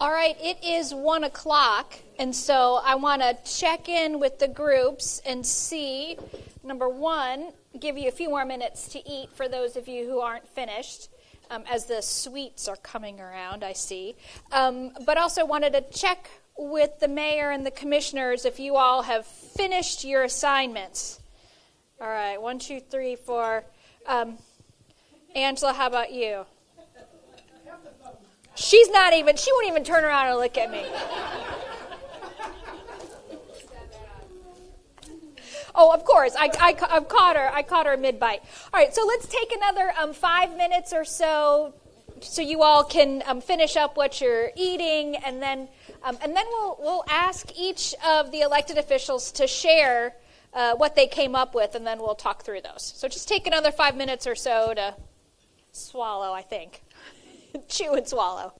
All right, it is 1 o'clock, and so I want to check in with the groups and see, number one, give you a few more minutes to eat for those of you who aren't finished, as the sweets are coming around, I see. But also wanted to check with the mayor and the commissioners if you all have finished your assignments. All right, 1, 2, 3, 4. Angela, how about you? She won't even turn around and look at me. Oh, of course. I caught her mid-bite. All right, so let's take another 5 minutes or so you all can finish up what you're eating, and then we'll ask each of the elected officials to share what they came up with, and then we'll talk through those. So just take another 5 minutes or so to swallow, I think. Chew and swallow.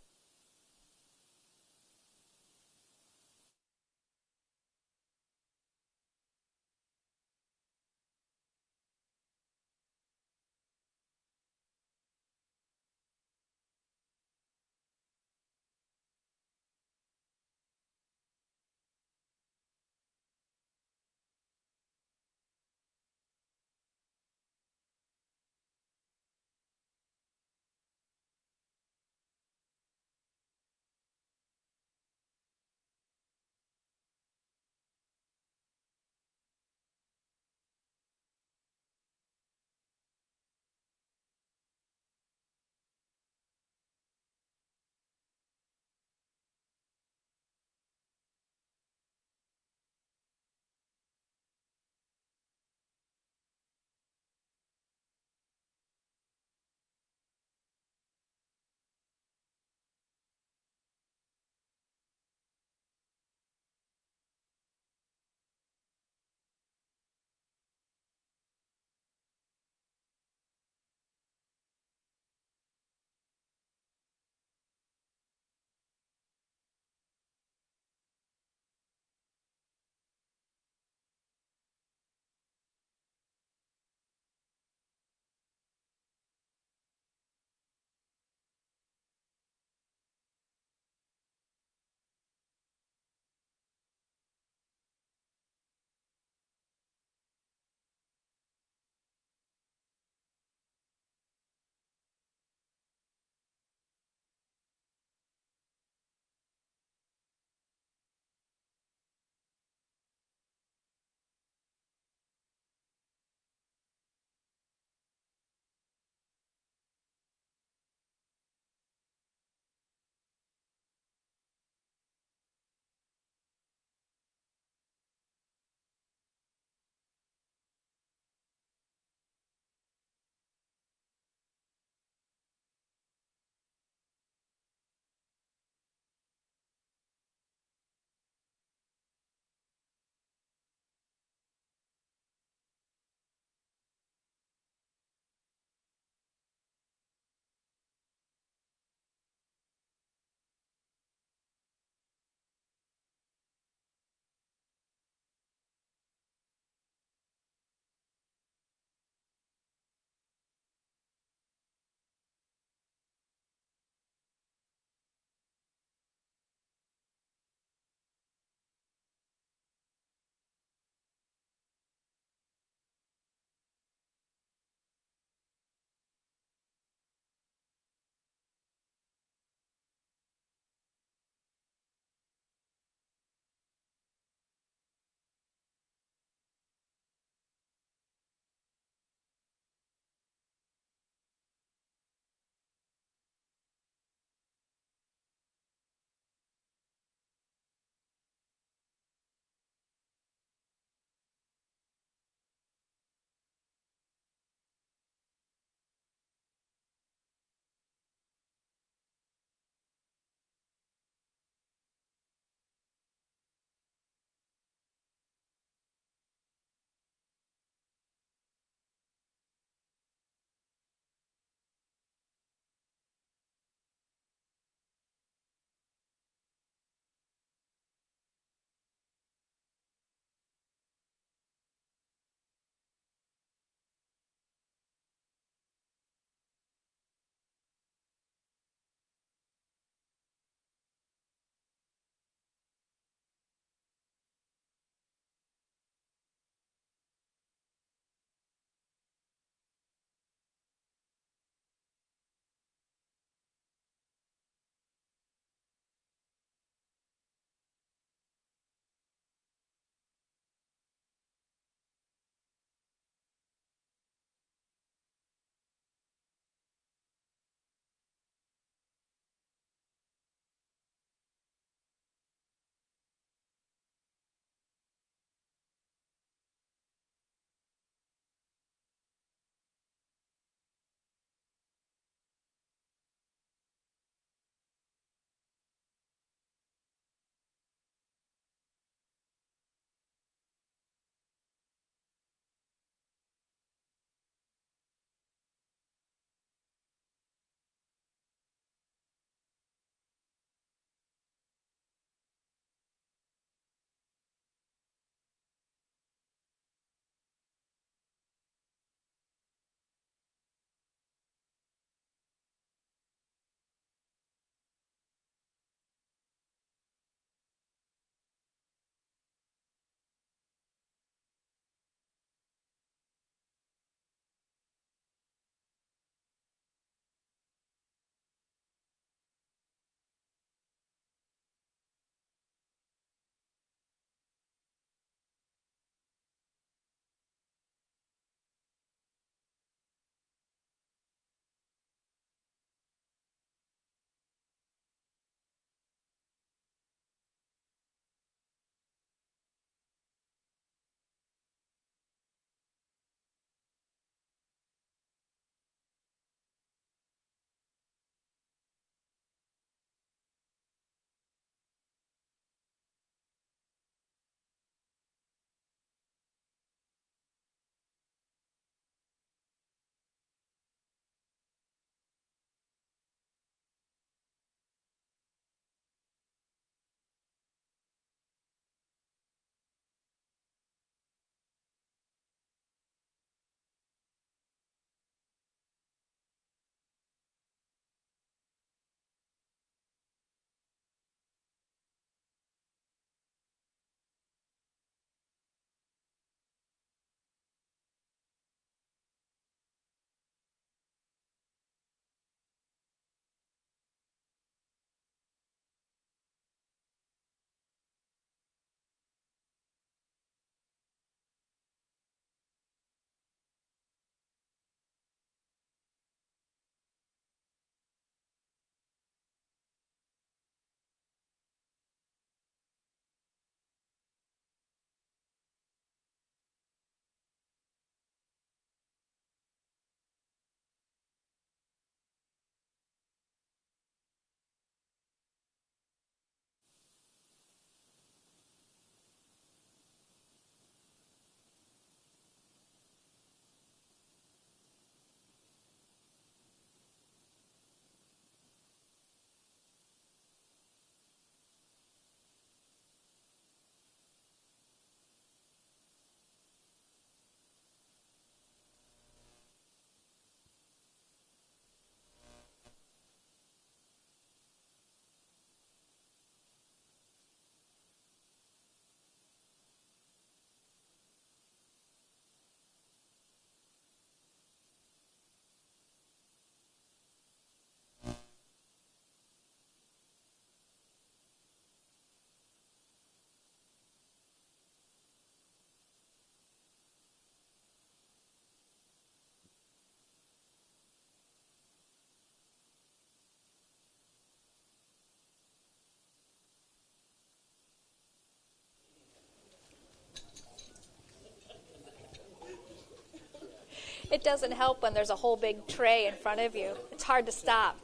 It doesn't help when there's a whole big tray in front of you. It's hard to stop.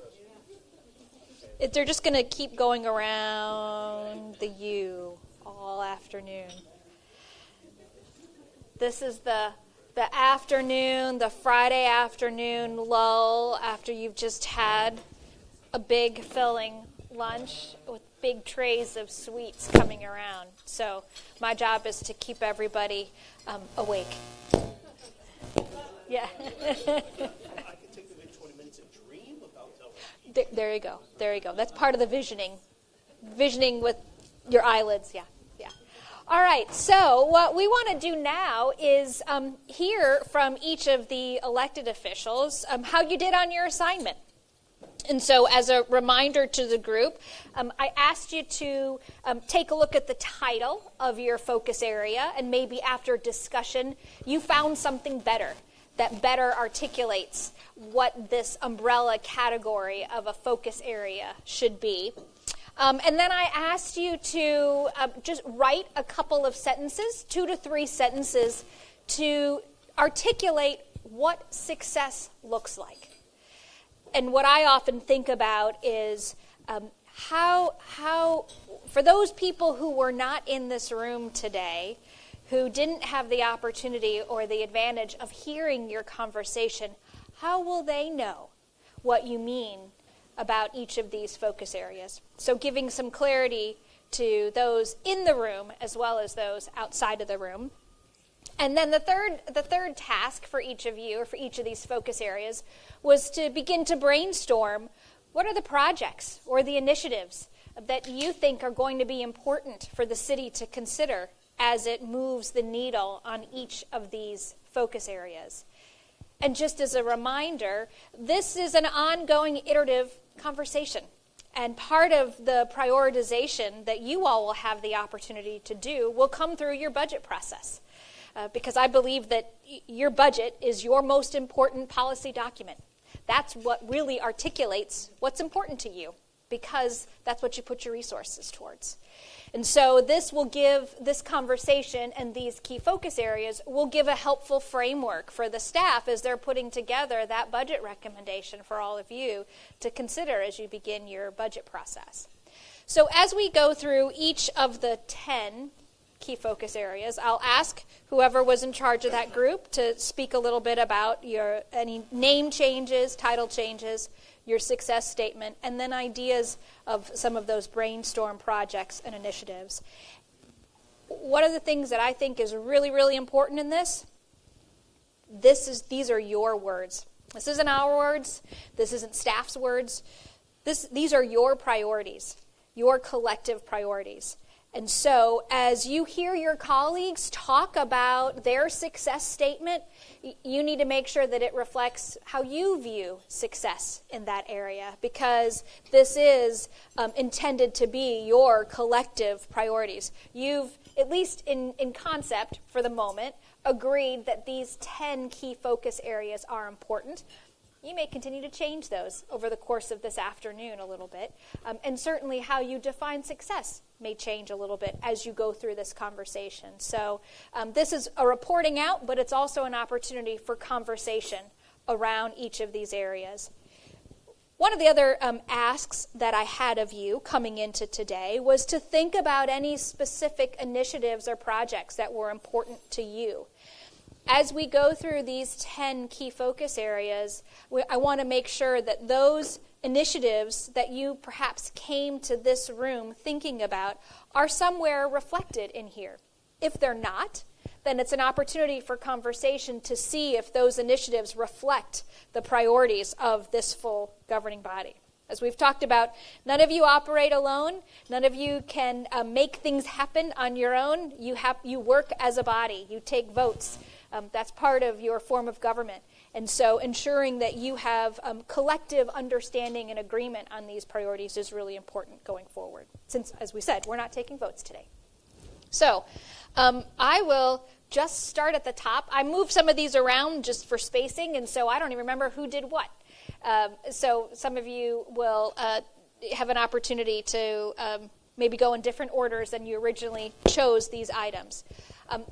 They're just going to keep going around the U all afternoon. This is the afternoon, the Friday afternoon lull after you've just had a big filling lunch with big trays of sweets coming around. So my job is to keep everybody awake. Yeah. I can take them in 20 minutes and dream about telling. There you go. There you go. That's part of the visioning. Visioning with your eyelids. Yeah. Yeah. All right. So what we want to do now is hear from each of the elected officials how you did on your assignment. And so as a reminder to the group, I asked you to take a look at the title of your focus area, and maybe after discussion, you found something better that better articulates what this umbrella category of a focus area should be. And then I asked you to just write a couple of sentences, 2 to 3 sentences, to articulate what success looks like. And what I often think about is how, for those people who were not in this room today, who didn't have the opportunity or the advantage of hearing your conversation, how will they know what you mean about each of these focus areas? So giving some clarity to those in the room as well as those outside of the room. And then the third task for each of you, or for each of these focus areas, was to begin to brainstorm what are the projects or the initiatives that you think are going to be important for the city to consider as it moves the needle on each of these focus areas. And just as a reminder, this is an ongoing iterative conversation. And part of the prioritization that you all will have the opportunity to do will come through your budget process. Because I believe that your budget is your most important policy document. That's what really articulates what's important to you, because that's what you put your resources towards. And so this conversation and these key focus areas will give a helpful framework for the staff as they're putting together that budget recommendation for all of you to consider as you begin your budget process. So as we go through each of the 10 key focus areas, I'll ask whoever was in charge of that group to speak a little bit about any name changes, title changes, your success statement, and then ideas of some of those brainstorm projects and initiatives. One of the things that I think is really, really important in this, these are your words. This isn't our words. This isn't staff's words. These are your priorities, your collective priorities. And so as you hear your colleagues talk about their success statement, you need to make sure that it reflects how you view success in that area, because this is intended to be your collective priorities. You've, at least in concept for the moment, agreed that these 10 key focus areas are important. You may continue to change those over the course of this afternoon a little bit. And certainly how you define success may change a little bit as you go through this conversation. So this is a reporting out, but it's also an opportunity for conversation around each of these areas. One of the other asks that I had of you coming into today was to think about any specific initiatives or projects that were important to you. As we go through these 10 key focus areas, I want to make sure that those initiatives that you perhaps came to this room thinking about are somewhere reflected in here. If they're not, then it's an opportunity for conversation to see if those initiatives reflect the priorities of this full governing body. As we've talked about, none of you operate alone. None of you can make things happen on your own. You work as a body. You take votes. That's part of your form of government. And so ensuring that you have collective understanding and agreement on these priorities is really important going forward, since, as we said, we're not taking votes today. So I will just start at the top. I moved some of these around just for spacing, and so I don't even remember who did what. So some of you will have an opportunity to maybe go in different orders than you originally chose these items.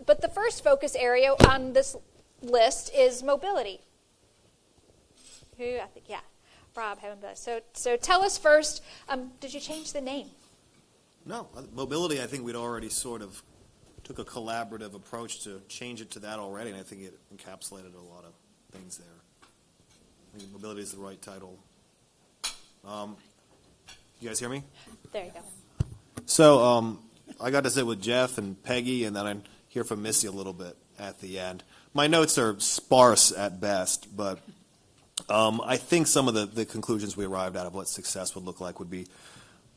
But the first focus area on this list is mobility. I think, yeah. Rob, so tell us first, did you change the name? No, mobility, I think we'd already sort of took a collaborative approach to change it to that already, and I think it encapsulated a lot of things there. I think mobility is the right title. You guys hear me? There you go. So I got to sit with Jeff and Peggy, and then I hear from Missy a little bit at the end. My notes are sparse at best, but I think some of the conclusions we arrived at of what success would look like would be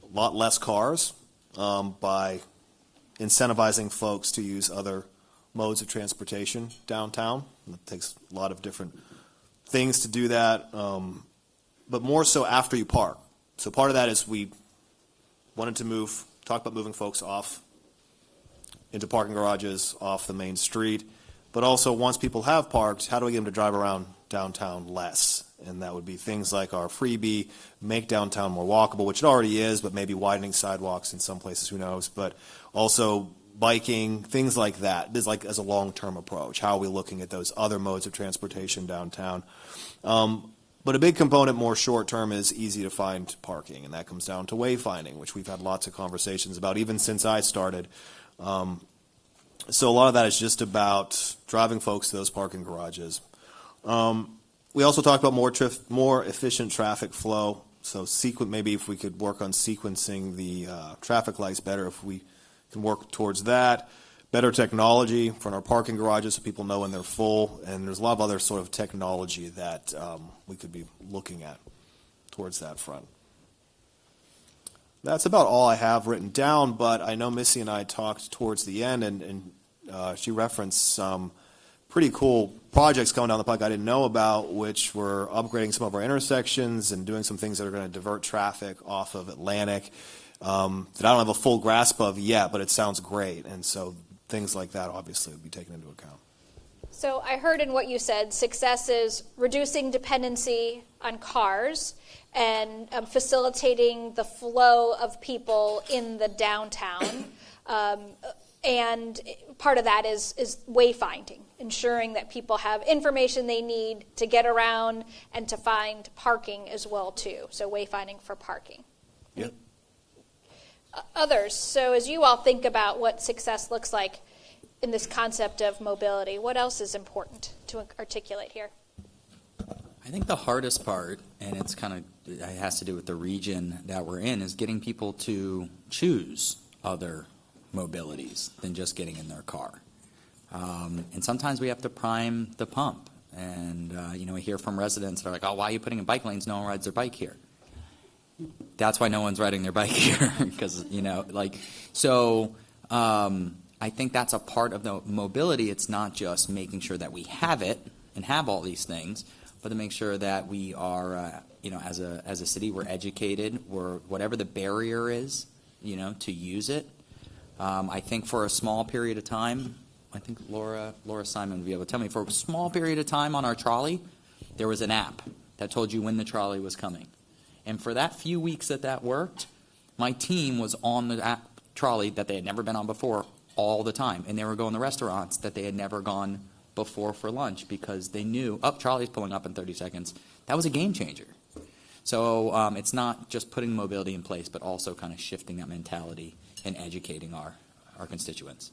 a lot less cars by incentivizing folks to use other modes of transportation downtown. It takes a lot of different things to do that, but more so after you park. So part of that is we wanted to talk about moving folks off into parking garages, off the main street, but also once people have parked, how do we get them to drive around downtown less? And that would be things like our freebie, make downtown more walkable, which it already is, but maybe widening sidewalks in some places, who knows, but also biking, things like that. This is like as a long-term approach. How are we looking at those other modes of transportation downtown? But a big component more short-term is easy to find parking, and that comes down to wayfinding, which we've had lots of conversations about even since I started. So a lot of that is just about driving folks to those parking garages. We also talked about more efficient traffic flow. So maybe if we could work on sequencing the traffic lights better, if we can work towards that. Better technology for our parking garages so people know when they're full. And there's a lot of other sort of technology that we could be looking at towards that front. That's about all I have written down, but I know Missy and I talked towards the end, and she referenced some pretty cool projects coming down the pike I didn't know about, which were upgrading some of our intersections and doing some things that are going to divert traffic off of Atlantic that I don't have a full grasp of yet, but it sounds great. And so things like that obviously would be taken into account. So I heard in what you said, success is reducing dependency on cars and facilitating the flow of people in the downtown. And part of that is wayfinding, ensuring that people have information they need to get around and to find parking as well, too. So wayfinding for parking. Yep. Others, so as you all think about what success looks like in this concept of mobility, what else is important to articulate here? I think the hardest part, and it has to do with the region that we're in, is getting people to choose other mobilities than just getting in their car. And sometimes we have to prime the pump. And, we hear from residents that are like, oh, why are you putting in bike lanes? No one rides their bike here. That's why no one's riding their bike here. Because, I think that's a part of the mobility. It's not just making sure that we have it and have all these things, but to make sure that we are, as a city, we're educated, whatever the barrier is, to use it. I think for a small period of time, I think Laura Simon would be able to tell me, for a small period of time on our trolley, there was an app that told you when the trolley was coming. And for that few weeks that worked, my team was on the app trolley that they had never been on before all the time. And they were going to restaurants that they had never gone before for lunch because they knew, trolley's pulling up in 30 seconds. That was a game changer. So it's not just putting mobility in place, but also kind of shifting that mentality and educating our constituents.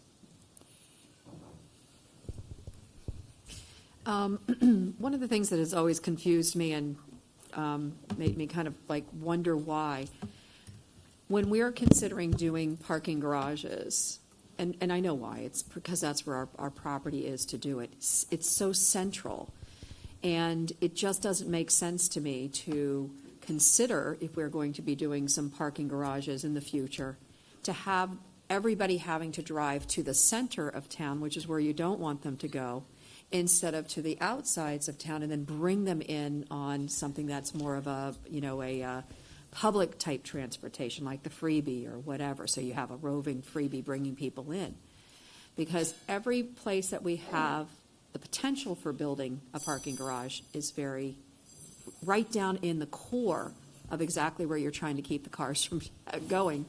One of the things that has always confused me and made me kind of wonder why, when we're considering doing parking garages, and I know why, it's because that's where our property is to do it. It's so central, and it just doesn't make sense to me to consider, if we're going to be doing some parking garages in the future, to have everybody having to drive to the center of town, which is where you don't want them to go, instead of to the outsides of town, and then bring them in on something that's more of a public type transportation, like the freebie or whatever. So you have a roving freebie bringing people in, because every place that we have the potential for building a parking garage is very right down in the core of exactly where you're trying to keep the cars from going.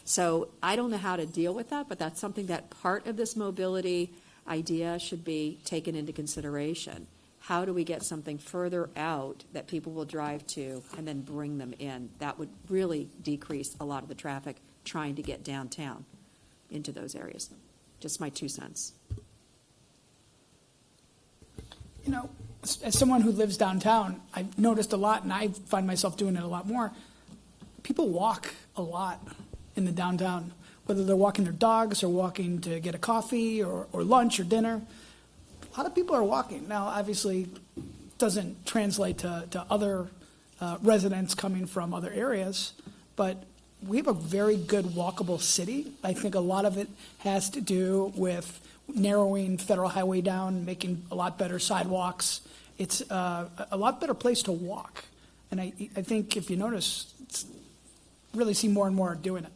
So I don't know how to deal with that, but that's something that part of this mobility idea should be taken into consideration. How do we get something further out that people will drive to and then bring them in? That would really decrease a lot of the traffic trying to get downtown into those areas. Just my 2 cents. You know, as someone who lives downtown, I've noticed a lot, and I find myself doing it a lot more. People walk a lot in the downtown, whether they're walking their dogs or walking to get a coffee or lunch or dinner. A lot of people are walking. Now, obviously, it doesn't translate to other residents coming from other areas, but we have a very good walkable city. I think a lot of it has to do with narrowing Federal Highway down, making a lot better sidewalks. It's a lot better place to walk. And I think if you notice, really see more and more doing it.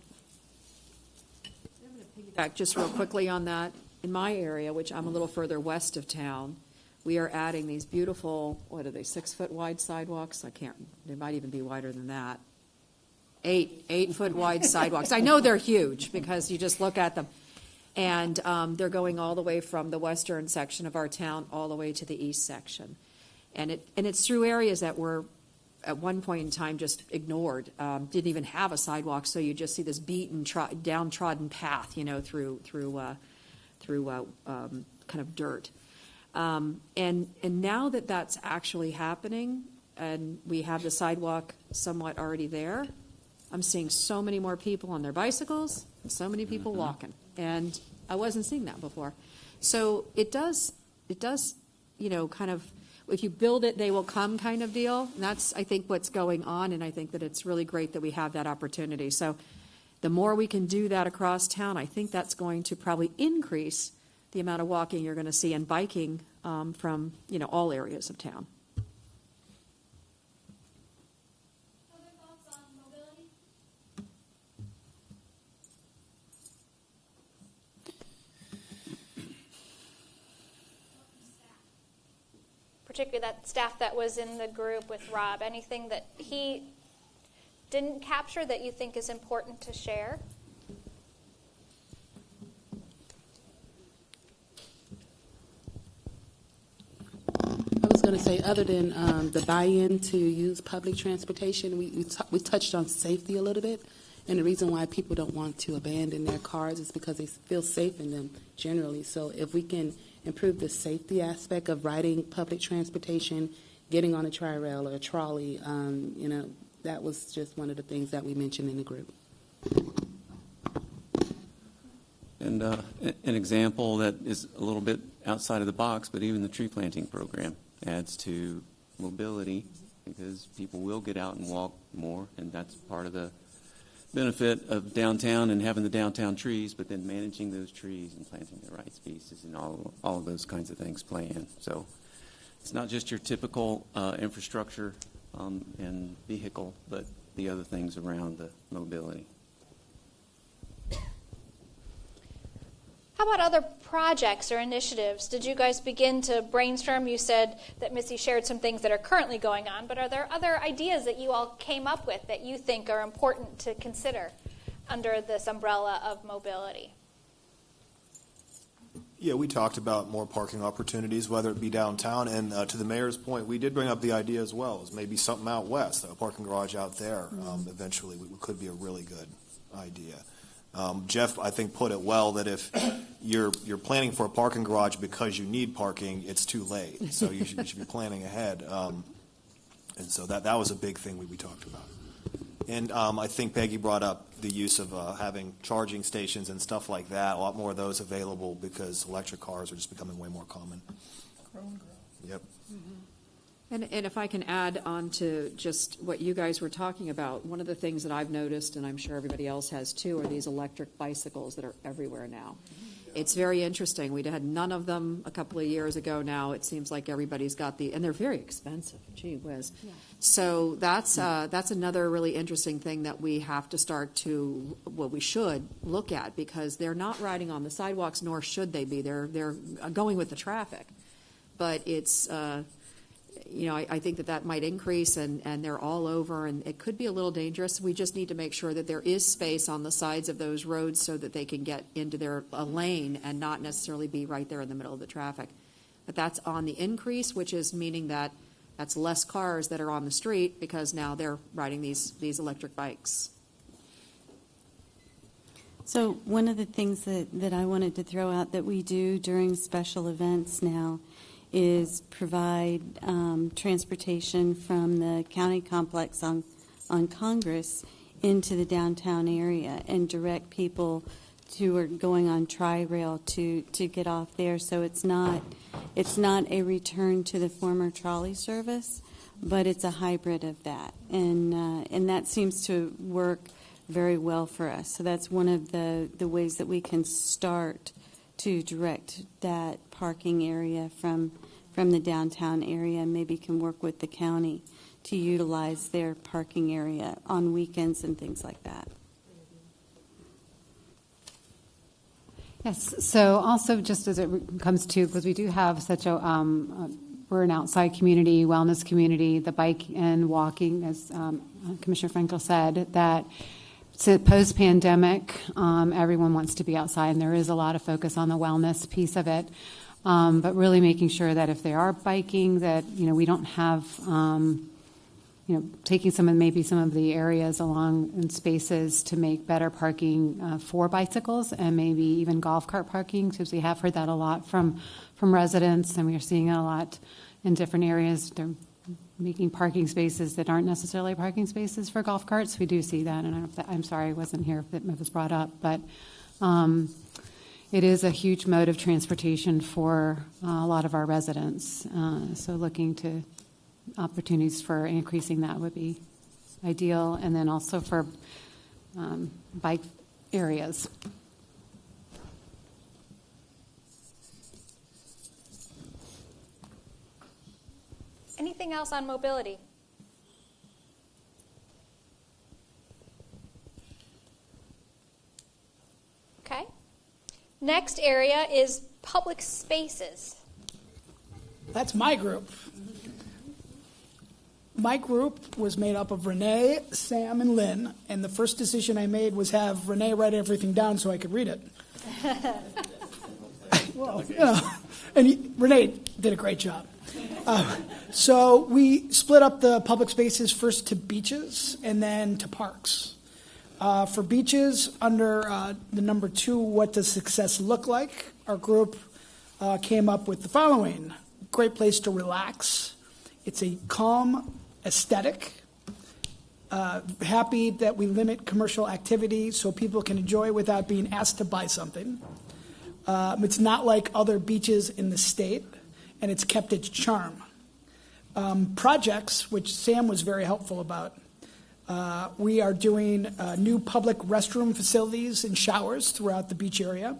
Back just real quickly on that. In my area, which I'm a little further west of town, we are adding these beautiful, what are they, 6-foot wide sidewalks? They might even be wider than that. 8-foot wide sidewalks. I know they're huge because you just look at them. And they're going all the way from the western section of our town all the way to the east section. And it's through areas that were at one point in time just ignored, didn't even have a sidewalk, so you just see this beaten, downtrodden path, through kind of dirt. And now that that's actually happening, and we have the sidewalk somewhat already there, I'm seeing so many more people on their bicycles and so many people walking, and I wasn't seeing that before. So it does, kind of, if you build it, they will come kind of deal. And that's, I think, what's going on, and I think that it's really great that we have that opportunity. So the more we can do that across town, I think that's going to probably increase the amount of walking you're going to see and biking from, all areas of town. Other thoughts on mobility? Particularly that staff that was in the group with Rob, anything that he didn't capture that you think is important to share? I was going to say, other than the buy-in to use public transportation, we touched on safety a little bit. And the reason why people don't want to abandon their cars is because they feel safe in them generally. So if we can improve the safety aspect of riding public transportation, getting on a tri-rail or a trolley, that was just one of the things that we mentioned in the group. And an example that is a little bit outside of the box, but even the tree planting program adds to mobility because people will get out and walk more, and that's part of the benefit of downtown and having the downtown trees, but then managing those trees and planting the right species and all of those kinds of things play in. So it's not just your typical infrastructure and vehicle, but the other things around the mobility. How about other projects or initiatives? Did you guys begin to brainstorm? You said that Missy shared some things that are currently going on, but are there other ideas that you all came up with that you think are important to consider under this umbrella of mobility? Yeah, we talked about more parking opportunities, whether it be downtown, and to the mayor's point, we did bring up the idea as well, is maybe something out west, a parking garage out there. Eventually, could be a really good idea. Jeff, I think, put it well that if you're planning for a parking garage because you need parking, it's too late. So you should be planning ahead. And so that was a big thing we talked about. And I think Peggy brought up the use of having charging stations and stuff like that, a lot more of those available because electric cars are just becoming way more common. Yep. And if I can add on to just what you guys were talking about, one of the things that I've noticed, and I'm sure everybody else has too, are these electric bicycles that are everywhere now. It's very interesting. We had none of them a couple of years ago now. It seems like everybody's got and they're very expensive. Gee whiz. Yeah. So that's another really interesting thing that we have to we should look at, because they're not riding on the sidewalks, nor should they be. They're going with the traffic. But it's, I think that might increase, and they're all over, and it could be a little dangerous. We just need to make sure that there is space on the sides of those roads so that they can get into a lane and not necessarily be right there in the middle of the traffic. But that's on the increase, which is meaning that that's less cars that are on the street because now they're riding these electric bikes. So one of the things that I wanted to throw out that we do during special events now is provide transportation from the county complex on Congress into the downtown area and direct people who are going on Tri-Rail to get off there. So it's not a return to the former trolley service, but it's a hybrid of that, and that seems to work very well for us. So that's one of the ways that we can start to direct that parking area from the downtown area, and maybe can work with the county to utilize their parking area on weekends and things like that. Yes, so also just as it comes to, because we do have such we're an outside community, wellness community, the bike and walking, as Commissioner Frankel said, that post-pandemic, everyone wants to be outside, and there is a lot of focus on the wellness piece of it. But really making sure that if they are biking, that we don't have taking some of the areas along in spaces to make better parking for bicycles, and maybe even golf cart parking, because we have heard that a lot from residents, and we are seeing it a lot in different areas. They're making parking spaces that aren't necessarily parking spaces for golf carts. We do see that, and I'm sorry I wasn't here if it was brought up, but it is a huge mode of transportation for a lot of our residents. So looking to opportunities for increasing that would be ideal, and then also for bike areas. Anything else on mobility? Okay. Next area is public spaces. That's my group. My group was made up of Renee, Sam, and Lynn, and the first decision I made was have Renee write everything down so I could read it. Well, and Renee did a great job. So we split up the public spaces first to beaches and then to parks. For beaches, under the number 2, what does success look like? Our group came up with the following. Great place to relax. It's a calm aesthetic. Happy that we limit commercial activity so people can enjoy without being asked to buy something. It's not like other beaches in the state, and it's kept its charm. Projects, which Sam was very helpful about. We are doing new public restroom facilities and showers throughout the beach area.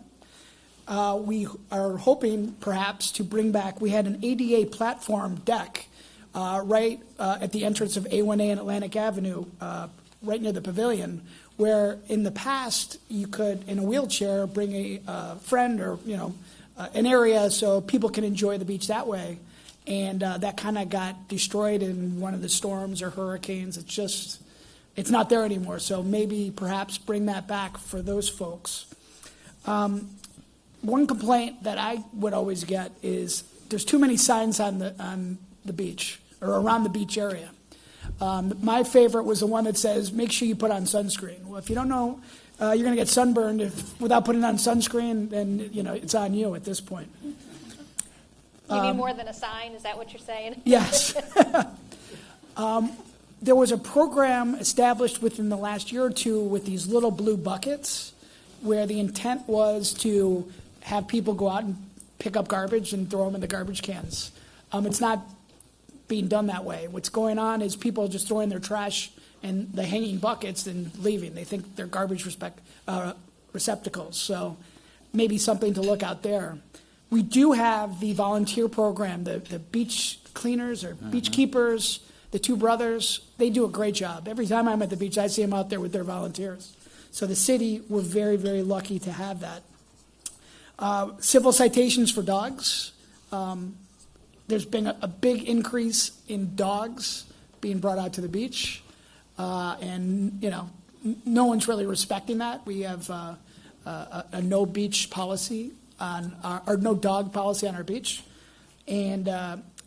We are hoping perhaps to bring back, we had an ADA platform deck right at the entrance of A1A and Atlantic Avenue, right near the pavilion, where in the past you could, in a wheelchair, bring a friend or, an area so people can enjoy the beach that way. And that kind of got destroyed in one of the storms or hurricanes. It's not there anymore. So maybe perhaps bring that back for those folks. One complaint that I would always get is there's too many signs on the beach or around the beach area. My favorite was the one that says, make sure you put on sunscreen. Well, if you don't know, you're going to get sunburned without putting on sunscreen, then it's on you at this point. You need more than a sign, is that what you're saying? Yes. There was a program established within the last year or two with these little blue buckets where the intent was to have people go out and pick up garbage and throw them in the garbage cans. It's not being done that way. What's going on is people just throwing their trash in the hanging buckets and leaving. They think they're garbage receptacles. So maybe something to look out there. We do have the volunteer program, the beach cleaners or beach keepers, the 2 brothers. They do a great job. Every time I'm at the beach, I see them out there with their volunteers. So the city, we're very, very lucky to have that. Civil citations for dogs. there's been a big increase in dogs being brought out to the beach, and no one's really respecting that. We have a no beach policy or no dog policy on our beach, and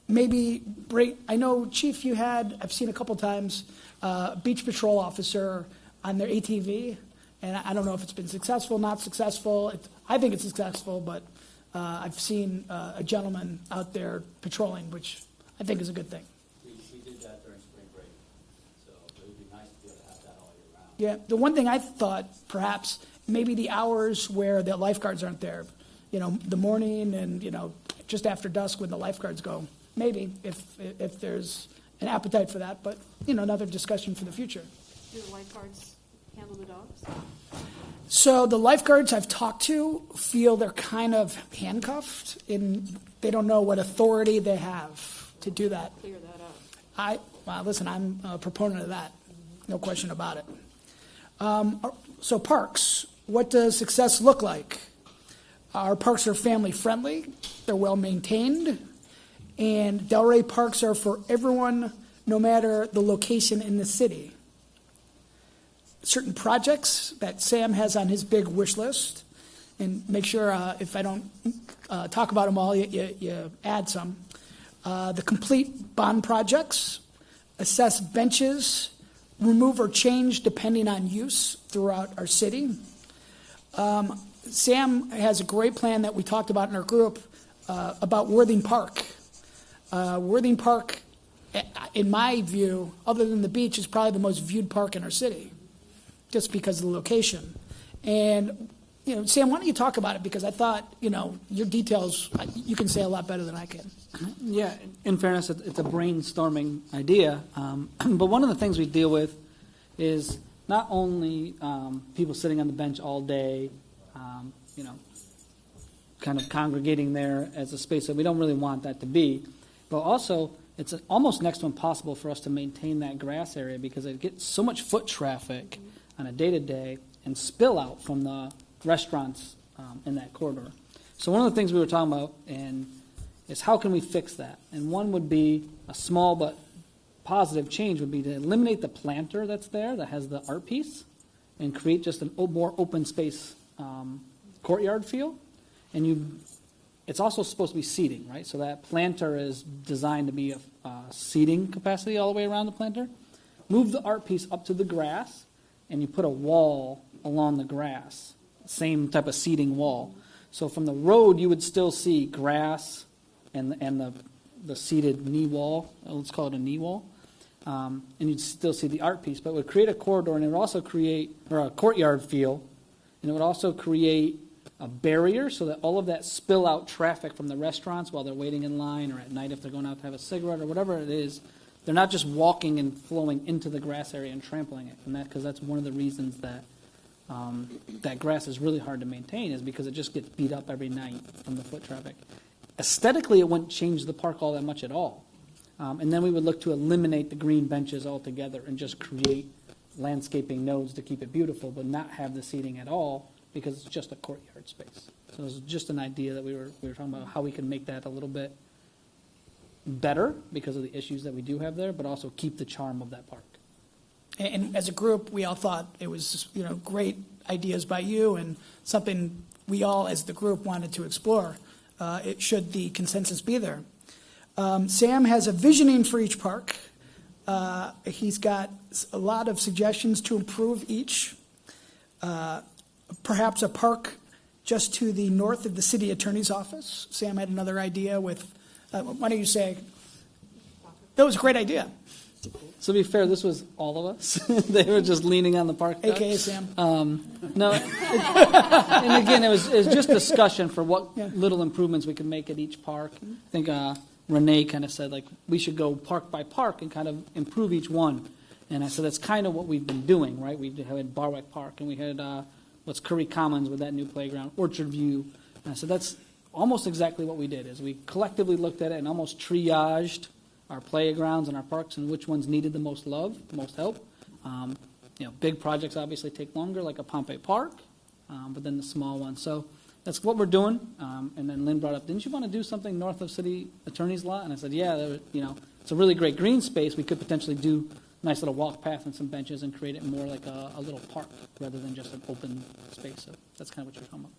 maybe bring. I know, Chief, I've seen a couple times a beach patrol officer on their ATV, and I don't know if it's been successful, not successful. I think it's successful, but I've seen a gentleman out there patrolling, which I think is a good thing. We did that during spring break, so it would be nice to be able to have that all year round. Yeah, the one thing I thought, perhaps, maybe the hours where the lifeguards aren't there, the morning and, just after dusk when the lifeguards go, maybe, if there's an appetite for that, but, another discussion for the future. Do the lifeguards handle the dogs? So the lifeguards I've talked to feel they're kind of handcuffed, and they don't know what authority they have to do that. Clear that up. Listen, I'm a proponent of that, no question about it. So parks, what does success look like? Our parks are family friendly, they're well maintained, and Delray parks are for everyone, no matter the location in the city. Certain projects that Sam has on his big wish list, and make sure if I don't talk about them all, you add some. The complete bond projects, assess benches, remove or change depending on use throughout our city. Sam has a great plan that we talked about in our group about Worthing Park. Worthing Park, in my view, other than the beach, is probably the most viewed park in our city, just because of the location. And, Sam, why don't you talk about it? Because I thought, your details, you can say a lot better than I can. Yeah, in fairness, it's a brainstorming idea. But one of the things we deal with is not only people sitting on the bench all day, kind of congregating there as a space that we don't really want that to be, but also it's almost next to impossible for us to maintain that grass area because it gets so much foot traffic on a day-to-day and spill out from the restaurants in that corridor. So one of the things we were talking about is how can we fix that? And one would be a small but positive change would be to eliminate the planter that's there that has the art piece and create just a more open space courtyard feel. And it's also supposed to be seating, right? So that planter is designed to be a seating capacity all the way around the planter. Move the art piece up to the grass, and you put a wall along the grass, same type of seating wall. So from the road, you would still see grass and the seated knee wall. Let's call it a knee wall. And you'd still see the art piece, but it would create a corridor, and it would also create a courtyard feel, and it would also create a barrier so that all of that spill out traffic from the restaurants while they're waiting in line or at night if they're going out to have a cigarette or whatever it is, they're not just walking and flowing into the grass area and trampling it. And because that's one of the reasons that that grass is really hard to maintain is because it just gets beat up every night from the foot traffic. Aesthetically, it wouldn't change the park all that much at all. And then we would look to eliminate the green benches altogether and just create landscaping nodes to keep it beautiful, but not have the seating at all because it's just a courtyard space. So it was just an idea that we were talking about how we can make that a little bit better because of the issues that we do have there, but also keep the charm of that park. And as a group, we all thought it was, great ideas by you and something we all, as the group, wanted to explore. It should the consensus be there. Sam has a visioning for each park. He's got a lot of suggestions to improve each. Perhaps a park just to the north of the city attorney's office. Sam had another idea with, why don't you say, that was a great idea. So to be fair, this was all of us. They were just leaning on the park. AKA Sam. No, and again, it was just discussion for what little improvements we could make at each park. I think Renee kind of said, we should go park by park and kind of improve each one. And I said, that's kind of what we've been doing, right? We had Barwick Park, and we had what's Curry Commons with that new playground, Orchard View. And I said, that's almost exactly what we did, is we collectively looked at it and almost triaged our playgrounds and our parks and which ones needed the most love, the most help. Big projects obviously take longer, like a Pompey Park, but then the small ones. So that's what we're doing. And then Lynn brought up, didn't you want to do something north of city attorney's lot? And I said, yeah, it's a really great green space. We could potentially do a nice little walk path and some benches and create it more like a little park rather than just an open space. So that's kind of what you're talking about.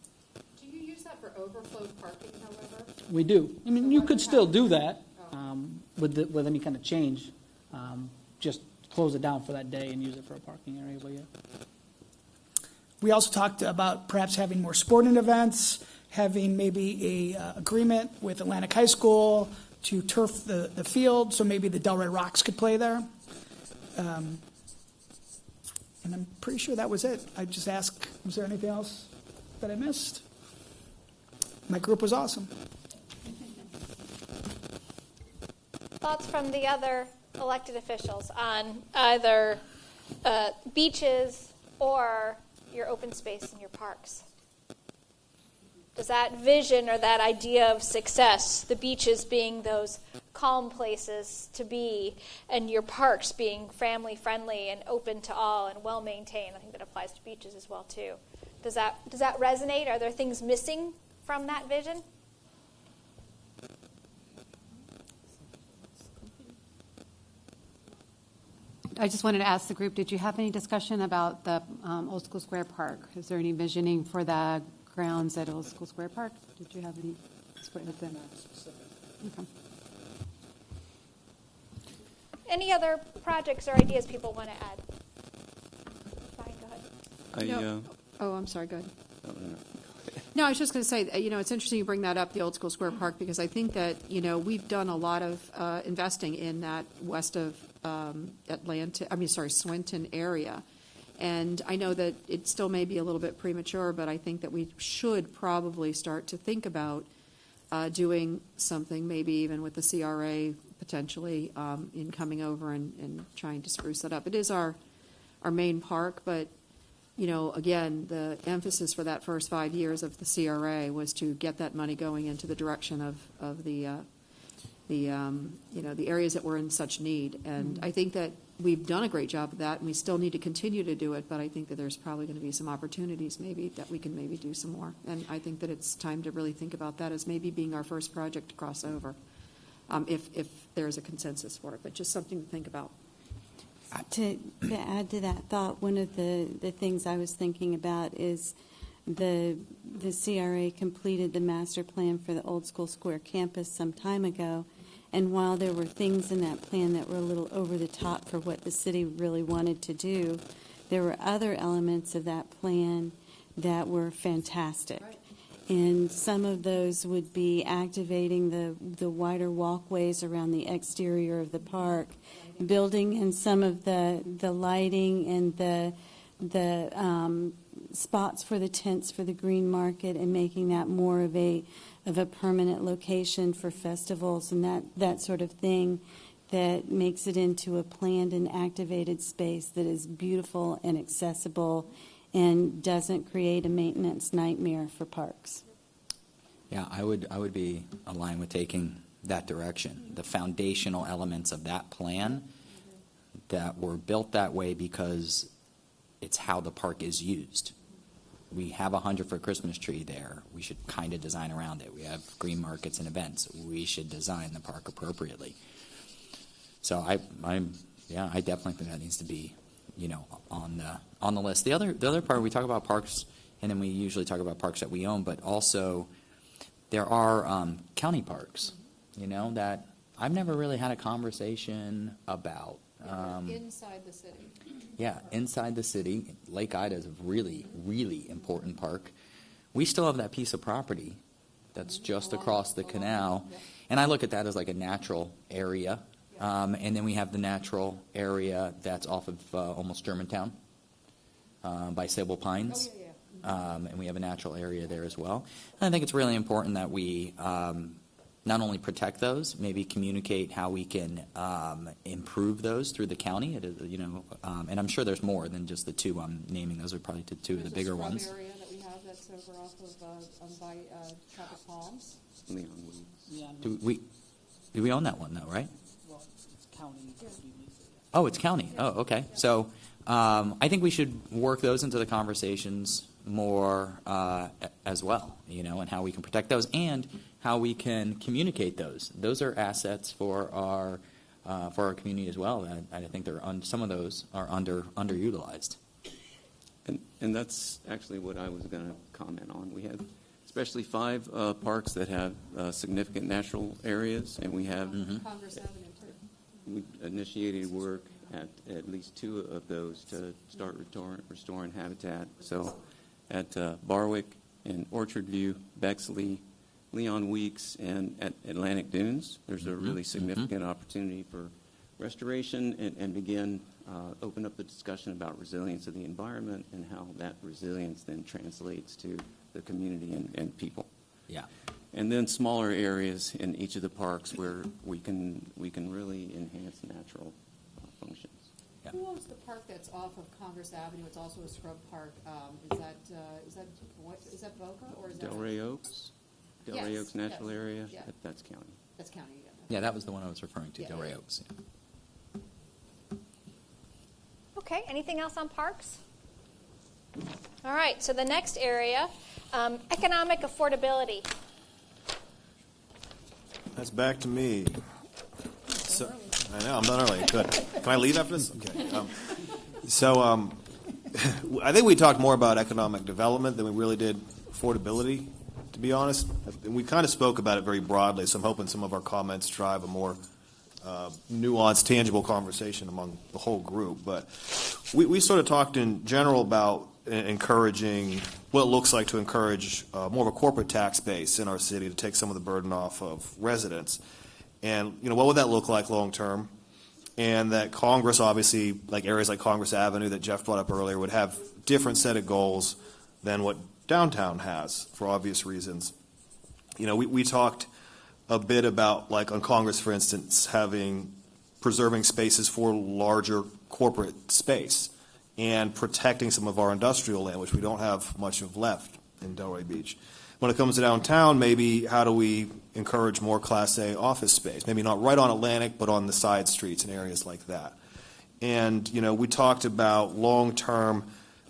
Do you use that for overflow parking, however? We do. I mean, So you what could would still happen? do that with any kind of change. Just close it down for that day and use it for a parking area. But yeah. We also talked about perhaps having more sporting events, having maybe a agreement with Atlantic High School to turf the field, so maybe the Delray Rocks could play there. And I'm pretty sure that was it. I just asked, was there anything else that I missed? My group was awesome. Thoughts from the other elected officials on either beaches or your open space in your parks? Does that vision or that idea of success, the beaches being those calm places to be, and your parks being family friendly and open to all and well maintained, I think that applies to beaches as well too. Does that resonate? Are there things missing from that vision? I just wanted to ask the group, did you have any discussion about the Old School Square Park? Is there any visioning for the grounds at Old School Square Park? Did you have any? Okay. Any other projects or ideas people want to add? Fine, go ahead. No. Oh, I'm sorry, go ahead. I don't know. No, I was just going to say, it's interesting you bring that up, the Old School Square Park, because I think that, we've done a lot of investing in that west of Swinton area. And I know that it still may be a little bit premature, but I think that we should probably start to think about doing something, maybe even with the CRA potentially, in coming over and trying to spruce that up. It is our main park, but again, the emphasis for that first 5 years of the CRA was to get that money going into the direction of the areas that were in such need. And I think that we've done a great job of that, and we still need to continue to do it, but I think that there's probably going to be some opportunities maybe that we can maybe do some more. And I think that it's time to really think about that as maybe being our first project to cross over, if there's a consensus for it, but just something to think about. To add to that thought, one of the things I was thinking about is the CRA completed the master plan for the Old School Square campus some time ago, and while there were things in that plan that were a little over the top for what the city really wanted to do, there were other elements of that plan that were fantastic. Right. And some of those would be activating the wider walkways around the exterior of the park, building in some of the lighting and the spots for the tents for the green market, and making that more of a permanent location for festivals and that sort of thing, that makes it into a planned and activated space that is beautiful and accessible and doesn't create a maintenance nightmare for parks. Yeah, I would be aligned with taking that direction. The foundational elements of that plan that were built that way because it's how the park is used. We have a 100-foot Christmas tree there. We should kind of design around it. We have green markets and events. We should design the park appropriately. So I definitely think that needs to be, on the list. The other part, we talk about parks, and then we usually talk about parks that we own, but also there are county parks, that I've never really had a conversation about. Inside the city. Yeah, inside the city. Lake Ida is a really, really important park. We still have that piece of property that's just across the canal, and I look at that as like a natural area. And then we have the natural area that's off of almost Germantown by Sable Pines. Oh, yeah. And we have a natural area there as well. And I think it's really important that we not only protect those, maybe communicate how we can improve those through the county. It is, and I'm sure there's more than just the two I'm naming. Those are probably the two of the bigger ones. There's a scrub area that we have that's over off of by Tropic Palms. Leon Williams. Do we own that one though, right? Well, it's county. Oh, it's county. Oh, okay. So I think we should work those into the conversations more as well, and how we can protect those and how we can communicate those. Those are assets for our community as well. I think some of those are underutilized. And that's actually what I was going to comment on. We have especially 5 parks that have significant natural areas, and we have Congress Avenue, too. we initiated work at least 2 of those to start restoring habitat. So at Barwick and Orchard View, Bexley, Leon Weeks, and at Atlantic Dunes, there's a really significant opportunity for restoration and begin open up the discussion about resilience of the environment and how that resilience then translates to the community and people. Yeah. And then smaller areas in each of the parks where we can really enhance natural functions. Yeah. Who owns the park that's off of Congress Avenue? It's also a scrub park. Is that Boca or is that Delray Oaks? Delray Yes, Oaks Natural yes, Area? yeah. That's county. That's county? Yeah, that was the one I was referring to, Yeah. Delray Oaks. Yeah. Okay, anything else on parks? All right, so the next area, economic affordability. That's back to me. So, I know, I'm done early. Good. Can I leave after this? Okay. I think we talked more about economic development than we really did affordability, to be honest. And we kind of spoke about it very broadly, so I'm hoping some of our comments drive a more nuanced, tangible conversation among the whole group. But we sort of talked in general about encouraging what it looks like to encourage more of a corporate tax base in our city to take some of the burden off of residents. And, what would that look like long term? And that Congress, obviously, like areas like Congress Avenue that Jeff brought up earlier, would have different set of goals than what downtown has for obvious reasons. We talked a bit about, like on Congress, for instance, preserving spaces for larger corporate space and protecting some of our industrial land, which we don't have much of left in Delray Beach. When it comes to downtown, maybe how do we encourage more Class A office space? Maybe not right on Atlantic, but on the side streets and areas like that. And, we talked about long-term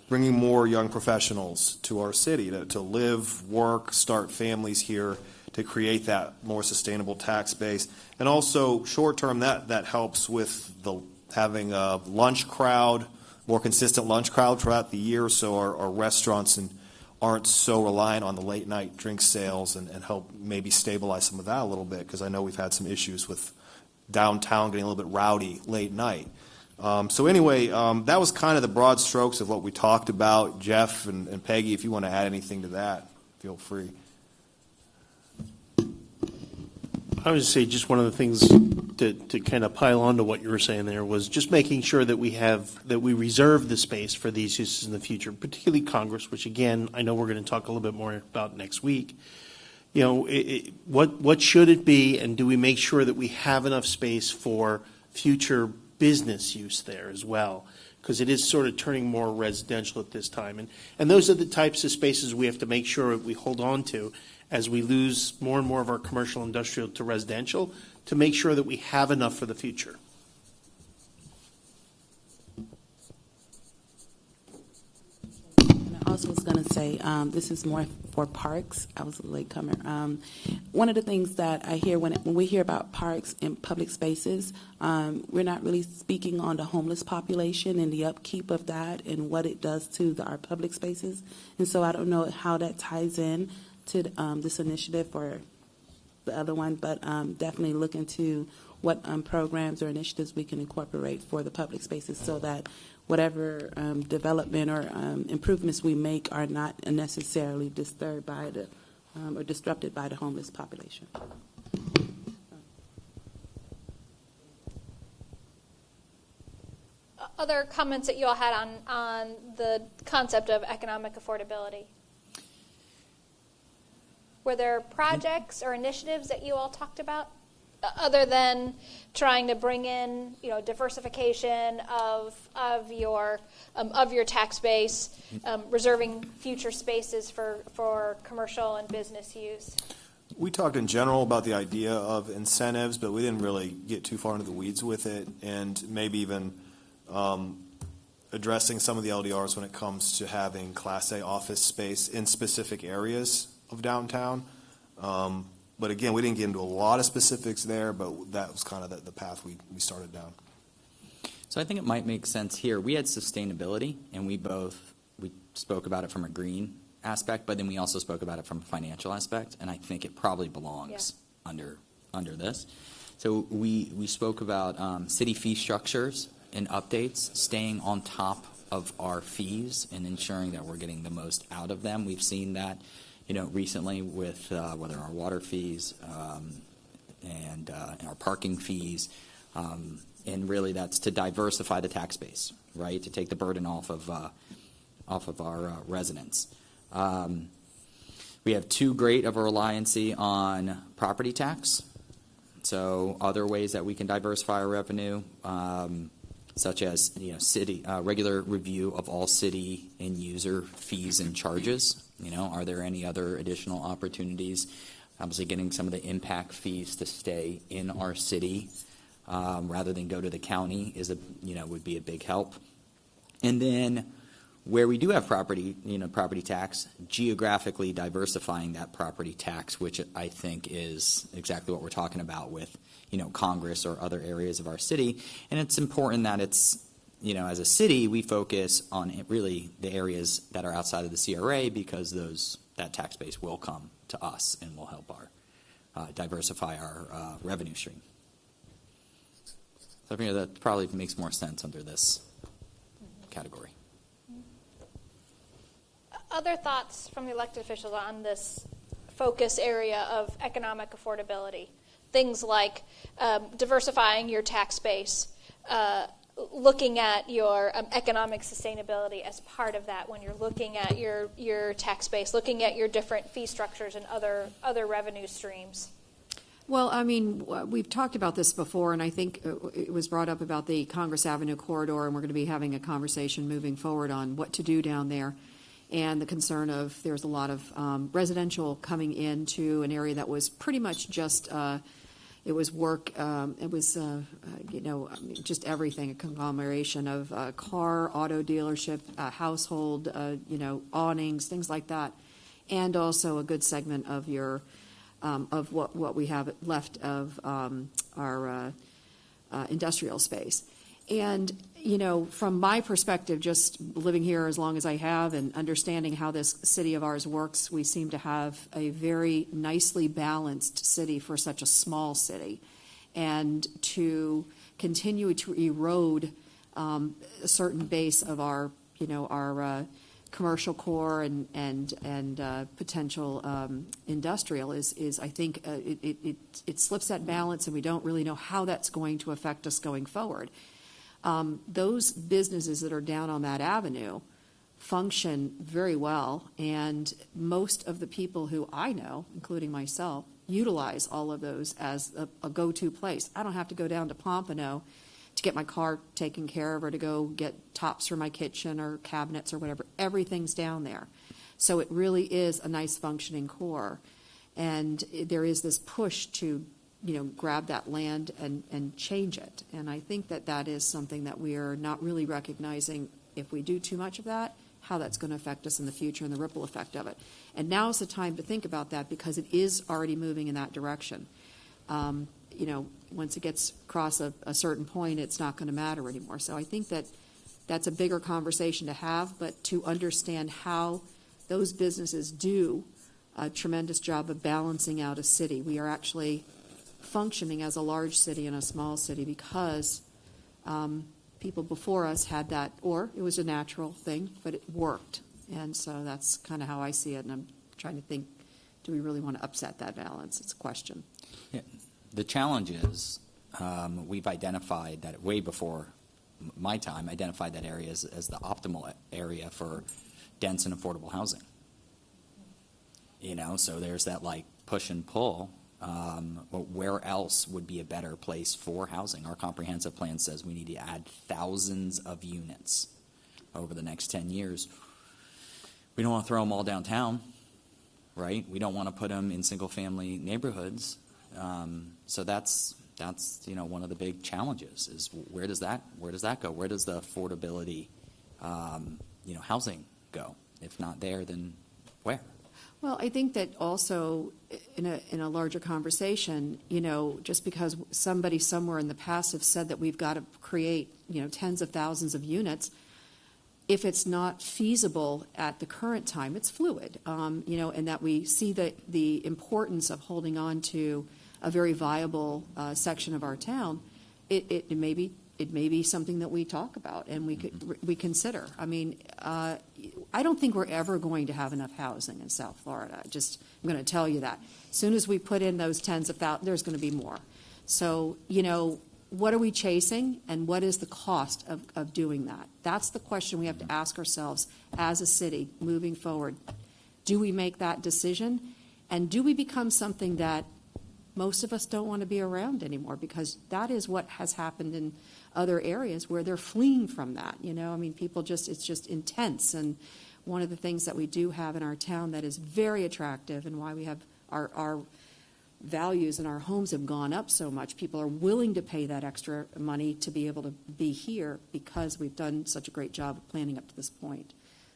bringing more young professionals to our city to live, work, start families here, to create that more sustainable tax base. And also short-term, that helps with having a lunch crowd, more consistent lunch crowd throughout the year, so our restaurants aren't so reliant on the late-night drink sales and help maybe stabilize some of that a little bit, because I know we've had some issues with downtown getting a little bit rowdy late night. So anyway, that was kind of the broad strokes of what we talked about. Jeff and Peggy, if you want to add anything to that, feel free. I would say just one of the things to kind of pile on to what you were saying there was just making sure that we reserve the space for these uses in the future, particularly Congress, which again, I know we're going to talk a little bit more about next week. What should it be, and do we make sure that we have enough space for future business use there as well? Because it is sort of turning more residential at this time. And those are the types of spaces we have to make sure that we hold on to as we lose more and more of our commercial industrial to residential, to make sure that we have enough for the future. And I also was going to say, this is more for parks. I was a latecomer. One of the things that I hear when we hear about parks and public spaces, we're not really speaking on the homeless population and the upkeep of that and what it does to our public spaces. And so I don't know how that ties in to this initiative or the other one, but definitely look into what programs or initiatives we can incorporate for the public spaces so that whatever development or improvements we make are not necessarily disturbed by or disrupted by the homeless population. Other comments that you all had on the concept of economic affordability? Were there projects or initiatives that you all talked about, other than trying to bring in, diversification of your tax base, reserving future spaces for commercial and business use? We talked in general about the idea of incentives, but we didn't really get too far into the weeds with it, and maybe even addressing some of the LDRs when it comes to having Class A office space in specific areas of downtown. But again, we didn't get into a lot of specifics there, but that was kind of the path we started down. So I think it might make sense here. We had sustainability, and we spoke about it from a green aspect, but then we also spoke about it from a financial aspect, and I think it probably belongs under this. So we spoke about city fee structures and updates, staying on top of our fees and ensuring that we're getting the most out of them. We've seen that, recently with whether our water fees and our parking fees, and really that's to diversify the tax base, right? To take the burden off of our residents. We have too great of a reliancy on property tax. So other ways that we can diversify our revenue, such as city regular review of all city and user fees and charges. Are there any other additional opportunities? Obviously, getting some of the impact fees to stay in our city rather than go to the county would be a big help. And then where we do have property tax, geographically diversifying that property tax, which I think is exactly what we're talking about with, Congress or other areas of our city. And it's important that it's, as a city, we focus on really the areas that are outside of the CRA because that tax base will come to us and will help our diversify our revenue stream. So I think that probably makes more sense under this category. Other thoughts from the elected officials on this focus area of economic affordability? Things like diversifying your tax base, looking at your economic sustainability as part of that when you're looking at your tax base, looking at your different fee structures and other revenue streams. Well, I mean, we've talked about this before, and I think it was brought up about the Congress Avenue corridor, and we're going to be having a conversation moving forward on what to do down there. And the concern of there's a lot of residential coming into an area that was pretty much just it was work. It was just everything, a conglomeration of car, auto dealership, household, awnings, things like that, and also a good segment of your of what we have left of our industrial space. And, from my perspective, just living here as long as I have and understanding how this city of ours works, we seem to have a very nicely balanced city for such a small city. And to continue to erode a certain base of our commercial core and potential industrial is I think it slips that balance, and we don't really know how that's going to affect us going forward. Those businesses that are down on that avenue function very well, and most of the people who I know, including myself, utilize all of those as a go-to place. I don't have to go down to Pompano to get my car taken care of or to go get tops for my kitchen or cabinets or whatever. Everything's down there. So it really is a nice functioning core. And there is this push to grab that land and change it. And I think that is something that we are not really recognizing, if we do too much of that, how that's going to affect us in the future and the ripple effect of it. And now is the time to think about that because it is already moving in that direction. Once it gets across a certain point, it's not going to matter anymore. So I think that's a bigger conversation to have, but to understand how those businesses do a tremendous job of balancing out a city. We are actually functioning as a large city and a small city because people before us had that, or it was a natural thing, but it worked. And so that's kind of how I see it, and I'm trying to think, do we really want to upset that balance? It's a question. Yeah. The challenge is we've identified that way before my time, identified that area as the optimal area for dense and affordable housing. So there's that push and pull. But where else would be a better place for housing? Our comprehensive plan says we need to add thousands of units over the next 10 years. We don't want to throw them all downtown, right? We don't want to put them in single-family neighborhoods. So that's one of the big challenges is where does that go? Where does the affordability housing go? If not there, then where? Well, I think that also in a larger conversation, just because somebody somewhere in the past have said that we've got to create, tens of thousands of units, if it's not feasible at the current time, it's fluid, and that we see the importance of holding on to a very viable section of our town, it may be something that we talk about and we consider. I mean, I don't think we're ever going to have enough housing in South Florida. I'm going to tell you that. As soon as we put in those tens of thousands, there's going to be more. So, what are we chasing and what is the cost of doing that? That's the question we have to ask ourselves as a city moving forward. Do we make that decision? And do we become something that most of us don't want to be around anymore? Because that is what has happened in other areas where they're fleeing from that. People it's just intense. And one of the things that we do have in our town that is very attractive and why we have our values in our homes have gone up so much. People are willing to pay that extra money to be able to be here because we've done such a great job of planning up to this point.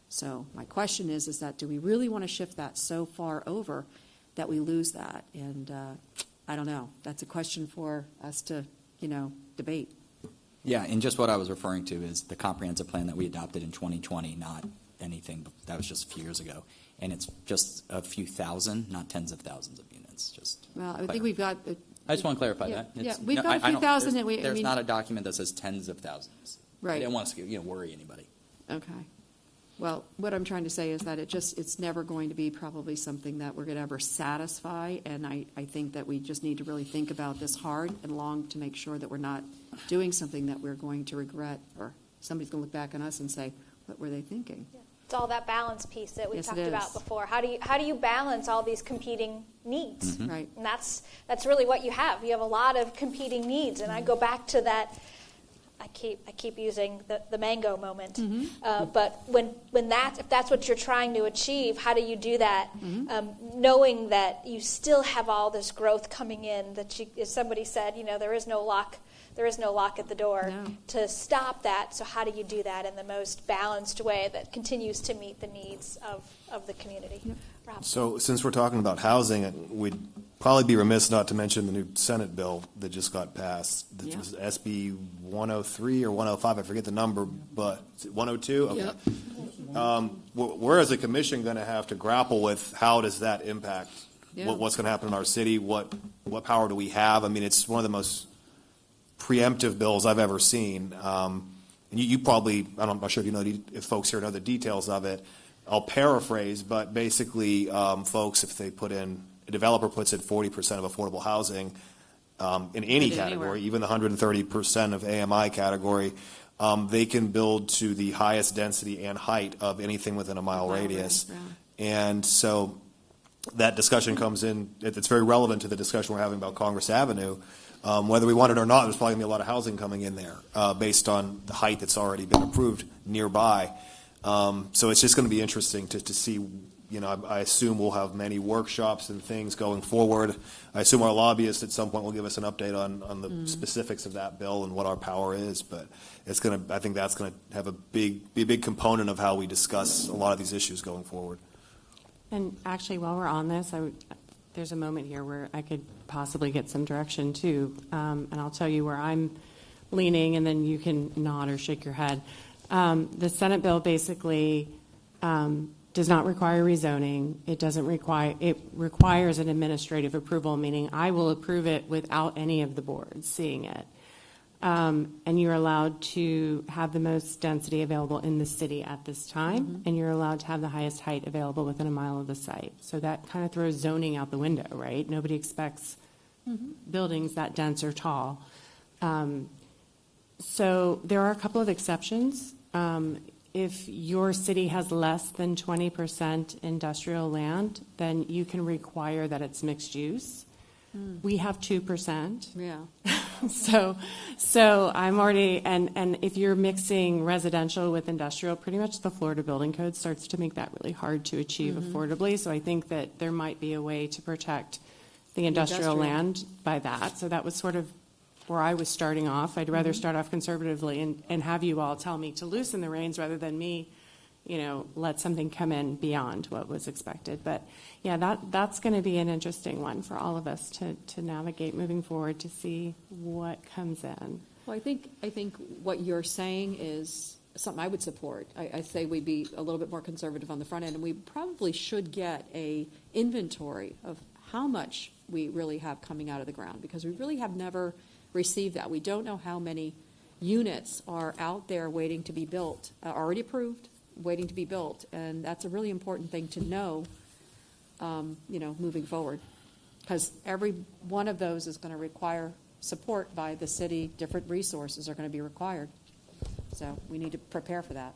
So my question is that do we really want to shift that so far over that we lose that? And I don't know. That's a question for us to, debate. Yeah, and just what I was referring to is the comprehensive plan that we adopted in 2020, not anything, that was just a few years ago. And it's just a few thousand, not tens of thousands of units. Well, I think we've got. I just want to clarify that. We've got a few thousand. There's not a document that says tens of thousands. Right. I didn't want to worry anybody. Okay. Well, what I'm trying to say is that it's never going to be probably something that we're going to ever satisfy, and I think that we just need to really think about this hard and long to make sure that we're not doing something that we're going to regret, or somebody's going to look back on us and say, what were they thinking? Yeah. It's all that balance piece that we Yes, talked it is. about before. How do you balance all these competing needs? Mm-hmm. Right. And that's really what you have. You have a lot of competing needs, and I go back to that. I keep using the mango moment, but if that's what you're trying to achieve, how do you do that? Knowing that you still have all this growth coming in. That as somebody said, there is no lock. There is no lock at the door to stop that. So how do you do that in the most balanced way that continues to meet the needs of the community? Rob. So since we're talking about housing, we'd probably be remiss not to mention the new Senate bill that just got passed. This was SB 103 or 105, I forget the number, but is it 102? Okay. Yep. We're as a commission going to have to grapple with how does that impact Yeah. what's going to happen in our city, what power do we have? I mean, it's one of the most preemptive bills I've ever seen. And you probably, I'm not sure if folks here know the details of it. I'll paraphrase, but basically, folks, if they a developer puts in 40% of affordable housing in any category, even the 130% of AMI category, they can build to the highest density and height of anything within a mile radius. And so that discussion comes in, it's very relevant to the discussion we're having about Congress Avenue. Whether we want it or not, there's probably going to be a lot of housing coming in there based on the height that's already been approved nearby. So it's just going to be interesting to see. I assume we'll have many workshops and things going forward. I assume our lobbyists at some point will give us an update on the specifics of that bill and what our power is. But I think that's going to have be a big component of how we discuss a lot of these issues going forward. And actually, while we're on this, there's a moment here where I could possibly get some direction too, and I'll tell you where I'm leaning, and then you can nod or shake your head. The Senate bill basically does not require rezoning. It requires an administrative approval, meaning I will approve it without any of the boards seeing it. And you're allowed to have the most density available in the city at this time, and you're allowed to have the highest height available within a mile of the site. So that kind of throws zoning out the window, right? Nobody expects buildings that dense or tall. So there are a couple of exceptions. If your city has less than 20% industrial land, then you can require that it's mixed use. We have 2%. Yeah. So I'm already, and if you're mixing residential with industrial, pretty much the Florida Building Code starts to make that really hard to achieve affordably. So I think that there might be a way to protect the industrial land by that. So that was sort of where I was starting off. I'd rather start off conservatively and have you all tell me to loosen the reins rather than me, let something come in beyond what was expected. But yeah, that's going to be an interesting one for all of us to navigate moving forward, to see what comes in. Well, I think what you're saying is something I would support. I say we'd be a little bit more conservative on the front end, and we probably should get a inventory of how much we really have coming out of the ground, because we really have never received that. We don't know how many units are out there waiting to be built, already approved, waiting to be built, and that's a really important thing to know, moving forward, because every one of those is going to require support by the city. Different resources are going to be required, so we need to prepare for that.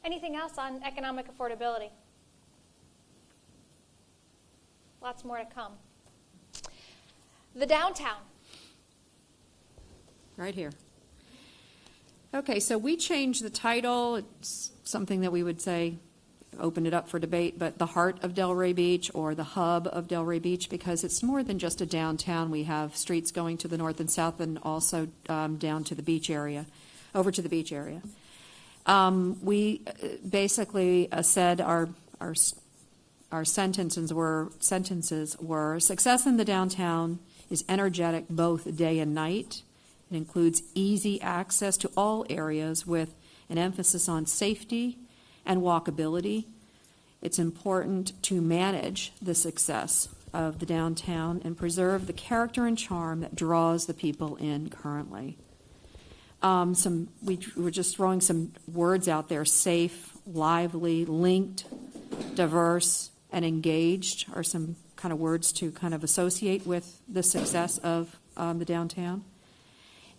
Anything else on economic affordability? Lots more to come. The downtown. Right here. Okay, so we changed the title. It's something that we would say, open it up for debate, but the heart of Delray Beach or the hub of Delray Beach, because it's more than just a downtown. We have streets going to the north and south, and also down to the beach area, over to the beach area. We basically said our sentences were success in the downtown is energetic both day and night. It includes easy access to all areas with an emphasis on safety and walkability. It's important to manage the success of the downtown and preserve the character and charm that draws the people in currently. We were just throwing some words out there: safe, lively, linked, diverse, and engaged are some kind of words to kind of associate with the success of the downtown.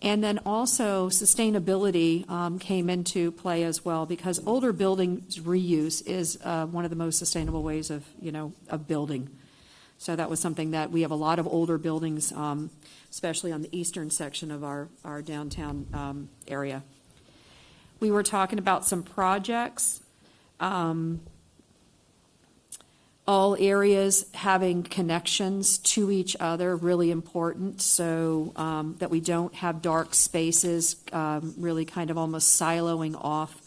And then also sustainability came into play as well, because older buildings reuse is one of the most sustainable ways of building. So that was something that we have a lot of older buildings, especially on the eastern section of our downtown area. We were talking about some projects. All areas having connections to each other, really important, so that we don't have dark spaces, really kind of almost siloing off,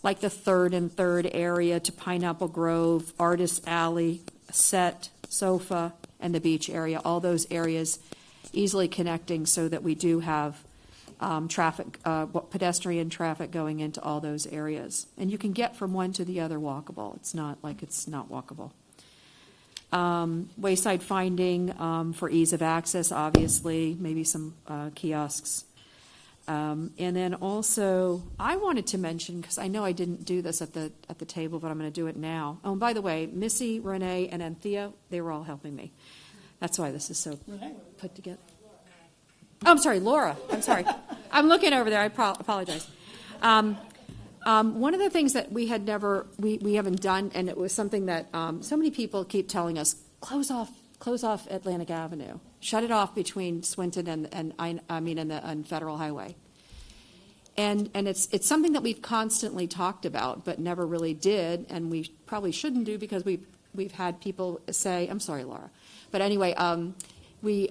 like the 3rd and 3rd area to Pineapple Grove, Artist Alley, Set, Sofa, and the beach area. All those areas easily connecting so that we do have pedestrian traffic going into all those areas. And you can get from one to the other walkable. It's not like it's not walkable. Wayside finding for ease of access, obviously, maybe some kiosks. And then also, I wanted to mention, because I know I didn't do this at the table, but I'm going to do it now. Oh, and by the way, Missy, Renee, and Anthea, they were all helping me. That's why this is so put together. Oh, I'm sorry, Laura. I'm sorry. I'm looking over there. I apologize. One of the things that we had we haven't done, and it was something that so many people keep telling us: close off Atlantic Avenue, shut it off between Swinton and Federal Highway. And it's something that we've constantly talked about, but never really did, and we probably shouldn't do, because we've had people say, I'm sorry, Laura, but anyway, we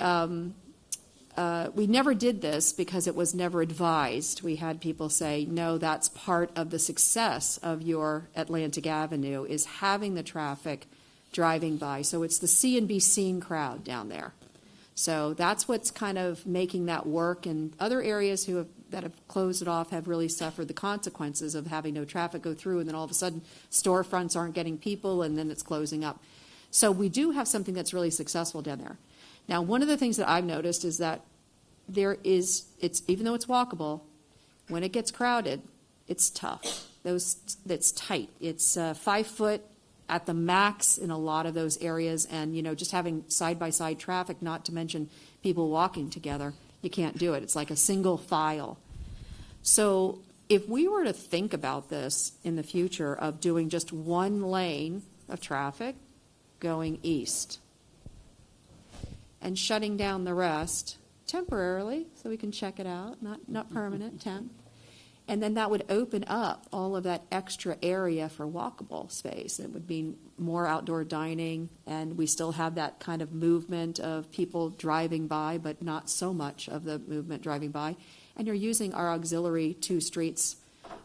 never did this because it was never advised. We had people say, no, that's part of the success of your Atlantic Avenue, is having the traffic driving by. So it's the see and be seen crowd down there. So that's what's kind of making that work. And other areas that have closed it off have really suffered the consequences of having no traffic go through, and then all of a sudden storefronts aren't getting people, and then it's closing up. So we do have something that's really successful down there. Now, one of the things that I've noticed is that it's even though it's walkable, when it gets crowded, it's tough. It's tight. It's 5 foot at the max in a lot of those areas, and just having side-by-side traffic, not to mention people walking together, you can't do it. It's like a single file. So if we were to think about this in the future of doing just one lane of traffic going east and shutting down the rest temporarily, so we can check it out, not permanent, temp, And then that would open up all of that extra area for walkable space. It would mean more outdoor dining, and we still have that kind of movement of people driving by, but not so much of the movement driving by. And you're using our auxiliary 2 streets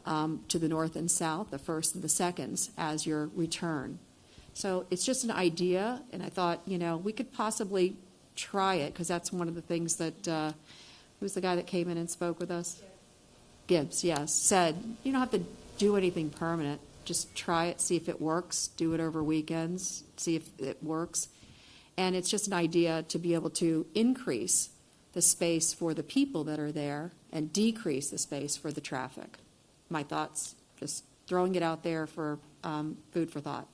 to the north and south, the first and the seconds, as your return. So it's just an idea, and I thought, we could possibly try it, because that's one of the things that, who's the guy that came in and spoke with us? Gibbs, yes, said, you don't have to do anything permanent. Just try it, see if it works, do it over weekends, see if it works. And it's just an idea to be able to increase the space for the people that are there and decrease the space for the traffic. My thoughts, just throwing it out there for food for thought.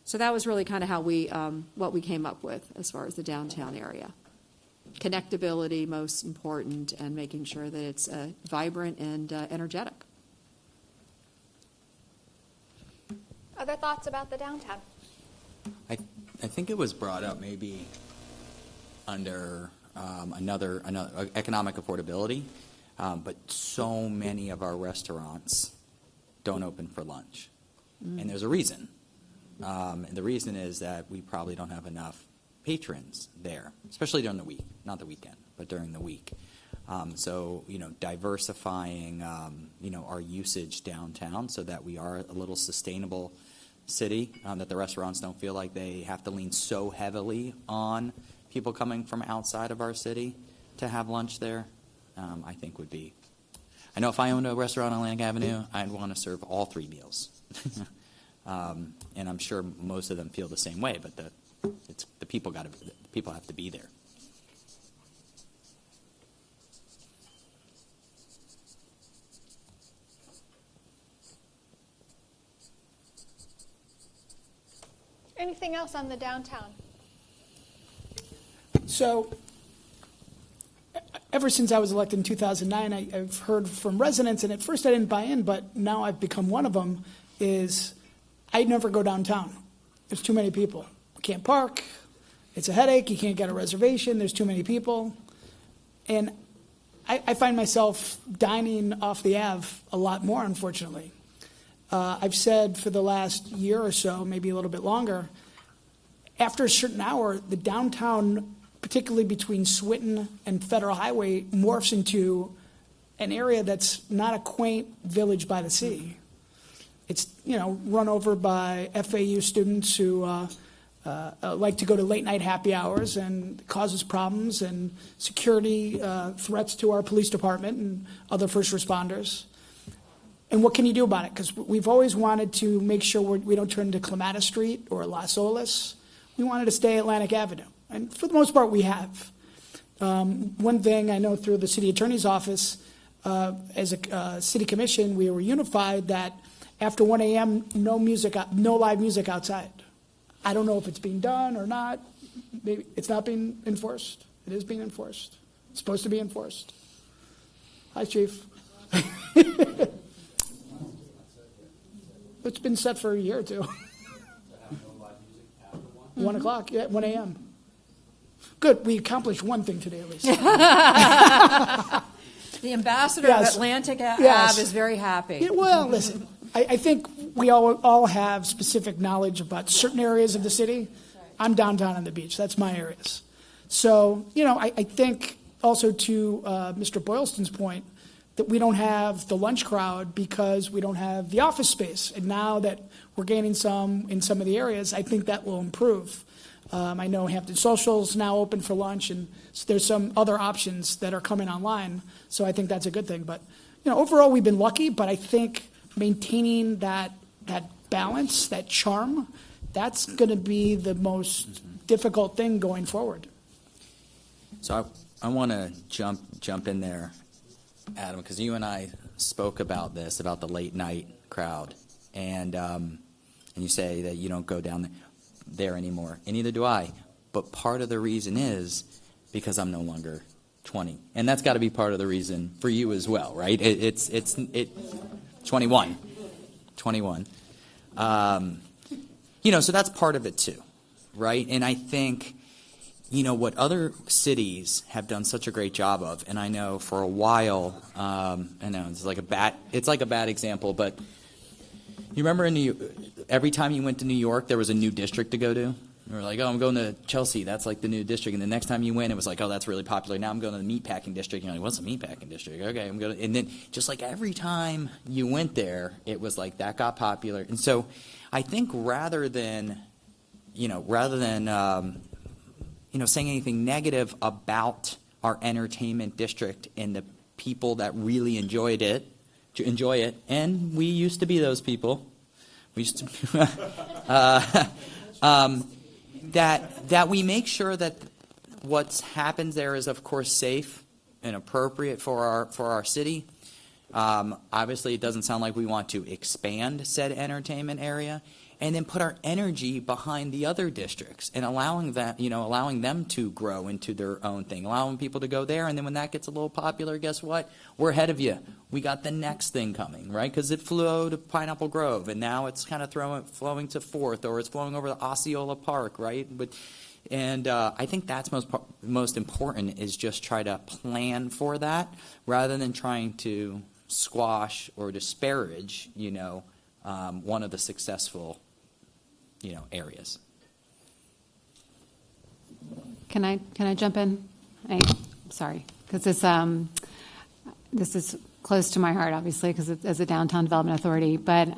So that was really kind of how what we came up with as far as the downtown area. Connectability, most important, and making sure that it's vibrant and energetic. Other thoughts about the downtown? I think it was brought up maybe under another economic affordability, but so many of our restaurants don't open for lunch, and there's a reason. And the reason is that we probably don't have enough patrons there, especially during the week, not the weekend, but during the week. So, diversifying, our usage downtown so that we are a little sustainable city, that the restaurants don't feel like they have to lean so heavily on people coming from outside of our city to have lunch there, I think would be. I know if I owned a restaurant on Atlantic Avenue, I'd want to serve all 3 meals. And I'm sure most of them feel the same way, but the people have to be there. Anything else on the downtown? So, ever since I was elected in 2009, I've heard from residents, and at first I didn't buy in, but now I've become one of them, is I never go downtown. There's too many people. I can't park. It's a headache. You can't get a reservation. There's too many people. And I find myself dining off the Ave a lot more, unfortunately. I've said for the last year or so, maybe a little bit longer, after a certain hour, the downtown, particularly between Swinton and Federal Highway, morphs into an area that's not a quaint village by the sea. It's, run over by FAU students who like to go to late night happy hours, and causes problems and security threats to our police department and other first responders. And what can you do about it? Because we've always wanted to make sure we don't turn into Clematis Street or Las Olas. We wanted to stay Atlantic Avenue. And for the most part, we have. One thing I know through the city attorney's office, as a city commission, we were unified that after 1 a.m., no live music outside. I don't know if it's being done or not. Maybe it's not being enforced. It is being enforced. It's supposed to be enforced. Hi, Chief. It's been set for a year or two. 1 o'clock, 1 a.m. Good, we accomplished one thing today at least. The ambassador of Atlantic Ave is very happy. Yeah, well, listen, I think we all have specific knowledge about certain areas of the city. I'm downtown on the beach. That's my areas. So, I think also to Mr. Boylston's point, that we don't have the lunch crowd because we don't have the office space. And now that we're gaining some in some of the areas, I think that will improve. I know Hampton Social's now open for lunch, and there's some other options that are coming online. So I think that's a good thing. But, overall we've been lucky, but I think maintaining that balance, that charm, that's going to be the most difficult thing going forward. So I want to jump in there, Adam, because you and I spoke about this, about the late night crowd, and you say that you don't go down there anymore, and neither do I. But part of the reason is because I'm no longer 20, and that's got to be part of the reason for you as well, right? It's 21. So that's part of it too, right? And I think, what other cities have done such a great job of, and I know for a while, I know it's like a bad example, but you remember every time you went to New York, there was a new district to go to? You were like, oh, I'm going to Chelsea. That's like the new district. And the next time you went, it was like, oh, that's really popular. Now I'm going to the meatpacking district. You're like, what's a meatpacking district? Okay, I'm going to. And then just like every time you went there, it was like that got popular. And so I think rather than saying anything negative about our entertainment district and the people that really enjoy it, and we used to be those people. We used to. That we make sure that what happens there is, of course, safe and appropriate for our city. Obviously, it doesn't sound like we want to expand said entertainment area, and then put our energy behind the other districts and allowing them to grow into their own thing, allowing people to go there, and then when that gets a little popular, guess what? We're ahead of you. We got the next thing coming, right? Because it flew to Pineapple Grove, and now it's kind of flowing to Fourth, or it's flowing over to Osceola Park, right? I think that's most important is just try to plan for that rather than trying to squash or disparage, one of the successful, areas. Can I jump in? Sorry, because this is close to my heart, obviously, because as a downtown development authority. But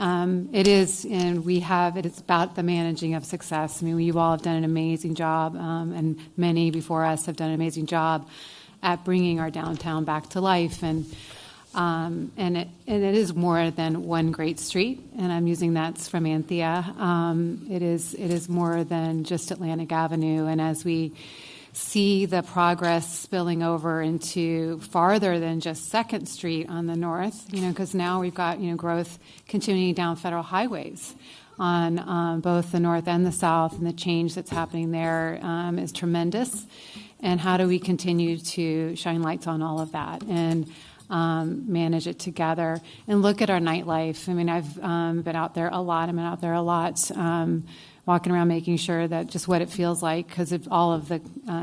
it is, and it's about the managing of success. I mean, you all have done an amazing job, and many before us have done an amazing job at bringing our downtown back to life. And it is more than one great street, and I'm using that from Anthea. It is more than just Atlantic Avenue, and as we see the progress spilling over into farther than just 2nd Street on the north, because now we've got, growth continuing down federal highways on both the north and the south, and the change that's happening there is tremendous. And how do we continue to shine lights on all of that and manage it together and look at our nightlife? I mean, I've been out there a lot. I've been out there a lot. Walking around making sure that just what it feels like because of all of the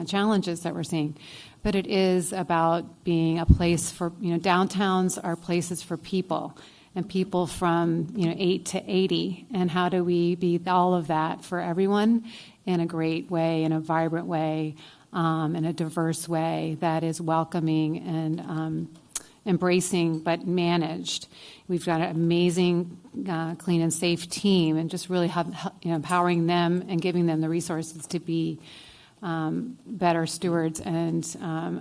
challenges that we're seeing. But it is about being a place for, downtowns are places for people and people from, 8 to 80. And how do we be all of that for everyone in a great way, in a vibrant way, in a diverse way that is welcoming and embracing but managed. We've got an amazing clean and safe team, and just really empowering them and giving them the resources to be better stewards and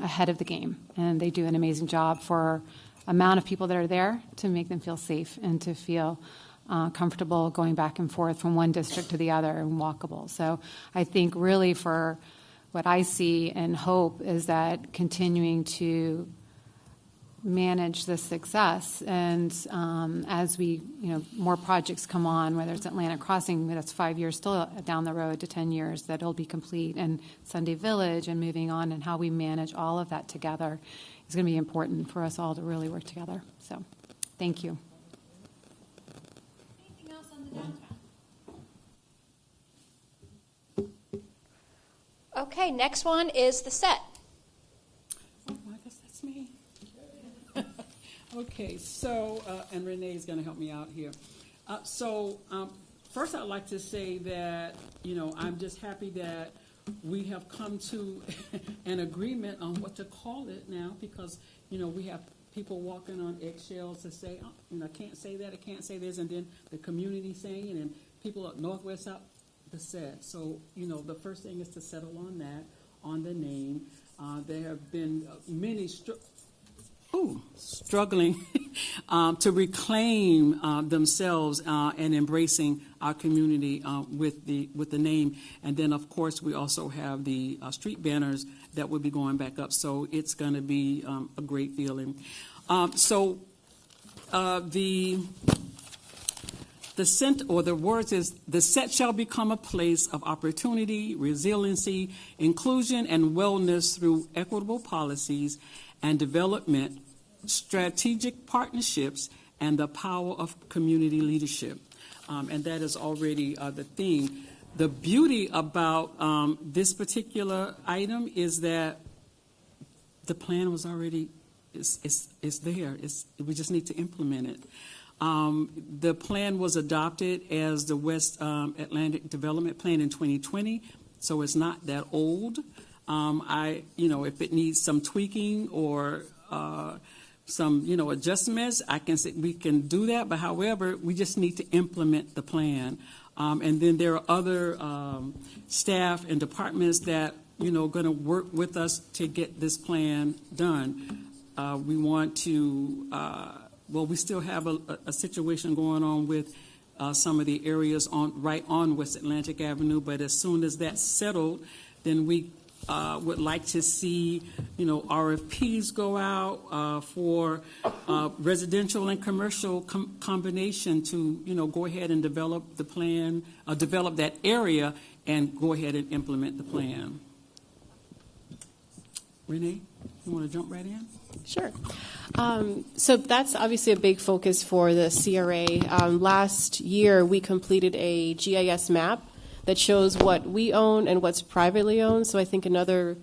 ahead of the game. And they do an amazing job for amount of people that are there to make them feel safe and to feel comfortable going back and forth from one district to the other and walkable. So I think really for what I see and hope is that continuing to manage the success, and as we, more projects come on, whether it's Atlantic Crossing, that's 5 years still down the road to 10 years that it'll be complete, and Sunday Village, and moving on, and how we manage all of that together is going to be important for us all to really work together. So, thank you. Anything else on the downtown? Okay, next one is the set. Oh, I guess that's me. Okay, so, and Renee is going to help me out here. First I'd like to say that, I'm just happy that we have come to an agreement on what to call it now, because, we have people walking on eggshells to say, I can't say that, I can't say this, and then the community saying, and people up northwest, south, the set. So, the first thing is to settle on that, on the name. There have been many struggling to reclaim themselves and embracing our community with the name. And then, of course, we also have the street banners that will be going back up. So it's going to be a great feeling. The scent, or the words is, the set shall become a place of opportunity, resiliency, inclusion, and wellness through equitable policies and development, strategic partnerships, and the power of community leadership. And that is already the theme. the beauty about this particular item is that the plan was already is there. We just need to implement it. The plan was adopted as the West Atlantic Development Plan in 2020, so it's not that old. If it needs some tweaking or some, adjustments, I can say we can do that. But however, we just need to implement the plan. And then there are other staff and departments that, going to work with us to get this plan done. We want to, we still have a situation going on with some of the areas right on West Atlantic Avenue, but as soon as that's settled, then we would like to see, RFPs go out for residential and commercial combination to, go ahead and develop the plan, develop that area and go ahead and implement the plan. Renee, you want to jump right in? Sure. So that's obviously a big focus for the CRA. Last year, we completed a GIS map that shows what we own and what's privately owned. So I think another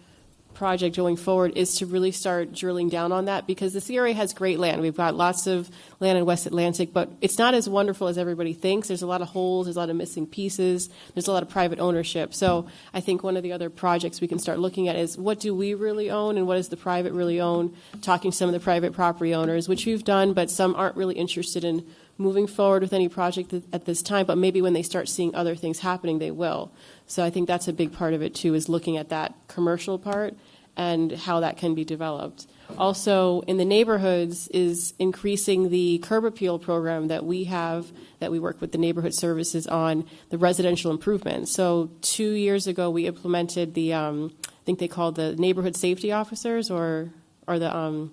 project going forward is to really start drilling down on that, because the CRA has great land. We've got lots of land in West Atlantic, but it's not as wonderful as everybody thinks. There's a lot of holes, there's a lot of missing pieces, there's a lot of private ownership. So I think one of the other projects we can start looking at is what do we really own and what does the private really own, talking to some of the private property owners, which we've done, but some aren't really interested in moving forward with any project at this time, but maybe when they start seeing other things happening, they will. So I think that's a big part of it, too, is looking at that commercial part and how that can be developed. Also, in the neighborhoods is increasing the curb appeal program that we have, that we work with the neighborhood services on, the residential improvements. So 2 years ago, we implemented the, I think they called the neighborhood safety officers, or the,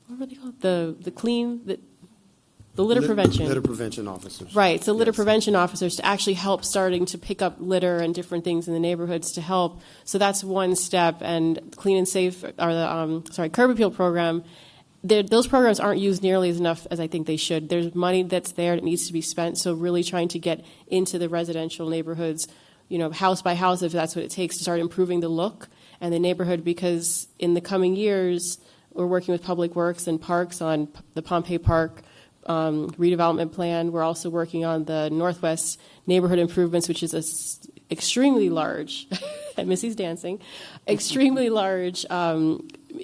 what were they called? The litter prevention. Litter prevention officers. Right, so litter Yes. prevention officers to actually help starting to pick up litter and different things in the neighborhoods to help. So that's one step. And Clean and Safe, or the curb appeal program, those programs aren't used nearly as enough as I think they should. There's money that's there that needs to be spent. So really trying to get into the residential neighborhoods, house by house, if that's what it takes, to start improving the look and the neighborhood. Because in the coming years, we're working with Public Works and Parks on the Pompey Park redevelopment plan. We're also working on the Northwest Neighborhood Improvements, which is extremely large, and Missy's dancing, extremely large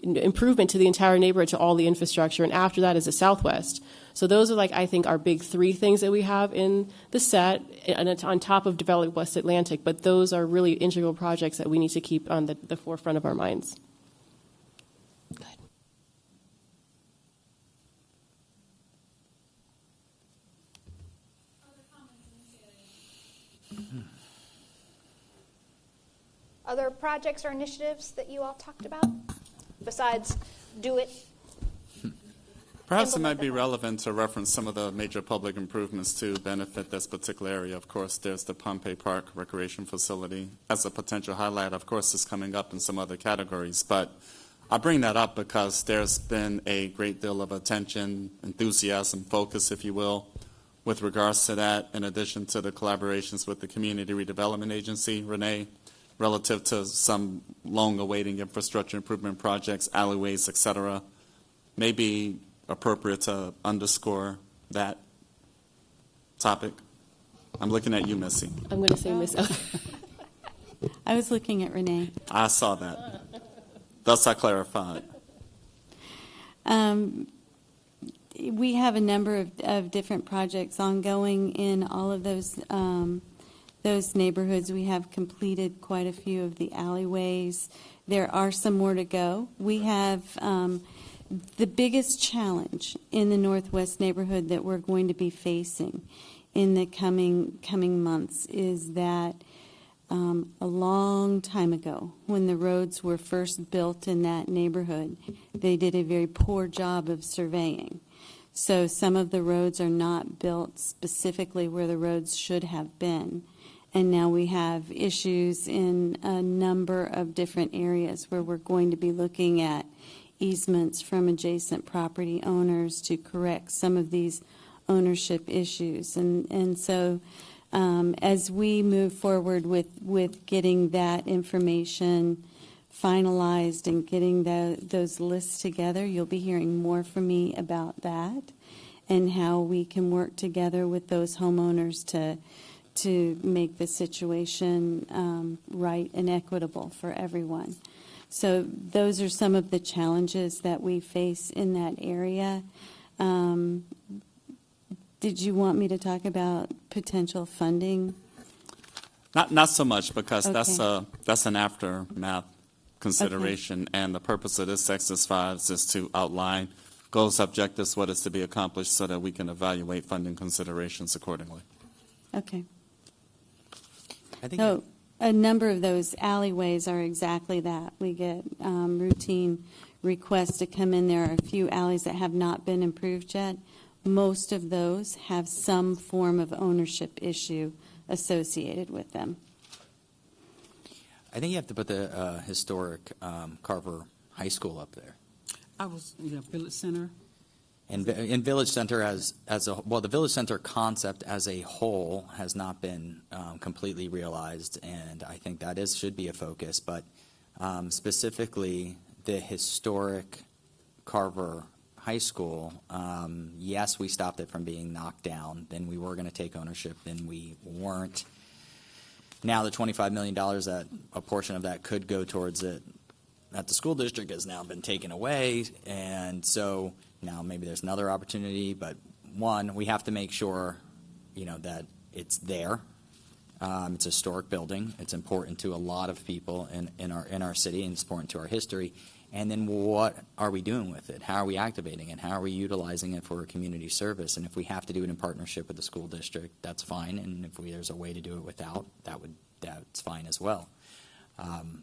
improvement to the entire neighborhood, to all the infrastructure. And after that is the Southwest. So those are, I think, our big three things that we have in the set, and it's on top of developing West Atlantic. But those are really integral projects that we need to keep on the forefront of our minds. Other projects or initiatives that you all talked about besides do it? Perhaps it might be relevant to reference some of the major public improvements to benefit this particular area. Of course, there's the Pompey Park Recreation Facility as a potential highlight. Of course, it's coming up in some other categories, but I bring that up because there's been a great deal of attention, enthusiasm, focus, if you will, with regards to that, in addition to the collaborations with the Community Redevelopment Agency, Renee, relative to some long-awaiting infrastructure improvement projects, alleyways, et cetera. Maybe appropriate to underscore that topic. I'm looking at you, Missy. I'm going to say Miss. I was looking at Renee. I saw that. Thus I clarified. We have a number of different projects ongoing in all of those neighborhoods. We have completed quite a few of the alleyways. There are some more to go. We have the biggest challenge in the Northwest neighborhood that we're going to be facing in the coming months is that a long time ago, when the roads were first built in that neighborhood, they did a very poor job of surveying. So some of the roads are not built specifically where the roads should have been. And now we have issues in a number of different areas where we're going to be looking at easements from adjacent property owners to correct some of these ownership issues. And so As we move forward with getting that information finalized and getting those lists together, you'll be hearing more from me about that and how we can work together with those homeowners to make the situation right and equitable for everyone. So those are some of the challenges that we face in that area. Did you want me to talk about potential funding? Not so much, because Okay. that's an aftermath consideration, and the purpose of this exercise is to outline goals, objectives, what is to be accomplished, so that we can evaluate funding considerations accordingly. Okay. I think So a number of those alleyways are exactly that. We get routine requests to come in. There are a few alleys that have not been improved yet. Most of those have some form of ownership issue associated with them. I think you have to put the historic Carver High School up there. Village Center. And Village Center the Village Center concept as a whole has not been completely realized, and I think that should be a focus. But specifically, the historic Carver High School, yes, we stopped it from being knocked down. Then we were going to take ownership. Then we weren't. Now the $25 million, that a portion of that could go towards it, at the school district, has now been taken away, and so now maybe there's another opportunity. But one, we have to make sure, that it's there. It's a historic building. It's important to a lot of people in our city, and it's important to our history. And then what are we doing with it? How are we activating it? How are we utilizing it for community service? And if we have to do it in partnership with the school district, that's fine. And if there's a way to do it without, that's fine as well.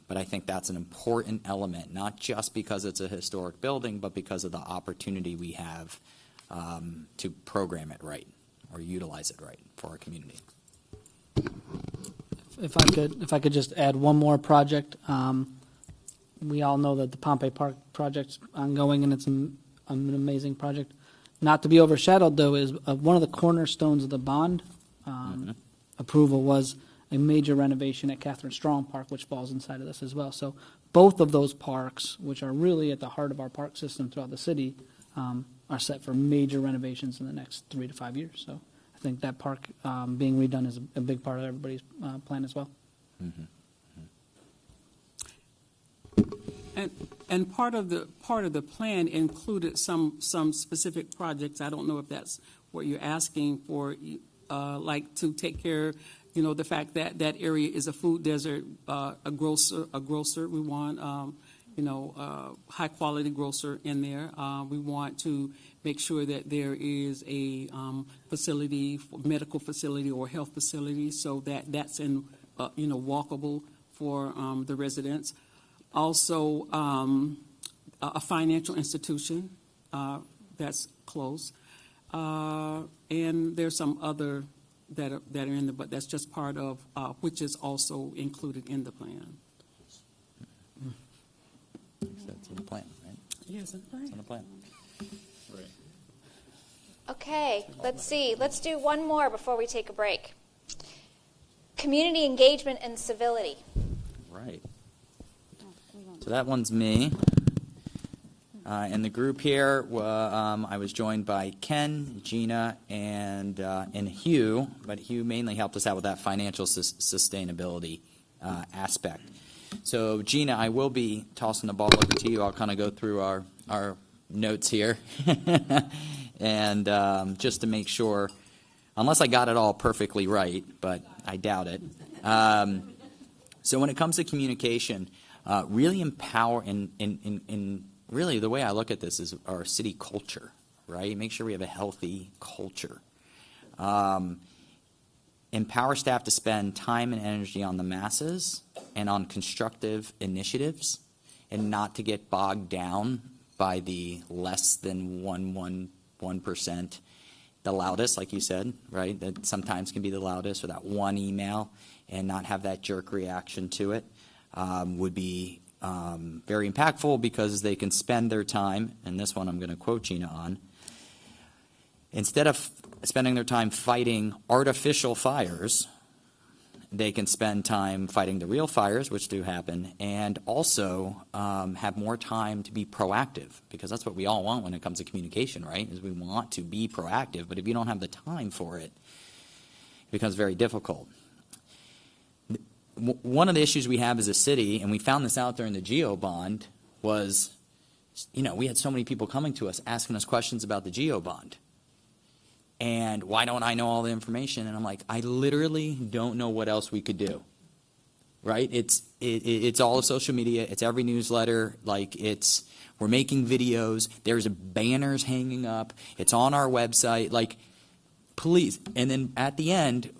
But I think that's an important element, not just because it's a historic building, but because of the opportunity we have to program it right or utilize it right for our community. If I could just add one more project. We all know that the Pompey Park project's ongoing, and it's an amazing project. Not to be overshadowed, though, is one of the cornerstones of the bond approval was a major renovation at Catherine Strong Park, which falls inside of this as well. So both of those parks, which are really at the heart of our park system throughout the city, are set for major renovations in the next 3 to 5 years. So I think that park being redone is a big part of everybody's plan as well. Mm-hmm. And part of the plan included some specific projects. I don't know if that's what you're asking for, like to take care, the fact that that area is a food desert, a grocer. We want, high quality grocer in there. We want to make sure that there is a facility, medical facility or health facility, so that that's in, walkable for the residents. Also, a financial institution that's close, and there's some other that are in there, but that's just part of which is also included in the plan. That's in the plan, right? Yes, it's in the plan. Okay, let's see. Let's do one more before we take a break. Community engagement and civility. Right. So that one's me. In the group here, I was joined by Ken, Gina, and Hugh, but Hugh mainly helped us out with that financial sustainability aspect. So Gina, I will be tossing the ball over to you. I'll kind of go through our notes here. And just to make sure, unless I got it all perfectly right, but I doubt it. So when it comes to communication, really empower in really the way I look at this is our city culture, right? Make sure we have a healthy culture. Empower staff to spend time and energy on the masses and on constructive initiatives, and not to get bogged down by the less than 1%, the loudest, like you said, right? That sometimes can be the loudest, or that one email, and not have that jerk reaction to it. Would be very impactful, because they can spend their time, and this one I'm going to quote Gina on, instead of spending their time fighting artificial fires, they can spend time fighting the real fires, which do happen, and also have more time to be proactive, because that's what we all want when it comes to communication, right? Is we want to be proactive, but if you don't have the time for it, it becomes very difficult. One of the issues we have as a city, and we found this out during the GEO bond, was, we had so many people coming to us asking us questions about the GEO bond. And why don't I know all the information? And I'm like, I literally don't know what else we could do, right? It's all of social media. It's every newsletter. We're making videos. There's banners hanging up. It's on our website. Please. And then at the end,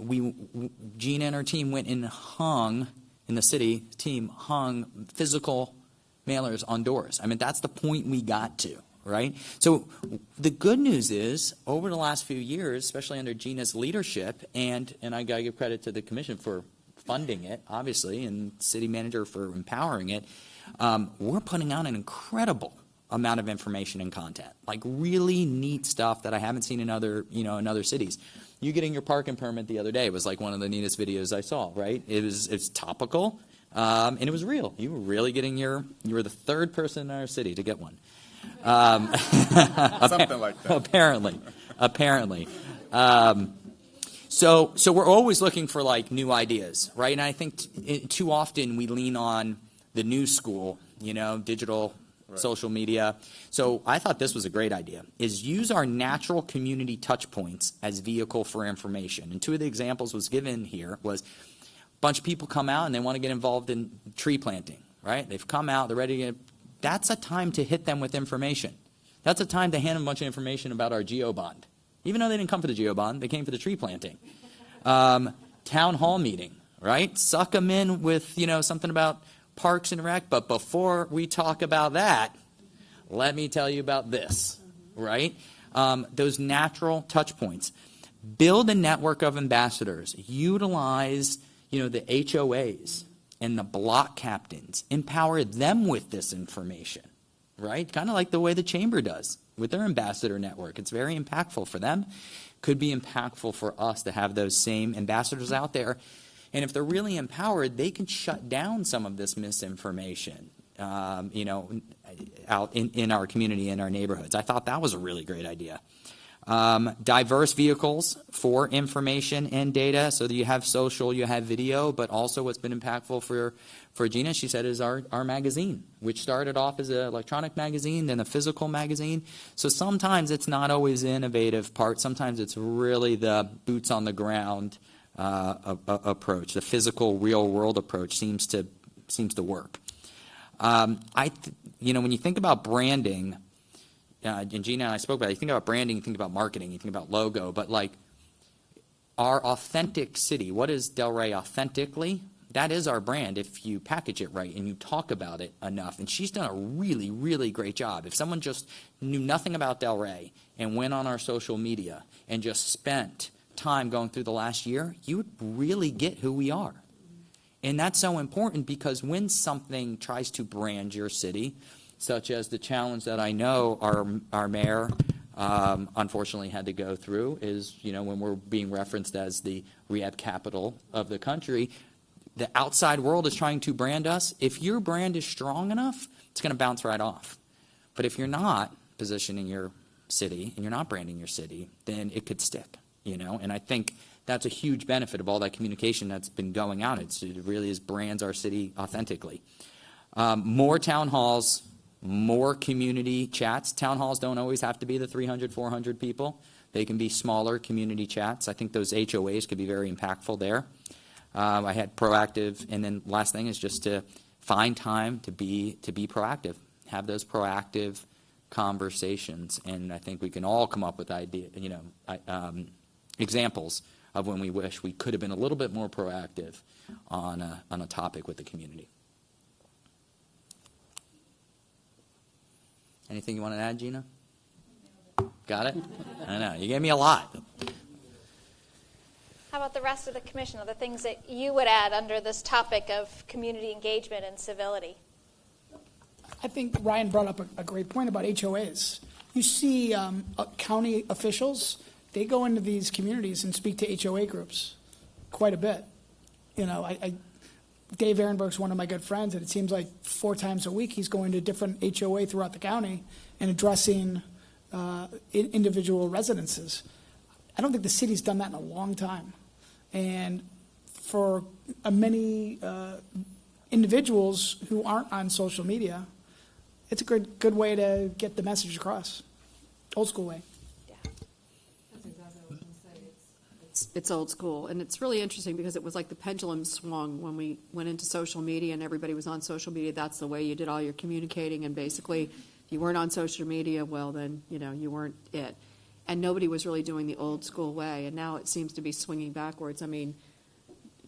Gina and her team went and hung physical mailers on doors. I mean, that's the point we got to. Right? So the good news is, over the last few years, especially under Gina's leadership, and I got to give credit to the commission for funding it, obviously, and city manager for empowering it, we're putting out an incredible amount of information and content, really neat stuff that I haven't seen in other cities. You getting your parking permit the other day was one of the neatest videos I saw, right? It's topical, and it was real. You were really getting you were the third person in our city to get one. Something like that. Apparently. So we're always looking for new ideas, right? And I think too often we lean on the new school, digital, right, social media. So I thought this was a great idea, is use our natural community touch points as vehicle for information. And two of the examples was given here was a bunch of people come out and they want to get involved in tree planting, right? They've come out, they're ready to get. That's a time to hit them with information. That's a time to hand them a bunch of information about our GEO bond. Even though they didn't come for the GEO bond, they came for the tree planting. Town hall meeting, right? Suck them in with, something about Parks and Rec. But before we talk about that, let me tell you about this, right? Those natural touch points. Build a network of ambassadors. Utilize, the HOAs and the block captains, empower them with this information, right? Kind of like the way the chamber does with their ambassador network. It's very impactful for them. Could be impactful for us to have those same ambassadors out there. And if they're really empowered, they can shut down some of this misinformation, out in our community, in our neighborhoods. I thought that was a really great idea. Diverse vehicles for information and data, so that you have social, you have video, but also what's been impactful for Gina, she said, is our magazine, which started off as an electronic magazine, then a physical magazine. So sometimes it's not always the innovative part. Sometimes it's really the boots on the ground approach. The physical, real world approach seems to work. When you think about branding, and Gina and I spoke about it, you think about branding, you think about marketing, you think about logo, but our authentic city, what is Delray authentically? That is our brand if you package it right and you talk about it enough. And she's done a really, really great job. If someone just knew nothing about Delray and went on our social media and just spent time going through the last year, you would really get who we are. And that's so important, because when something tries to brand your city, such as the challenge that I know our mayor unfortunately had to go through, is, when we're being referenced as the rehab capital of the country, the outside world is trying to brand us. If your brand is strong enough, it's going to bounce right off. But if you're not positioning your city and you're not branding your city, then it could stick, And I think that's a huge benefit of all that communication that's been going out. It really brands our city authentically. More town halls, more community chats. Town halls don't always have to be the 300, 400 people. They can be smaller community chats. I think those HOAs could be very impactful there. I had proactive, and then last thing is just to find time to be proactive. Have those proactive conversations, and I think we can all come up with examples of when we wish we could have been a little bit more proactive on a topic with the community. Anything you want to add, Gina? Got it? I know. You gave me a lot. How about the rest of the commission? Other things that you would add under this topic of community engagement and civility? I think Ryan brought up a great point about HOAs. You see county officials they go into these communities and speak to HOA groups quite a bit. You know, Dave Ehrenberg's one of my good friends, and it seems like 4 times a week he's going to different HOA throughout the county and addressing individual residences. I don't think the city's done that in a long time. And for many individuals who aren't on social media, it's a good way to get the message across. Old school way. It's old school, and it's really interesting because it was like the pendulum swung when we went into social media and everybody was on social media. That's the way you did all your communicating, and basically, if you weren't on social media, well, then, you know, you weren't it. And nobody was really doing the old school way, and now it seems to be swinging backwards. I mean,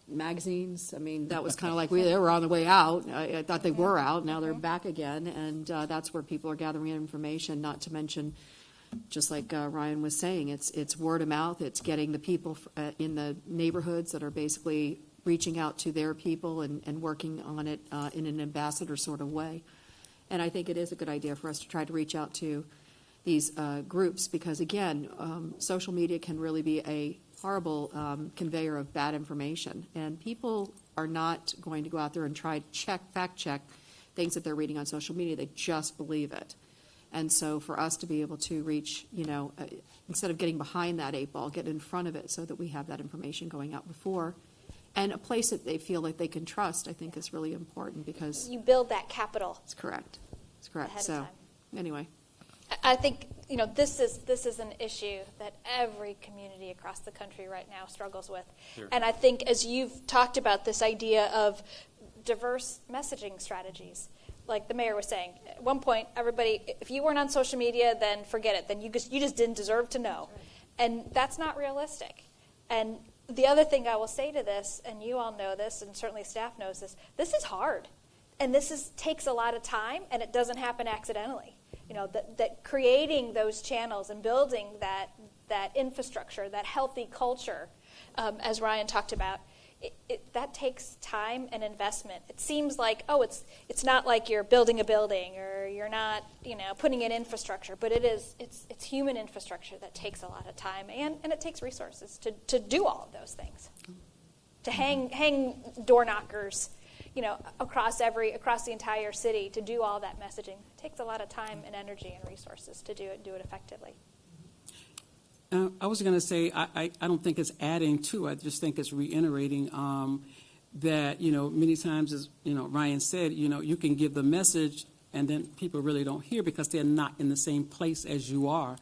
magazines, I mean, that was kind of like they were on the way out. I thought they were out, now they're back again, and that's where people are gathering information, not to mention, just like Ryan was saying, it's word of mouth. It's getting the people in the neighborhoods that are basically reaching out to their people and working on it in an ambassador sort of way. And I think it is a good idea for us to try to reach out to these groups because, again, social media can really be a horrible conveyor of bad information. And people are not going to go out there and try to fact check things that they're reading on social media. They just believe it. And so for us to be able to reach, you know, instead of getting behind that 8 ball, get in front of it so that we have that information going out before. And a place that they feel like they can trust, I think, is really important because you build that capital. It's correct. It's correct. Ahead of So time. anyway. I think, you know, this is an issue that every community across the country right now struggles with. Sure. And I think as you've talked about this idea of diverse messaging strategies, like the mayor was saying, at one point, everybody, if you weren't on social media, then forget it. Then you just didn't deserve to know. And that's not realistic. And the other thing I will say to this, and you all know this, and certainly staff knows this is hard. And takes a lot of time, and it doesn't happen accidentally. You know, that creating those channels and building that infrastructure, that healthy culture, as Ryan talked about, that takes time and investment. It seems like, it's not like you're building a building or you're not, you know, putting in infrastructure, but it's human infrastructure that takes a lot of time and it takes resources to do all of those things. To hang door knockers, you know, across the entire city to do all that messaging. It takes a lot of time and energy and resources to do it effectively. I was going to say, I don't think it's adding to. I just think it's reiterating that, you know, many times, as, you know, Ryan said, you know, you can give the message and then people really don't hear because they're not in the same place as you are.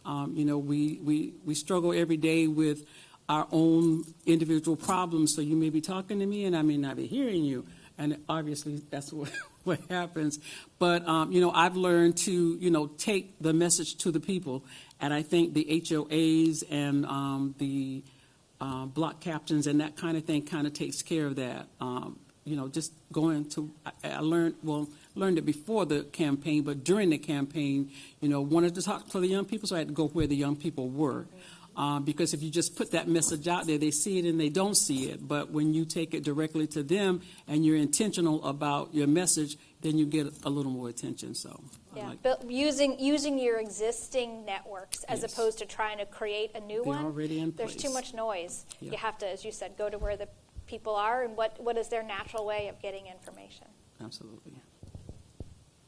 You know, we struggle every day with our own individual problems. So you may be talking to me and I may not be hearing you. And obviously that's what happens. But, you know, I've learned to, you know, take the message to the people. And I think the HOAs and the block captains and that kind of thing kind of takes care of that. You know, just going to, I learned it before the campaign, but during the campaign, you know, wanted to talk to the young people, so I had to go where the young people were. Because if you just put that message out there, they see it and they don't see it. But when you take it directly to them and you're intentional about your message, then you get a little more attention. So, yeah, but using your existing networks as opposed to trying to create a new one. Already in There's place. too much noise. Yeah. You have to, as you said, go to where the people are and what is their natural way of getting information. Absolutely.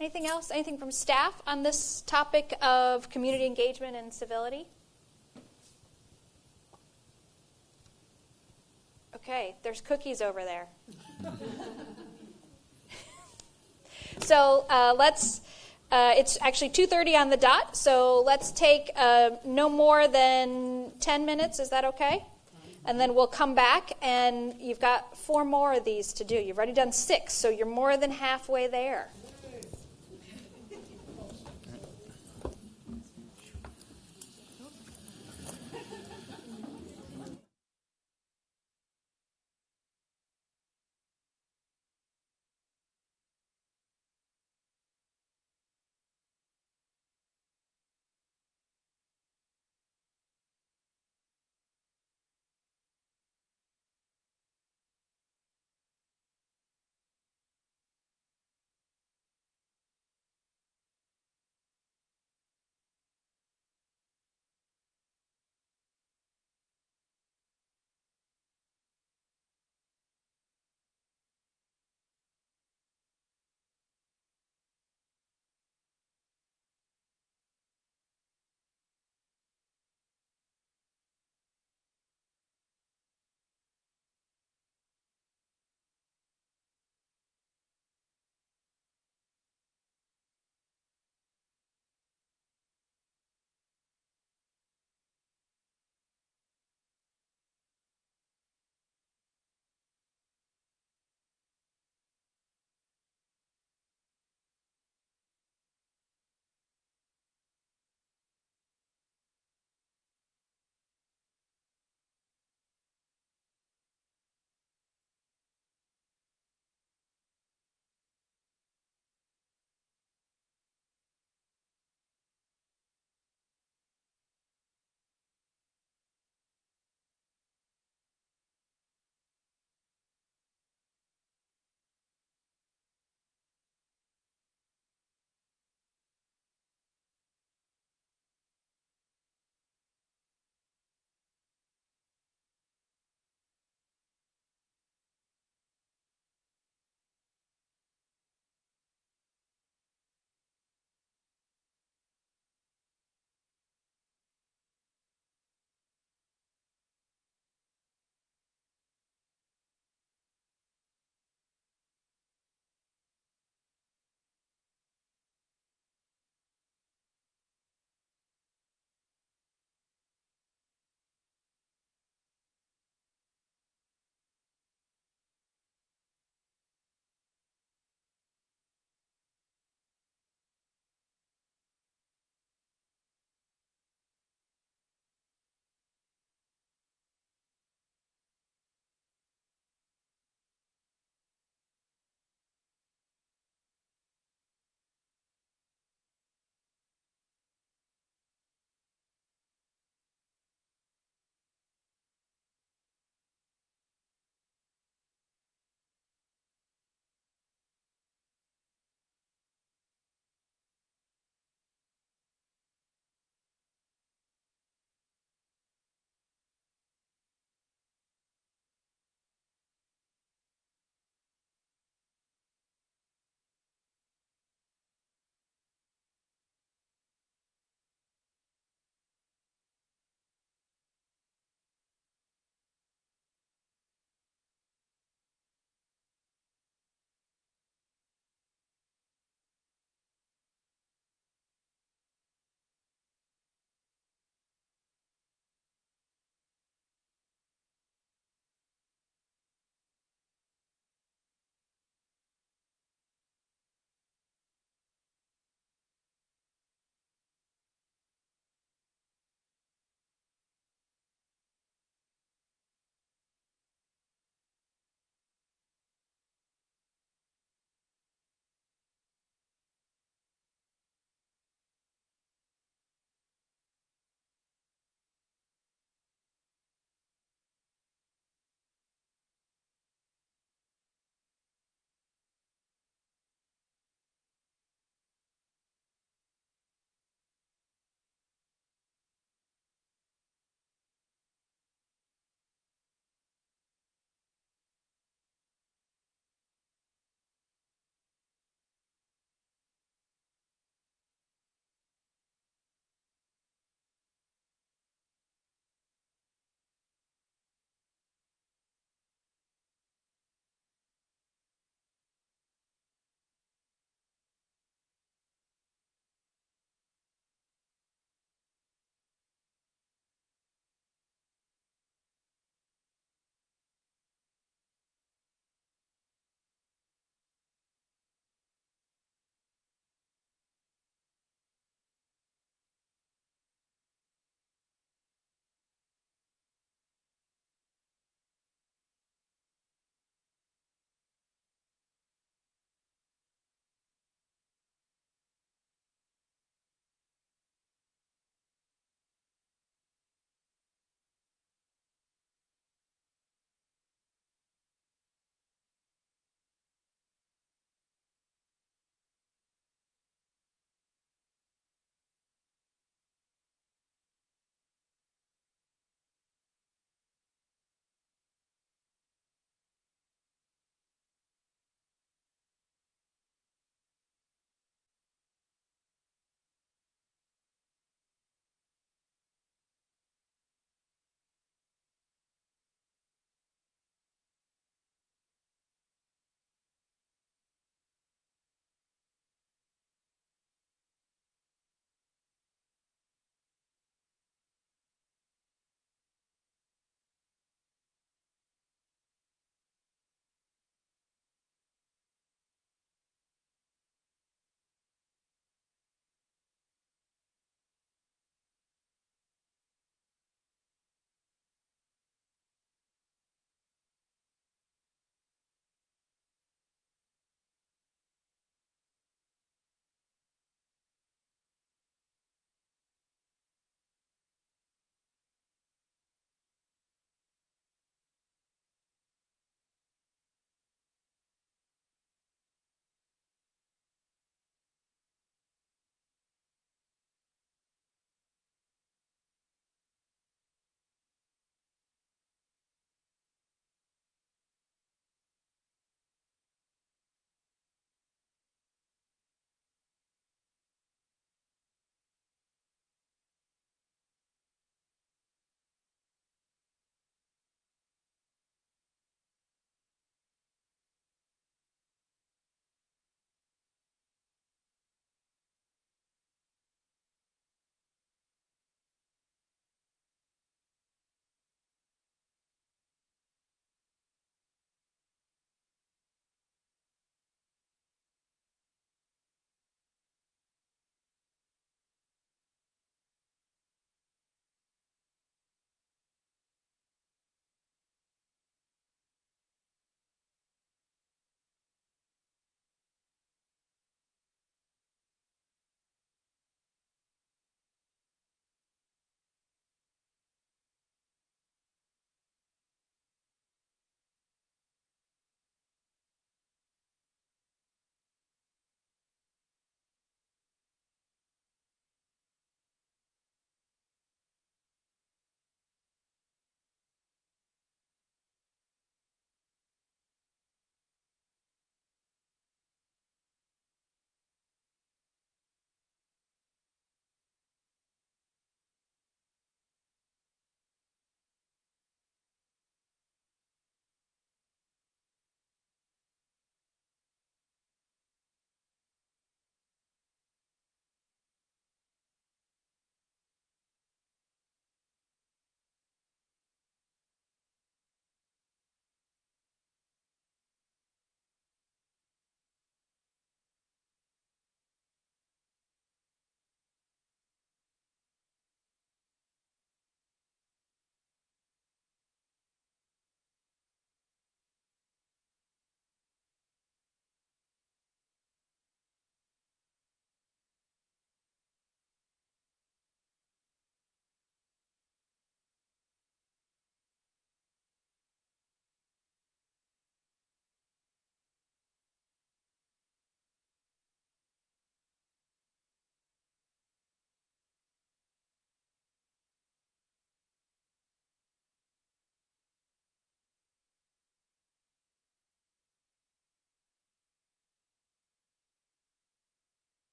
Anything else? Anything from staff on this topic of community engagement and civility? Okay, there's cookies over there. So let's, it's actually 2:30 on the dot, so let's take no more than 10 minutes. Is that okay? And then we'll come back, and you've got 4 more of these to do. You've already done 6, so you're more than halfway there.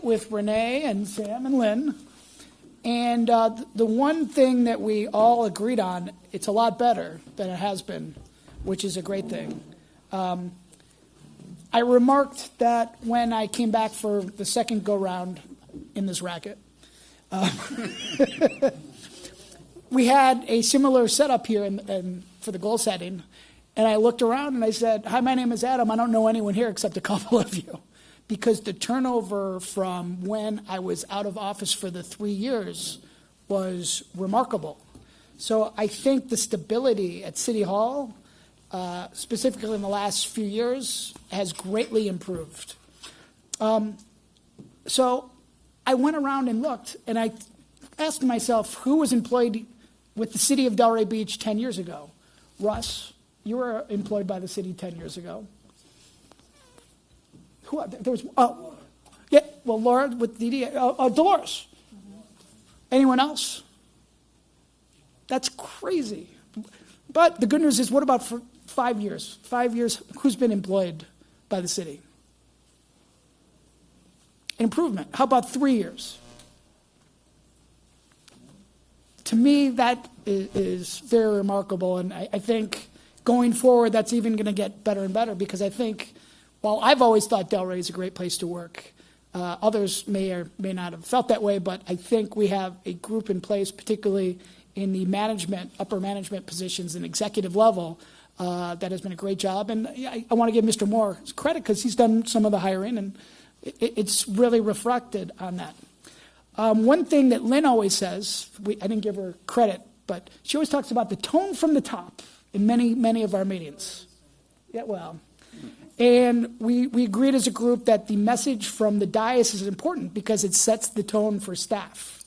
with Renee and Sam and Lynn. And the one thing that we all agreed on, it's a lot better than it has been, which is a great thing. I remarked that when I came back for the second go-round in this racket, we had a similar setup here for the goal setting. And I looked around and I said, hi, my name is Adam. I don't know anyone here except a couple of you. Because the turnover from when I was out of office for the 3 years was remarkable. So I think the stability at City Hall, specifically in the last few years, has greatly improved. So I went around and looked, and I asked myself, who was employed with the city of Delray Beach 10 years ago? Russ, you were employed by the city 10 years ago. Who? There was, yeah, well, Laura with DDA, Dolores. Anyone else? That's crazy. But the good news is, what about for 5 years? 5 years, who's been employed by the city? Improvement. How about 3 years? To me, that is very remarkable, and I think going forward, that's even going to get better and better, because I think, while I've always thought Delray is a great place to work, others may or may not have felt that way, but I think we have a group in place, particularly in the management, upper management positions and executive level, that has been a great job. And I want to give Mr. Moore credit because he's done some of the hiring, and it's really reflected on that. One thing that Lynn always says, I didn't give her credit, but she always talks about the tone from the top in many, many of our meetings. Yeah, well. And we agreed as a group that the message from the dais is important because it sets the tone for staff.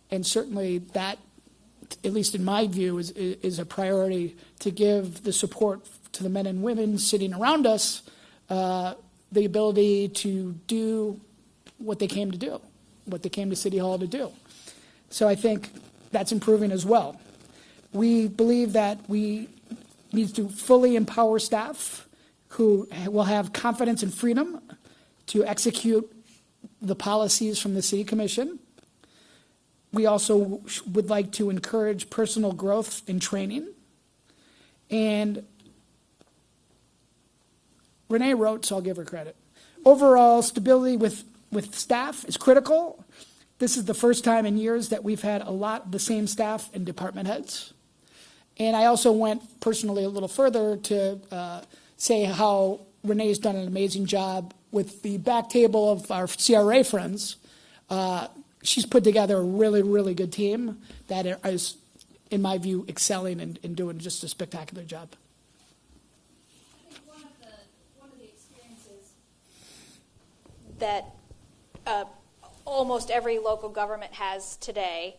And certainly that, at least in my view, is a priority to give the support to the men and women sitting around us, the ability to do what they came to do, what they came to City Hall to do. So I think that's improving as well. We believe that we need to fully empower staff who will have confidence and freedom to execute the policies from the City Commission. We also would like to encourage personal growth and training. And Renee wrote, so I'll give her credit. Overall, stability with staff is critical. This is the first time in years that we've had a lot of the same staff and department heads. And I also went personally a little further to say how Renee's done an amazing job with the back table of our CRA friends. She's put together a really, really good team that is, in my view, excelling and doing just a spectacular job. I think one of the experiences that almost every local government has today,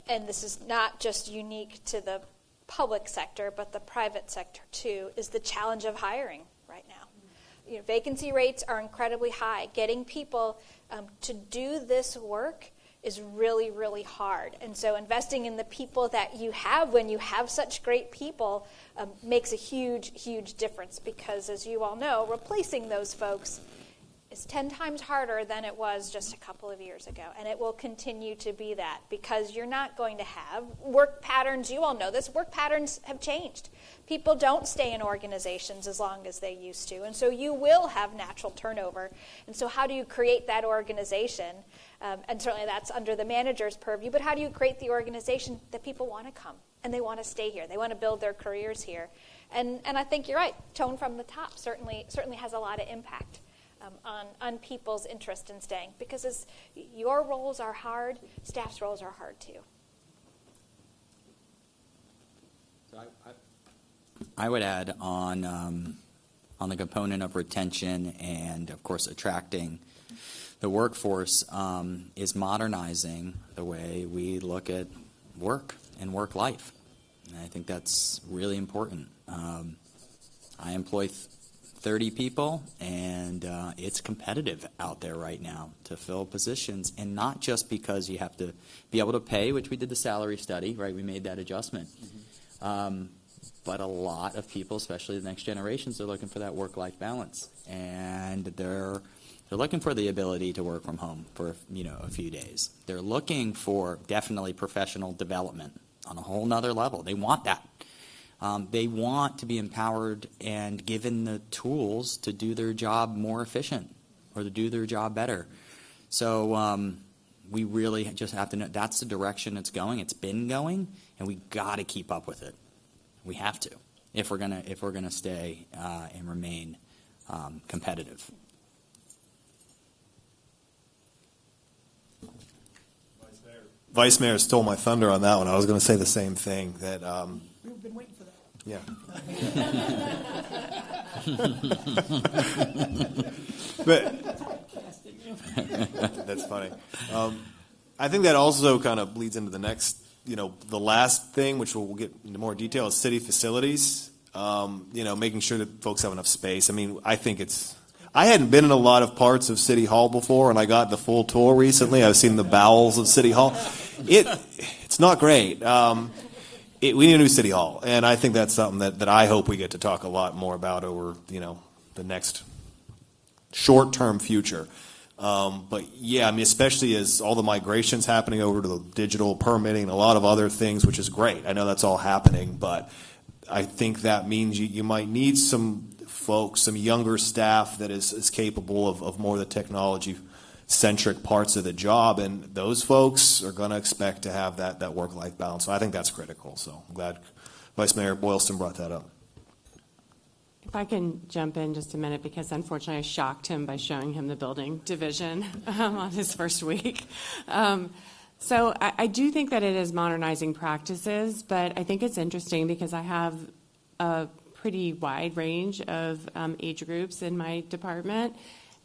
and this is not just unique to the public sector, but the private sector too, is the challenge of hiring right now. You know, vacancy rates are incredibly high. Getting people to do this work is really, really hard. And so investing in the people that you have when you have such great people makes a huge, huge difference because, as you all know, replacing those folks is 10 times harder than it was just a couple of years ago. And it will continue to be that because you're not going to have work patterns. You all know this. Work patterns have changed. People don't stay in organizations as long as they used to. And so you will have natural turnover. And so how do you create that organization? And certainly that's under the manager's purview. But how do you create the organization that people want to come and they want to stay here? They want to build their careers here. And I think you're right. Tone from the top certainly has a lot of impact on people's interest in staying, because as your roles are hard, staff's roles are hard too. So I would add on the component of retention and, of course, attracting the workforce is modernizing the way we look at work and work life. And I think that's really important. I employ 30 people, and it's competitive out there right now to fill positions, and not just because you have to be able to pay, which we did the salary study, right? We made that adjustment. But a lot of people, especially the next generations, are looking for that work-life balance, and they're They're looking for the ability to work from home for, a few days. They're looking for definitely professional development on a whole nother level. They want that. They want to be empowered and given the tools to do their job more efficient or to do their job better. So we really just have to know that's the direction it's going. It's been going, and we got to keep up with it. We have to if we're gonna stay and remain competitive. Vice Mayor stole my thunder on that one. I was going to say the same thing, that We've been waiting for that. yeah. But that's funny. I think that also kind of bleeds into the next, the last thing, which we'll get into more detail, is city facilities. Making sure that folks have enough space. I mean, I hadn't been in a lot of parts of City Hall before, and I got the full tour recently. I've seen the bowels of City Hall. It's not great. We need a new City Hall, and I think that's something that I hope we get to talk a lot more about over, the next short-term future. But yeah, I mean, especially as all the migration's happening over to the digital permitting and a lot of other things, which is great. I know that's all happening, but I think that means you might need some folks, some younger staff that is capable of more of the technology-centric parts of the job, and those folks are going to expect to have that work-life balance. So I think that's critical. So I'm glad Vice Mayor Boylston brought that up. If I can jump in just a minute, because unfortunately I shocked him by showing him the building division on his first week. So I do think that it is modernizing practices, but I think it's interesting because I have a pretty wide range of age groups in my department,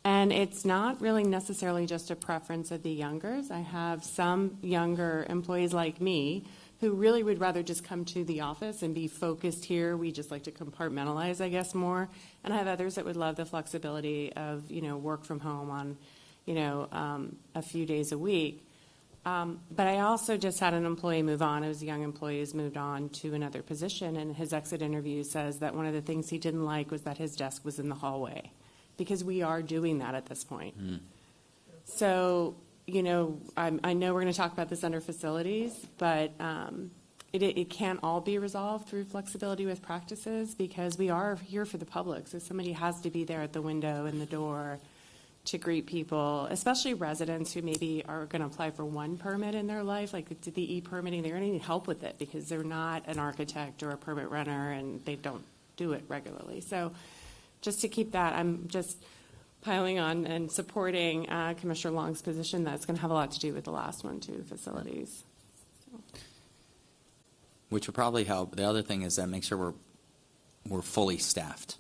and it's not really necessarily just a preference of the youngers. I have some younger employees like me who really would rather just come to the office and be focused here. We just like to compartmentalize, I guess, more. And I have others that would love the flexibility of, work from home on, a few days a week. But I also just had an employee move on. It was a young employee who's moved on to another position, and his exit interview says that one of the things he didn't like was that his desk was in the hallway, because we are doing that at this point. So, I know we're going to talk about this under facilities, but it can't all be resolved through flexibility with practices, because we are here for the public. So somebody has to be there at the window and the door to greet people, especially residents who maybe are going to apply for one permit in their life, like the e-permitting. They're going to need help with it because they're not an architect or a permit runner, and they don't do it regularly. So just to keep that, I'm just piling on and supporting Commissioner Long's position. That's going to have a lot to do with the last one, too, facilities. Which would probably help. The other thing is that make sure we're fully staffed.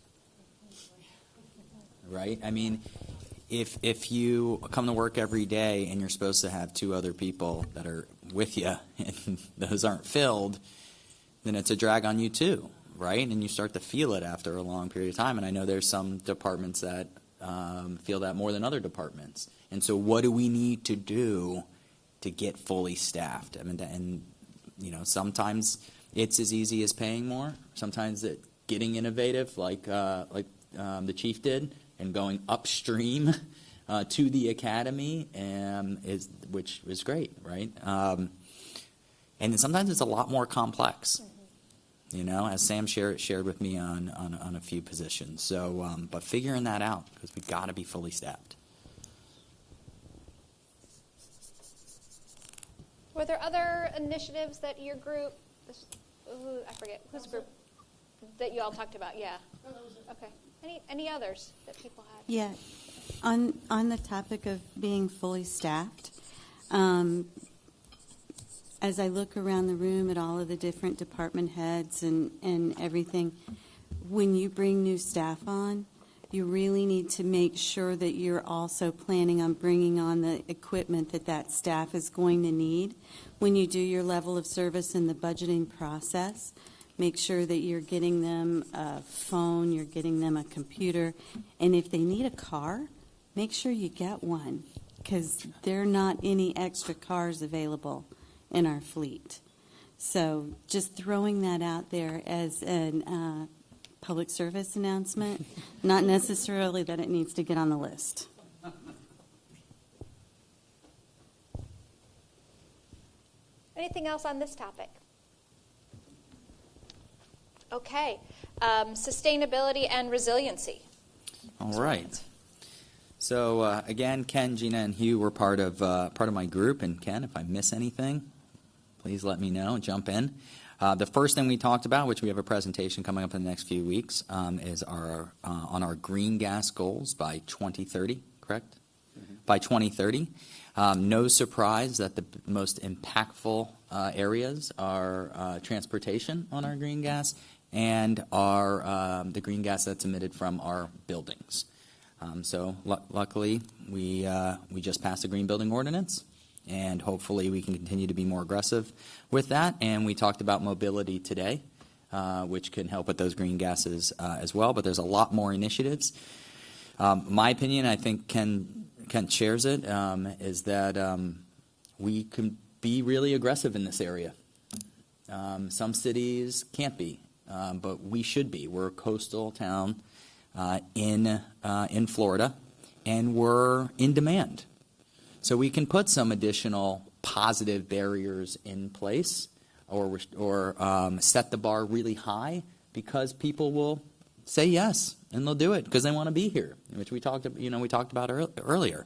Right? I mean, if you come to work every day and you're supposed to have two other people that are with you and those aren't filled, then it's a drag on you too, right? And you start to feel it after a long period of time. And I know there's some departments that feel that more than other departments. And so what do we need to do to get fully staffed? I mean, and sometimes it's as easy as paying more. Sometimes getting innovative, like the chief did, and going upstream to the academy, which is great, right? And then sometimes it's a lot more complex, as Sam shared with me on a few positions. So, but figuring that out, because we've got to be fully staffed. Were there other initiatives that your group, I forget, whose group, that you all talked about? Yeah. Okay. Any others that people had? Yeah. On the topic of being fully staffed, as I look around the room at all of the different department heads and everything, when you bring new staff on, you really need to make sure that you're also planning on bringing on the equipment that staff is going to need. When you do your level of service in the budgeting process, make sure that you're getting them a phone, you're getting them a computer, and if they need a car, make sure you get one, because there are not any extra cars available in our fleet. So just throwing that out there as an public service announcement, not necessarily that it needs to get on the list. Anything else on this topic? Okay. Sustainability and resiliency. All right. So again, Ken, Gina, and Hugh were part of my group. And Ken, if I miss anything, please let me know and jump in. The first thing we talked about, which we have a presentation coming up in the next few weeks, is on our green gas goals by 2030. Correct? Mm-hmm. By 2030. No surprise that the most impactful areas are transportation on our green gas and the green gas that's emitted from our buildings. So luckily, we just passed a green building ordinance, and hopefully we can continue to be more aggressive with that. And we talked about mobility today, which can help with those green gases as well. But there's a lot more initiatives. My opinion, I think Kent shares it, is that we can be really aggressive in this area. Some cities can't be, but we should be. We're a coastal town in Florida, and we're in demand. So we can put some additional positive barriers in place, or set the bar really high, because people will say yes, and they'll do it because they want to be here, which we talked about earlier.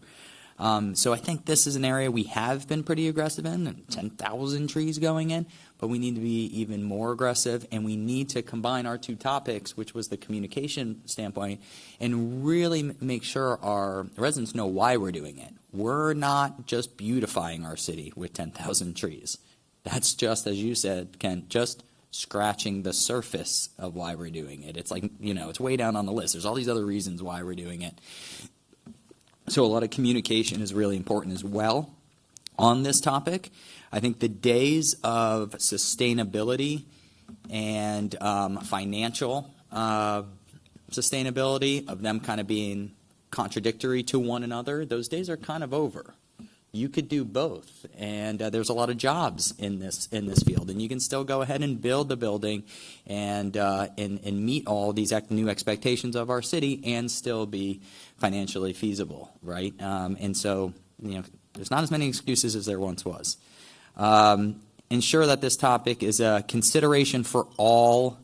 So I think this is an area we have been pretty aggressive in, and 10,000 trees going in, but we need to be even more aggressive, and we need to combine our two topics, which was the communication standpoint, and really make sure our residents know why we're doing it. We're not just beautifying our city with 10,000 trees. That's just, as you said, Ken, just scratching the surface of why we're doing it. It's like, it's way down on the list. There's all these other reasons why we're doing it. So a lot of communication is really important as well on this topic. I think the days of sustainability and financial sustainability, of them kind of being contradictory to one another, those days are kind of over. You could do both, and there's a lot of jobs in this field, and you can still go ahead and build the building and meet all these new expectations of our city and still be financially feasible, right? And so, there's not as many excuses as there once was. Ensure that this topic is a consideration for all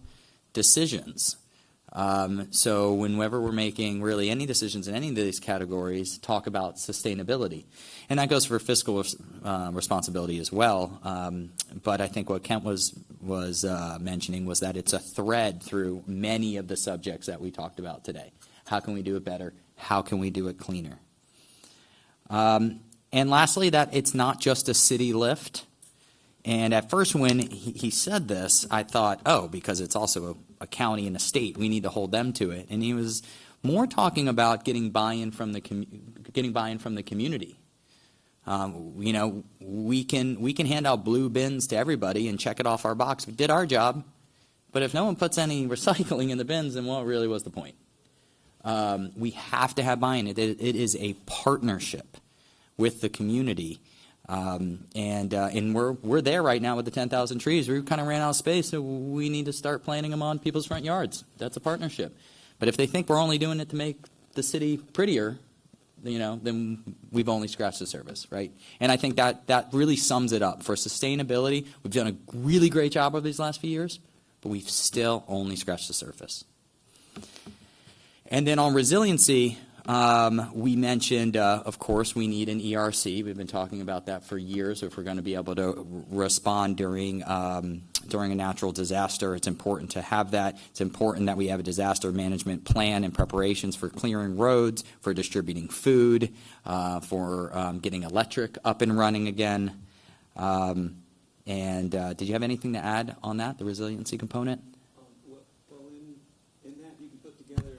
decisions. So whenever we're making really any decisions in any of these categories, talk about sustainability. And that goes for fiscal responsibility as well. But I think what Kent was mentioning was that it's a thread through many of the subjects that we talked about today. How can we do it better? How can we do it cleaner? And lastly, that it's not just a city lift. And at first when he said this, I thought, because it's also a county and a state, we need to hold them to it. And he was more talking about getting buy-in from the community. We can hand out blue bins to everybody and check it off our box. We did our job, but if no one puts any recycling in the bins, then what really was the point? We have to have buy-in. It is a partnership with the community. And we're there right now with the 10,000 trees. We kind of ran out of space, so we need to start planting them on people's front yards. That's a partnership. But if they think we're only doing it to make the city prettier, then we've only scratched the surface, right? And I think that really sums it up. For sustainability, we've done a really great job over these last few years, but we've still only scratched the surface. And then on resiliency, we mentioned, of course, we need an ERC. We've been talking about that for years. If we're going to be able to respond during a natural disaster, it's important to have that. It's important that we have a disaster management plan and preparations for clearing roads, for distributing food, for getting electric up and running again. Did you have anything to add on that, the resiliency component? In that you can put together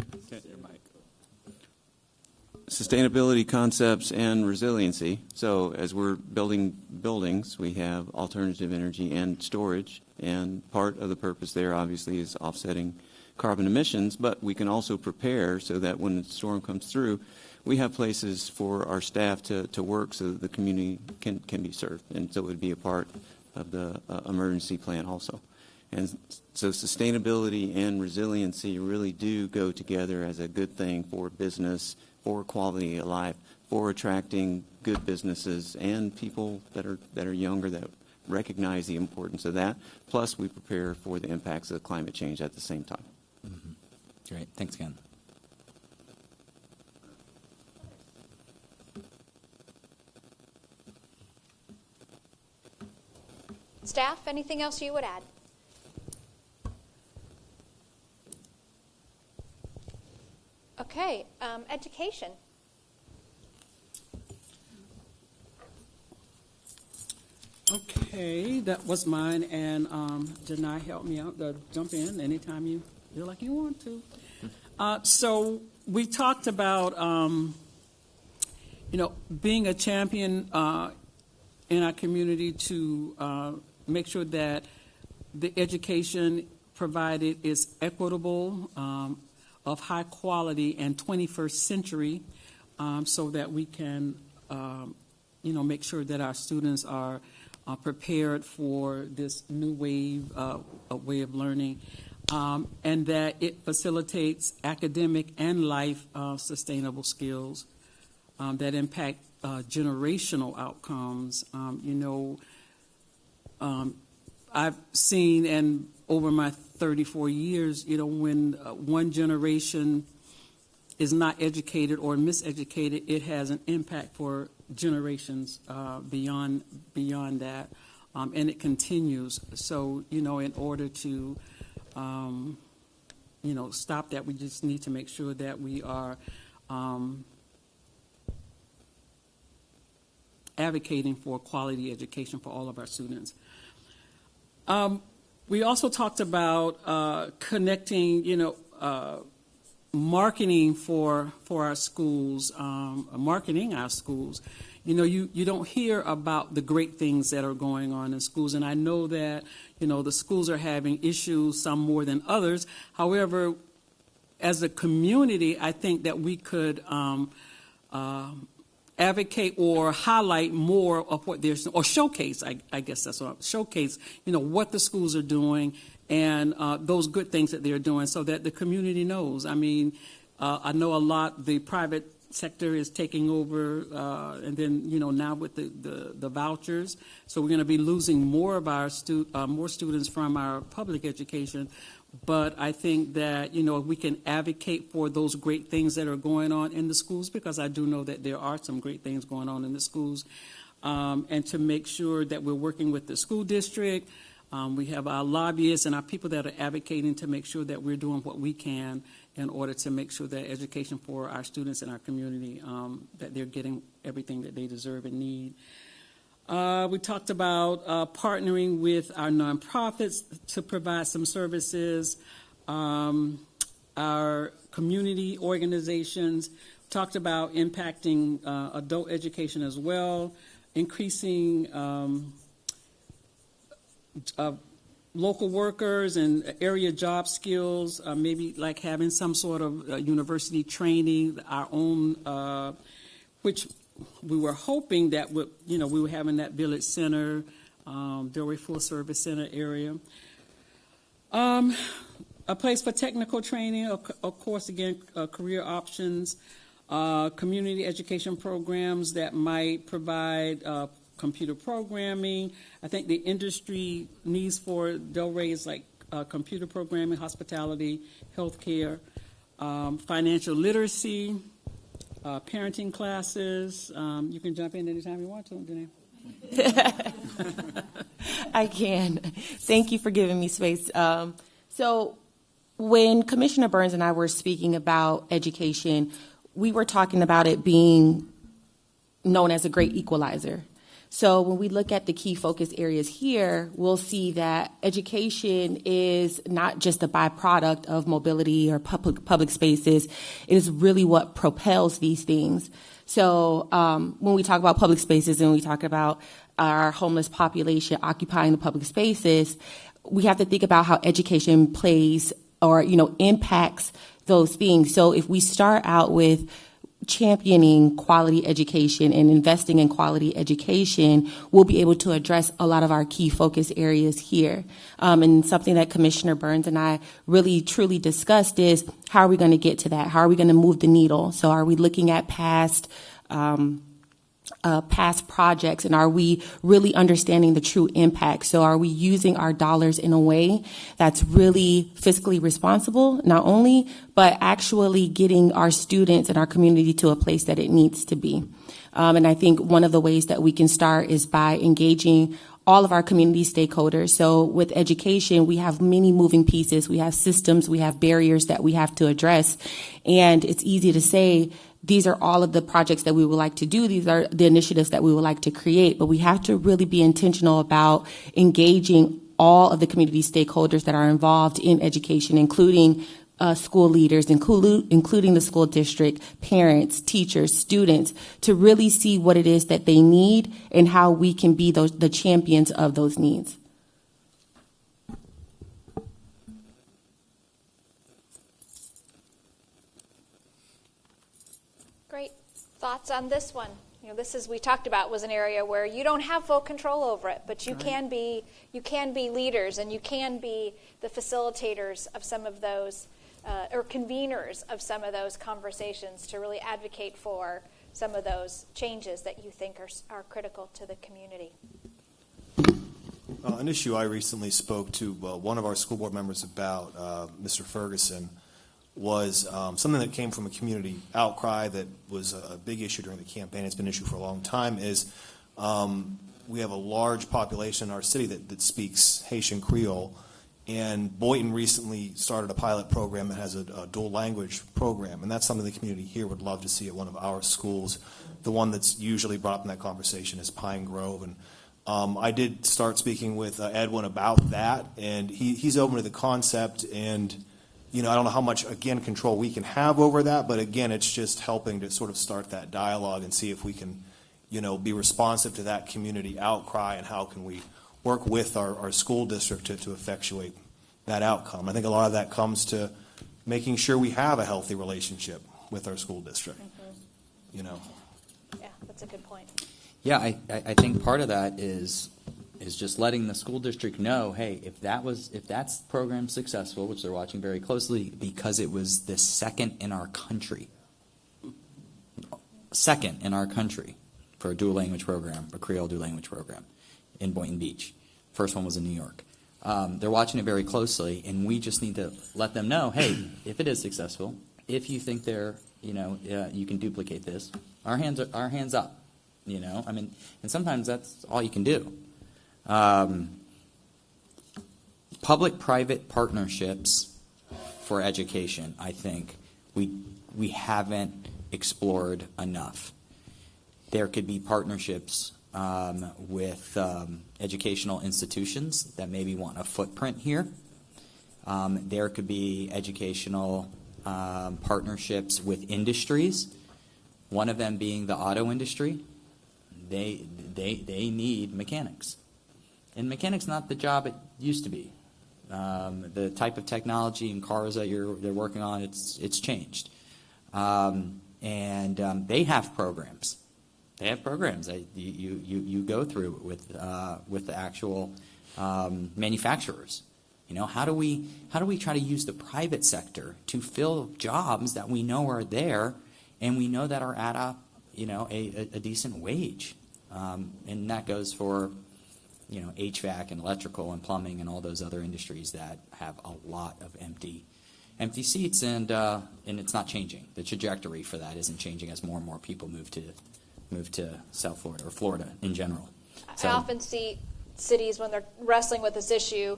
sustainability concepts and resiliency. So as we're building buildings, we have alternative energy and storage, and part of the purpose there obviously is offsetting carbon emissions, but we can also prepare so that when the storm comes through, we have places for our staff to work so that the community can be served, and so it would be a part of the emergency plan also. And so sustainability and resiliency really do go together as a good thing for business, for quality of life, for attracting good businesses and people that are younger that recognize the importance of that. Plus, we prepare for the impacts of climate change at the same time. Great. Thanks again. Staff, anything else you would add? Okay, education. Okay, that was mine, and Janai, help me out to jump in anytime you feel like you want to. So we talked about, being a champion in our community to make sure that the education provided is equitable, of high quality, and 21st century, so that we can, make sure that our students are prepared for this new wave way of learning, and that it facilitates academic and life sustainable skills that impact generational outcomes. I've seen, and over my 34 years, when one generation is not educated or miseducated, it has an impact for generations beyond that, and it continues. So, in order to, stop that, we just need to make sure that we are advocating for quality education for all of our students. We also talked about connecting, marketing for our schools, marketing our schools. You don't hear about the great things that are going on in schools, and I know that, the schools are having issues, some more than others. However, as a community, I think that we could advocate or highlight more of what they're, or showcase, I guess that's what, showcase, what the schools are doing and those good things that they're doing so that the community knows. I mean, I know a lot, the private sector is taking over, and then, now with the vouchers. So we're going to be losing more of our more students from our public education. But I think that, if we can advocate for those great things that are going on in the schools, because I do know that there are some great things going on in the schools, and to make sure that we're working with the school district. We have our lobbyists and our people that are advocating to make sure that we're doing what we can in order to make sure that education for our students in our community, that they're getting everything that they deserve and need. We talked about partnering with our nonprofits to provide some services, our community organizations, talked about impacting adult education as well, increasing local workers and area job skills, maybe like having some sort of university training, our own, which we were hoping that we were having that Village Center, Delray Full Service Center area. A place for technical training, of course, again, career options, community education programs that might provide computer programming. I think the industry needs for Delray is like computer programming, hospitality, healthcare, financial literacy, parenting classes. You can jump in anytime you want to, Janae. I can. Thank you for giving me space. So when Commissioner Burns and I were speaking about education, we were talking about it being known as a great equalizer. So when we look at the key focus areas here, we'll see that education is not just a byproduct of mobility or public spaces. It is really what propels these things. So when we talk about public spaces and we talk about our homeless population occupying the public spaces, we have to think about how education plays or, impacts those things. So if we start out with championing quality education and investing in quality education, we'll be able to address a lot of our key focus areas here. And something that Commissioner Burns and I really truly discussed is how are we going to get to that? How are we going to move the needle? So are we looking at past past projects, and are we really understanding the true impact? So are we using our dollars in a way that's really fiscally responsible, not only, but actually getting our students and our community to a place that it needs to be? And I think one of the ways that we can start is by engaging all of our community stakeholders. So with education, we have many moving pieces. We have systems, we have barriers that we have to address. And it's easy to say, these are all of the projects that we would like to do. These are the initiatives that we would like to create. But we have to really be intentional about engaging all of the community stakeholders that are involved in education, including school leaders, including the school district, parents, teachers, students, to really see what it is that they need and how we can be the champions of those needs. Great. Thoughts on this one? You know, this is, we talked about, was an area where you don't have full control over it, but you can be leaders, and you can be the facilitators of some of those or conveners of some of those conversations to really advocate for some of those changes that you think are critical to the community. An issue I recently spoke to one of our school board members about, Mr. Ferguson, was something that came from a community outcry that was a big issue during the campaign. It's been an issue for a long time, is we have a large population in our city that speaks Haitian Creole. And Boynton recently started a pilot program that has a dual language program, and that's something the community here would love to see at one of our schools. The one that's usually brought up in that conversation is Pine Grove, and I did start speaking with Edwin about that, and he's open to the concept. And I don't know how much control we can have over that, but again, it's just helping to sort of start that dialogue and see if we can be responsive to that community outcry, and how can we work with our school district to effectuate that outcome. I think a lot of that comes to making sure we have a healthy relationship with our school district. Yeah, that's a good point. Yeah, I think part of that is just letting the school district know, hey, if that's program successful, which they're watching very closely, because it was the second in our country for a dual language program, a Creole dual language program in Boynton Beach. First one was in New York. They're watching it very closely, and we just need to let them know, hey, if it is successful, if you think you can duplicate this, our hands up. And sometimes that's all you can do. Public-private partnerships for education, I think we haven't explored enough. There could be partnerships with educational institutions that maybe want a footprint here. There could be educational partnerships with industries, one of them being the auto industry. They need mechanics. And mechanics not the job it used to be. The type of technology and cars that they're working on, it's changed. And they have programs. They have programs that you go through with the actual manufacturers. How do we try to use the private sector to fill jobs that we know are there and we know that are at a decent wage, and that goes for HVAC and electrical and plumbing and all those other industries that have a lot of empty seats, and it's not changing. The trajectory for that isn't changing as more and more people move to South Florida or Florida in general. I often see cities when they're wrestling with this issue,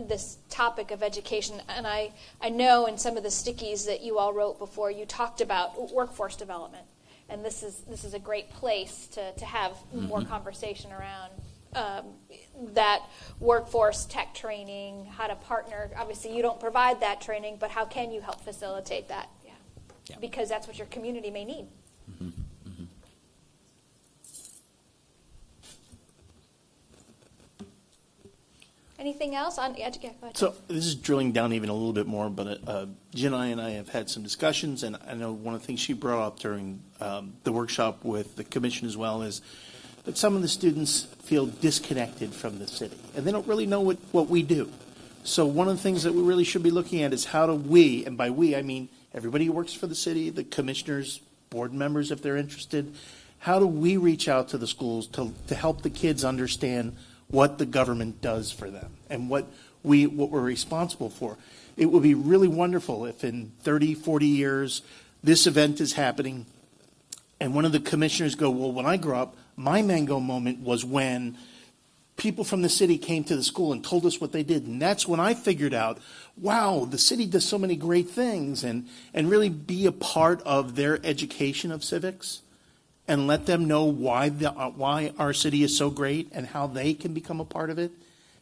this topic of education, and I know in some of the stickies that you all wrote before, you talked about workforce development, and this is a great place to have more conversation around that workforce tech training, how to partner. Obviously, you don't provide that training, but how can you help facilitate that? Yeah. Because that's what your community may need. Mm-hmm. Anything else on education? So this is drilling down even a little bit more, but Janai and I have had some discussions, and I know one of the things she brought up during the workshop with the commission as well is that some of the students feel disconnected from the city, and they don't really know what we do. So one of the things that we really should be looking at is how do we, and by we I mean everybody who works for the city, the commissioners, board members if they're interested, how do we reach out to the schools to help the kids understand what the government does for them and what we're responsible for? It would be really wonderful if in 30, 40 years, this event is happening, and one of the commissioners go, well, when I grew up, my mango moment was when people from the city came to the school and told us what they did. And that's when I figured out, wow, the city does so many great things, and really be a part of their education of civics and let them know why our city is so great and how they can become a part of it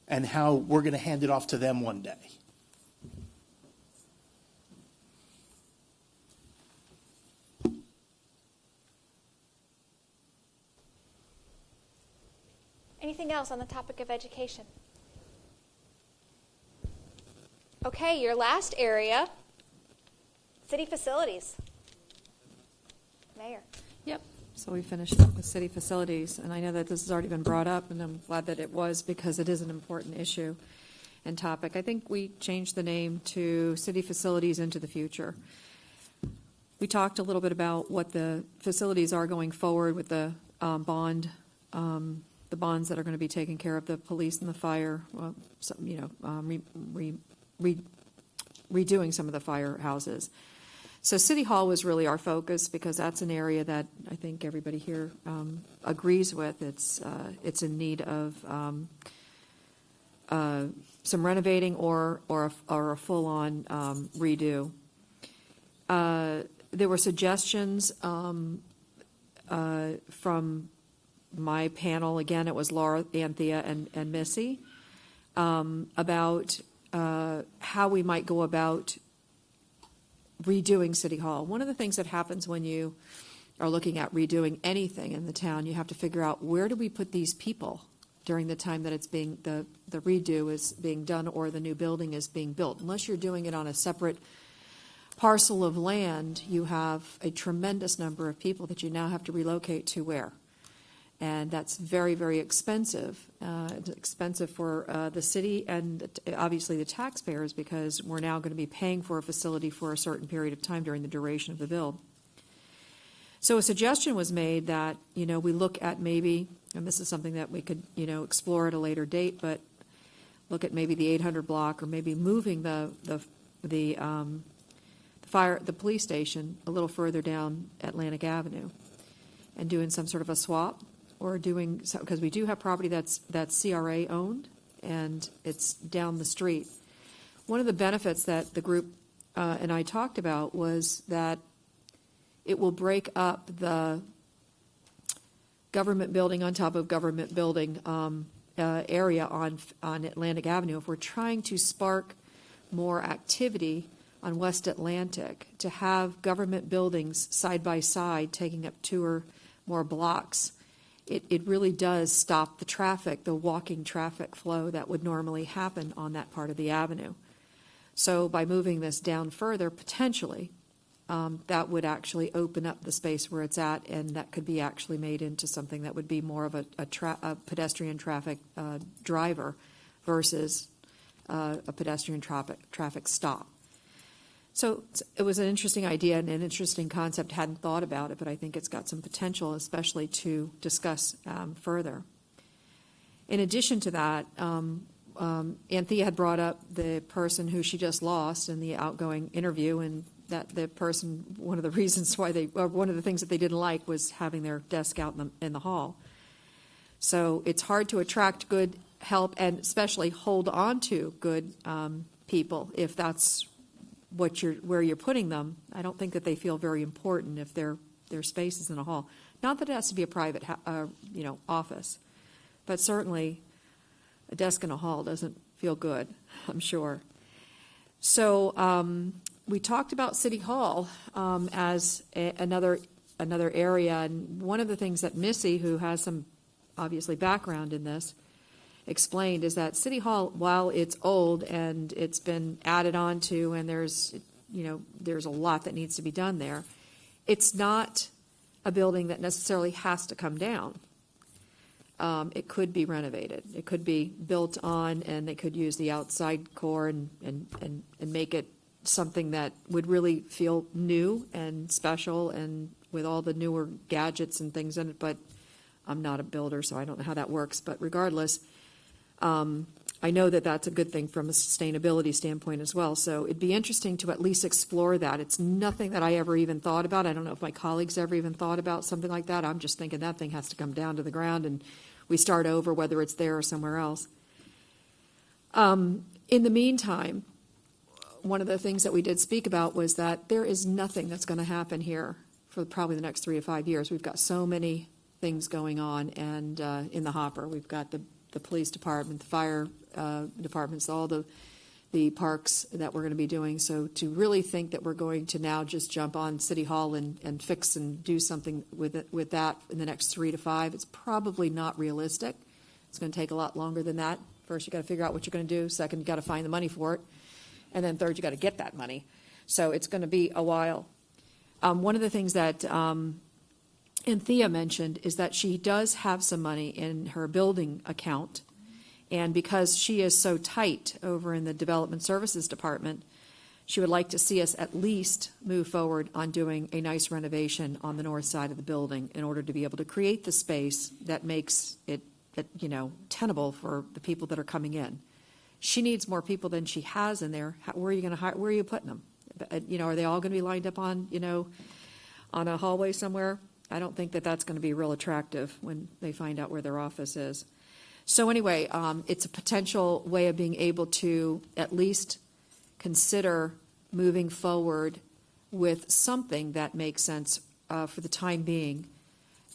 and how we're going to hand it off to them one day. Anything else on the topic of education? Okay, your last area, city facilities. Mayor. Yep. So we finished up with city facilities, and I know that this has already been brought up, and I'm glad that it was because it is an important issue and topic. I think we changed the name to City Facilities into the Future. We talked a little bit about what the facilities are going forward with the bonds that are going to be taking care of the police and the fire, redoing some of the firehouses. So City Hall was really our focus because that's an area that I think everybody here agrees with. It's in need of some renovating or a full-on redo. There were suggestions from my panel. Again, it was Laura, Anthea, and Missy about how we might go about redoing City Hall. One of the things that happens when you are looking at redoing anything in the town, you have to figure out where do we put these people during the time that it's being the redo is being done or the new building is being built. Unless you're doing it on a separate parcel of land, you have a tremendous number of people that you now have to relocate to where? And that's very, very expensive. It's expensive for the city and obviously the taxpayers because we're now going to be paying for a facility for a certain period of time during the duration of the build. So a suggestion was made that, we look at maybe, and this is something that we could, explore at a later date, but look at maybe the 800 block or maybe moving the police station a little further down Atlantic Avenue and doing some sort of a swap. Or doing, because we do have property that's CRA owned, and it's down the street. One of the benefits that the group and I talked about was that it will break up the government building on top of government building area on Atlantic Avenue. If we're trying to spark more activity on West Atlantic, to have government buildings side by side taking up 2 or more blocks, it really does stop the traffic, the walking traffic flow that would normally happen on that part of the avenue. So by moving this down further, potentially, that would actually open up the space where it's at, and that could be actually made into something that would be more of a pedestrian traffic driver versus a pedestrian traffic stop. So it was an interesting idea and an interesting concept. Hadn't thought about it, but I think it's got some potential, especially to discuss further. In addition to that, Anthea had brought up the person who she just lost in the outgoing interview, and that the person, one of the reasons why one of the things that they didn't like was having their desk out in the hall. So it's hard to attract good help and especially hold on to good people if that's where you're putting them. I don't think that they feel very important if their space is in a hall. Not that it has to be a private office, but certainly a desk in a hall doesn't feel good, I'm sure. So we talked about City Hall as another area, and one of the things that Missy, who has some obviously background in this, explained is that City Hall, while it's old and it's been added on to, and there's a lot that needs to be done there, it's not a building that necessarily has to come down. It could be renovated. It could be built on, and they could use the outside core and make it something that would really feel new and special and with all the newer gadgets and things in it, but I'm not a builder, so I don't know how that works. But regardless, I know that that's a good thing from a sustainability standpoint as well. So it'd be interesting to at least explore that. It's nothing that I ever even thought about. I don't know if my colleagues ever even thought about something like that. I'm just thinking that thing has to come down to the ground and we start over, whether it's there or somewhere else. In the meantime, one of the things that we did speak about was that there is nothing that's going to happen here for probably the next 3 to 5 years. We've got so many things going on and in the hopper. We've got the police department, the fire departments, all the parks that we're going to be doing. So to really think that we're going to now just jump on City Hall and fix and do something with that in the next 3 to 5, it's probably not realistic. It's going to take a lot longer than that. First, you got to figure out what you're going to do. Second, you got to find the money for it. And then third, you got to get that money. So it's going to be a while. One of the things that Anthea mentioned is that she does have some money in her building account. And because she is so tight over in the Development Services Department, she would like to see us at least move forward on doing a nice renovation on the north side of the building in order to be able to create the space that makes it, tenable for the people that are coming in. She needs more people than she has in there. Where are you going to hire? Where are you putting them? Are they all going to be lined up on, on a hallway somewhere? I don't think that that's going to be real attractive when they find out where their office is. So anyway, it's a potential way of being able to at least consider moving forward with something that makes sense for the time being.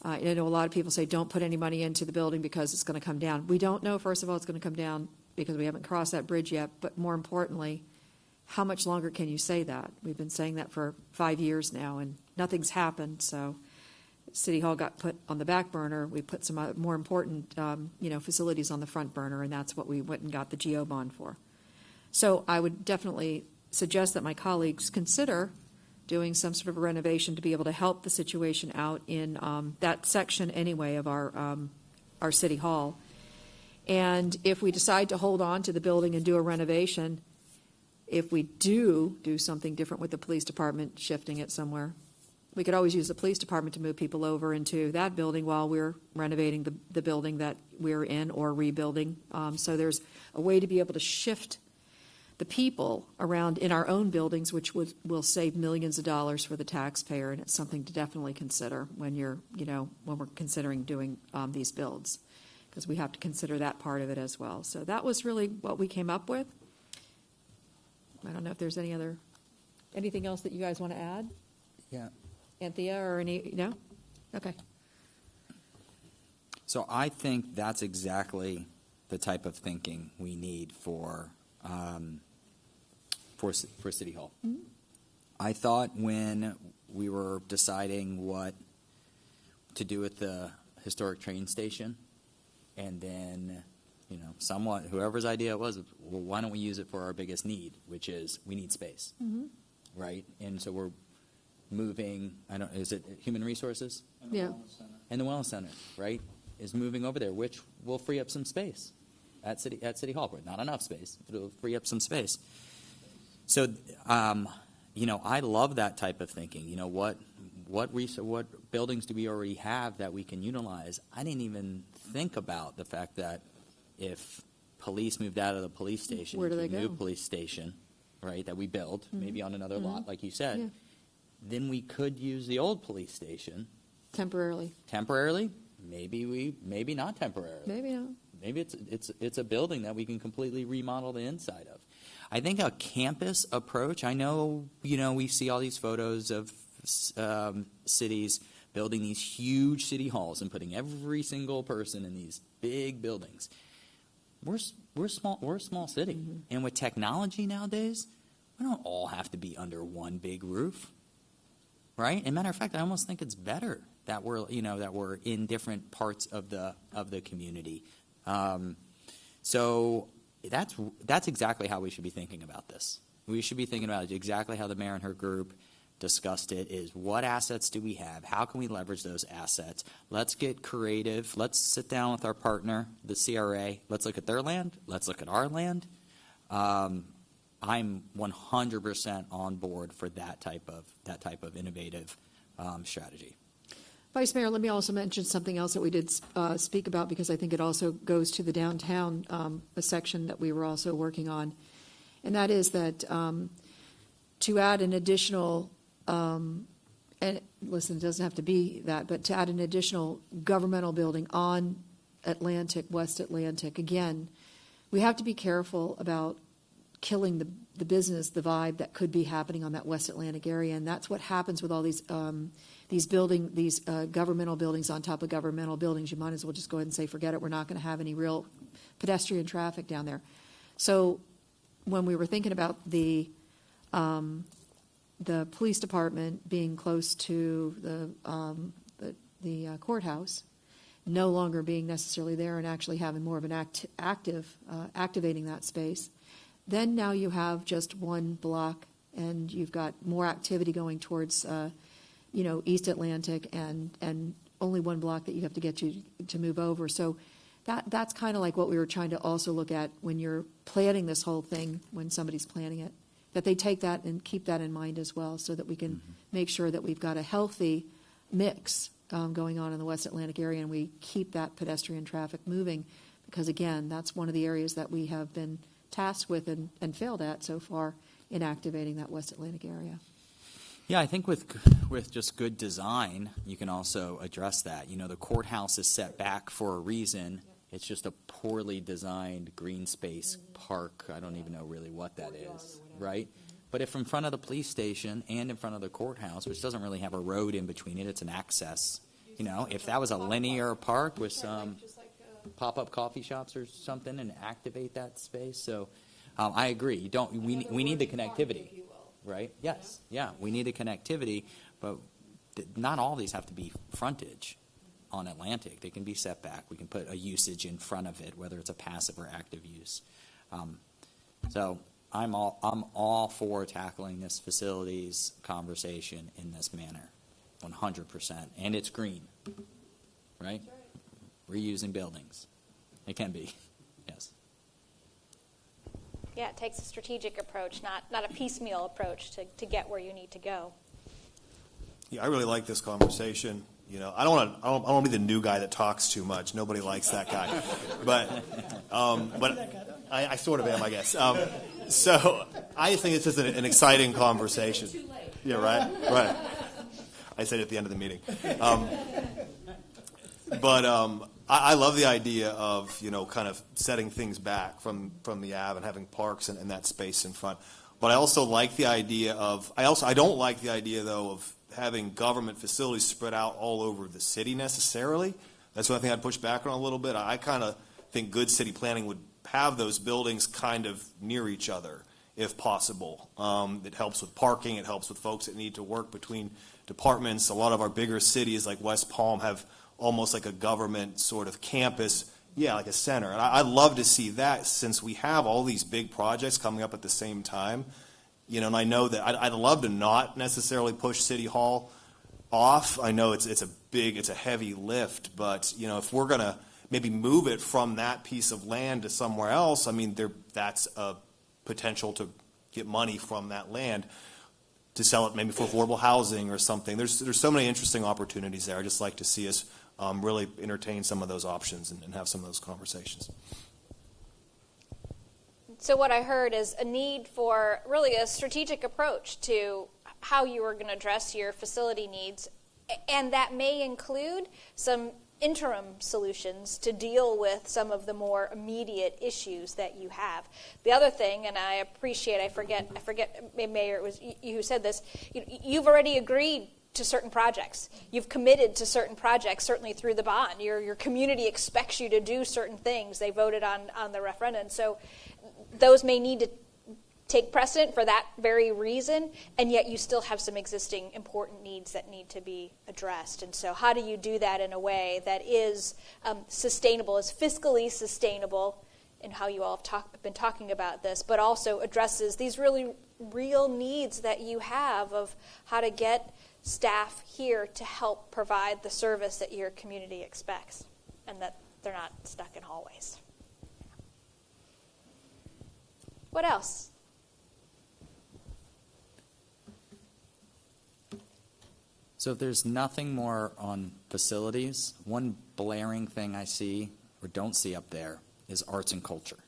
I know a lot of people say don't put any money into the building because it's going to come down. We don't know, first of all, it's going to come down because we haven't crossed that bridge yet. But more importantly, how much longer can you say that? We've been saying that for 5 years now, and nothing's happened. So City Hall got put on the back burner. We put some more important, facilities on the front burner, and that's what we went and got the GO bond for. So I would definitely suggest that my colleagues consider doing some sort of a renovation to be able to help the situation out in that section anyway of our City Hall. And if we decide to hold on to the building and do a renovation, if we do something different with the police department, shifting it somewhere, we could always use the police department to move people over into that building while we're renovating the building that we're in or rebuilding. So there's a way to be able to shift the people around in our own buildings, which will save millions of dollars for the taxpayer, and it's something to definitely consider when when we're considering doing these builds, because we have to consider that part of it as well. So that was really what we came up with. I don't know if there's anything else that you guys want to add? Yeah. Anthea or no? Okay. So I think that's exactly the type of thinking we need for City Hall. Mm-hmm. I thought when we were deciding what to do with the historic train station, and then, somewhat whoever's idea it was, well, why don't we use it for our biggest need, which is we need space, right? And so we're moving, is it Human Resources? Yeah. And the Wellness Center, right, is moving over there, which will free up some space at City Hall. Not enough space, but it'll free up some space. So, I love that type of thinking. What buildings do we already have that we can utilize? I didn't even think about the fact that if police moved out of the police station, where do they to a new go? police station, right, that we build, maybe on another lot, like you said, Yeah. then we could use the old police station Temporarily. Maybe not temporarily. Maybe not. Maybe it's a building that we can completely remodel the inside of. I think a campus approach. I know we see all these photos of cities building these huge city halls and putting every single person in these big buildings. We're small. We're a small city, and with technology nowadays, we don't all have to be under one big roof, right? And matter of fact, I almost think it's better that we're in different parts of the community. So that's exactly how we should be thinking about this. We should be thinking about it exactly how the mayor and her group discussed it, is what assets do we have? How can we leverage those assets? Let's get creative. Let's sit down with our partner, the CRA. Let's look at their land. Let's look at our land. I'm 100% on board for that type of innovative strategy. Vice Mayor, let me also mention something else that we did speak about, because I think it also goes to the downtown, a section that we were also working on. And that is that to add an additional, and listen, it doesn't have to be that, but to add an additional governmental building on Atlantic, West Atlantic, again, we have to be careful about killing the business, the vibe that could be happening on that West Atlantic area. And that's what happens with all these governmental buildings on top of governmental buildings. You might as well just go ahead and say, forget it, we're not going to have any real pedestrian traffic down there. So when we were thinking about the police department being close to the courthouse, no longer being necessarily there and actually having more of an activating that space, then now you have just one block and you've got more activity going towards East Atlantic and only one block that you have to get to move over. So that's kind of like what we were trying to also look at when you're planning this whole thing, when somebody's planning it, that they take that and keep that in mind as well, so that we can make sure that we've got a healthy mix going on in the West Atlantic area, and we keep that pedestrian traffic moving, because again, that's one of the areas that we have been tasked with and failed at so far in activating that West Atlantic area. Yeah, I think with just good design, you can also address that. The courthouse is set back for a reason. It's just a poorly designed green space park. I don't even know really what that is, right? But if in front of the police station and in front of the courthouse, which doesn't really have a road in between it, it's an access. If that was a linear park with some pop-up coffee shops or something, and activate that space. So I agree. We need the connectivity, right? Yes. Yeah, we need the connectivity, but not all these have to be frontage on Atlantic. They can be set back. We can put a usage in front of it, whether it's a passive or active use. So I'm all for tackling this facilities conversation in this manner, 100%. And it's green, right? Reusing buildings. It can be, yes. Yeah, it takes a strategic approach, not a piecemeal approach to get where you need to go. Yeah, I really like this conversation. I don't want to be the new guy that talks too much. Nobody likes that guy, but I sort of am, I guess. So I just think it's just an exciting conversation. Yeah, right. I said it at the end of the meeting. I love the idea of kind of setting things back from the Ave and having parks and that space in front. But I also like the idea of I don't like the idea though of having government facilities spread out all over the city necessarily. That's what I think I'd push back on a little bit. I kind of think good city planning would have those buildings kind of near each other if possible. It helps with parking. It helps with folks that need to work between departments. A lot of our bigger cities like West Palm have almost like a government sort of campus, like a center. And I'd love to see that, since we have all these big projects coming up at the same time. And I know that I'd love to not necessarily push City Hall off. I know it's a heavy lift, but if we're gonna maybe move it from that piece of land to somewhere else, that's a potential to get money from that land to sell it maybe for affordable housing or something. There's so many interesting opportunities there. I just like to see us really entertain some of those options and have some of those conversations. So what I heard is a need for really a strategic approach to how you are going to address your facility needs, and that may include some interim solutions to deal with some of the more immediate issues that you have. The other thing, and I appreciate, I forget, Mayor, it was you who said this, you've already agreed to certain projects. You've committed to certain projects, certainly through the bond. Your community expects you to do certain things. They voted on the referendum. So those may need to take precedent for that very reason, and yet you still have some existing important needs that need to be addressed. And so how do you do that in a way that is sustainable, is fiscally sustainable, in how you all have been talking about this, but also addresses these really real needs that you have of how to get staff here to help provide the service that your community expects, and that they're not stuck in hallways. What else? So if there's nothing more on facilities, one blaring thing I see or don't see up there is arts and culture,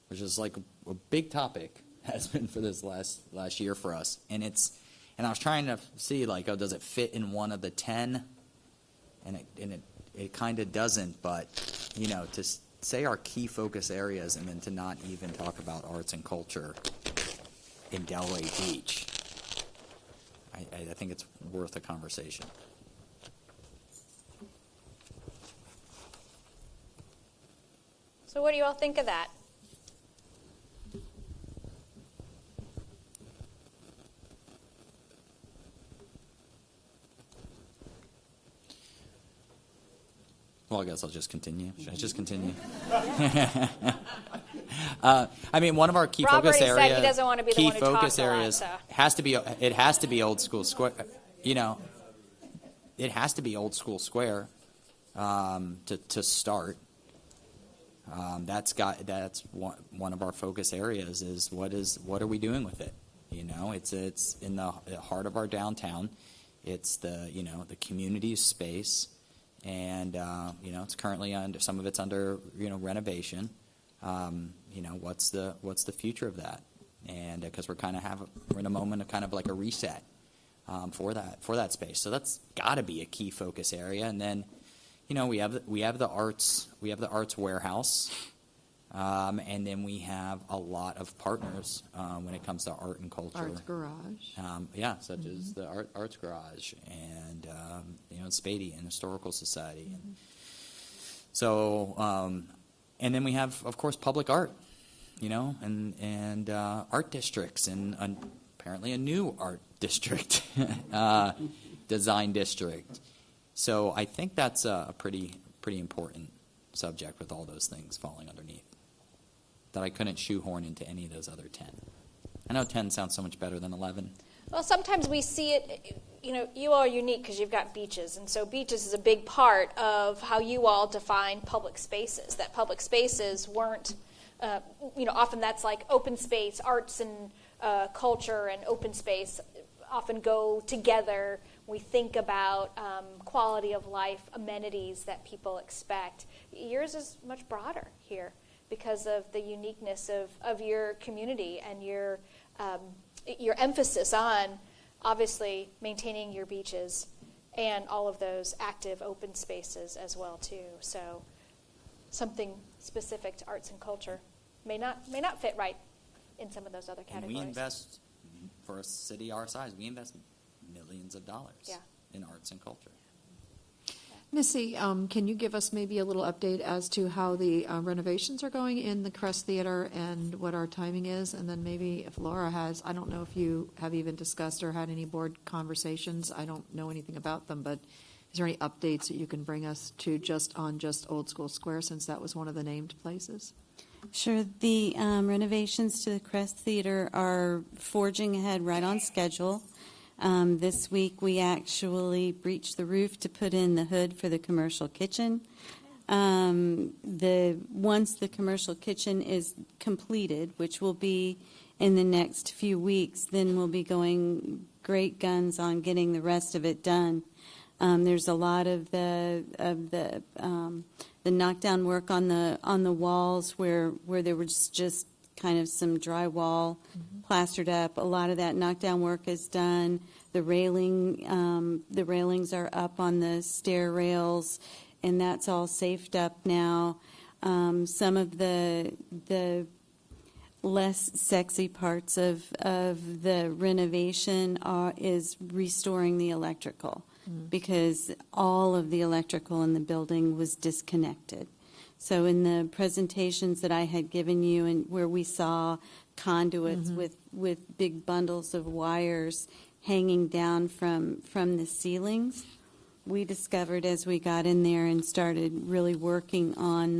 which is like a big topic, has been for this last year for us. And I was trying to see, like, oh, does it fit in one of the 10? And it kind of doesn't, but, you know, to say our key focus areas and then to not even talk about arts and culture in Delray Beach, I think it's worth a conversation. So what do you all think of that? Well, I guess I'll just continue. Should I just continue? I mean, one of our key Rob focus already said areas, he doesn't want to be the key one who focus talks a lot, areas so. it has to be Old School Square. You know, it has to be Old School Square to start. That's one of our focus areas is what are we doing with it? You know, it's in the heart of our downtown. It's the community space. And it's currently some of it's under renovation. What's the future of that? And because we're in a moment of kind of like a reset for that space. So that's got to be a key focus area. And then we have the arts warehouse, and then we have a lot of partners when it comes to art and culture. Arts Garage. Such as the Arts Garage and Spady and Historical Society. And so, and then we have, of course, public art, and art districts, and apparently a new art district, design district. So I think that's a pretty important subject with all those things falling underneath that I couldn't shoehorn into any of those other 10. I know 10 sounds so much better than 11. Well, sometimes we see it, you all are unique because you've got beaches, and so beaches is a big part of how you all define public spaces, that public spaces weren't, often that's like open space, arts and culture and open space often go together. We think about quality of life, amenities that people expect. Yours is much broader here because of the uniqueness of your community and your emphasis on, obviously, maintaining your beaches and all of those active open spaces as well, too. So something specific to arts and culture may not fit right in some of those other categories. And we invest, for a city our size, we invest millions of dollars in arts and culture. Missy, can you give us maybe a little update as to how the renovations are going in the Crest Theater and what our timing is? And then maybe if Laura has, I don't know if you have even discussed or had any board conversations. I don't know anything about them, but is there any updates that you can bring us to just Old School Square, since that was one of the named places? Sure. The renovations to the Crest Theater are forging ahead right on schedule. This week we actually breached the roof to put in the hood for the commercial kitchen. Once the commercial kitchen is completed, which will be in the next few weeks, then we'll be going great guns on getting the rest of it done. There's a lot of the knockdown work on the walls where there was just kind of some drywall plastered up. A lot of that knockdown work is done. The railings are up on the stair rails, and that's all safed up now. Some of the less sexy parts of the renovation is restoring the electrical, because all of the electrical in the building was disconnected. So in the presentations that I had given you, and where we saw conduits with big bundles of wires hanging down from the ceilings, we discovered as we got in there and started really working on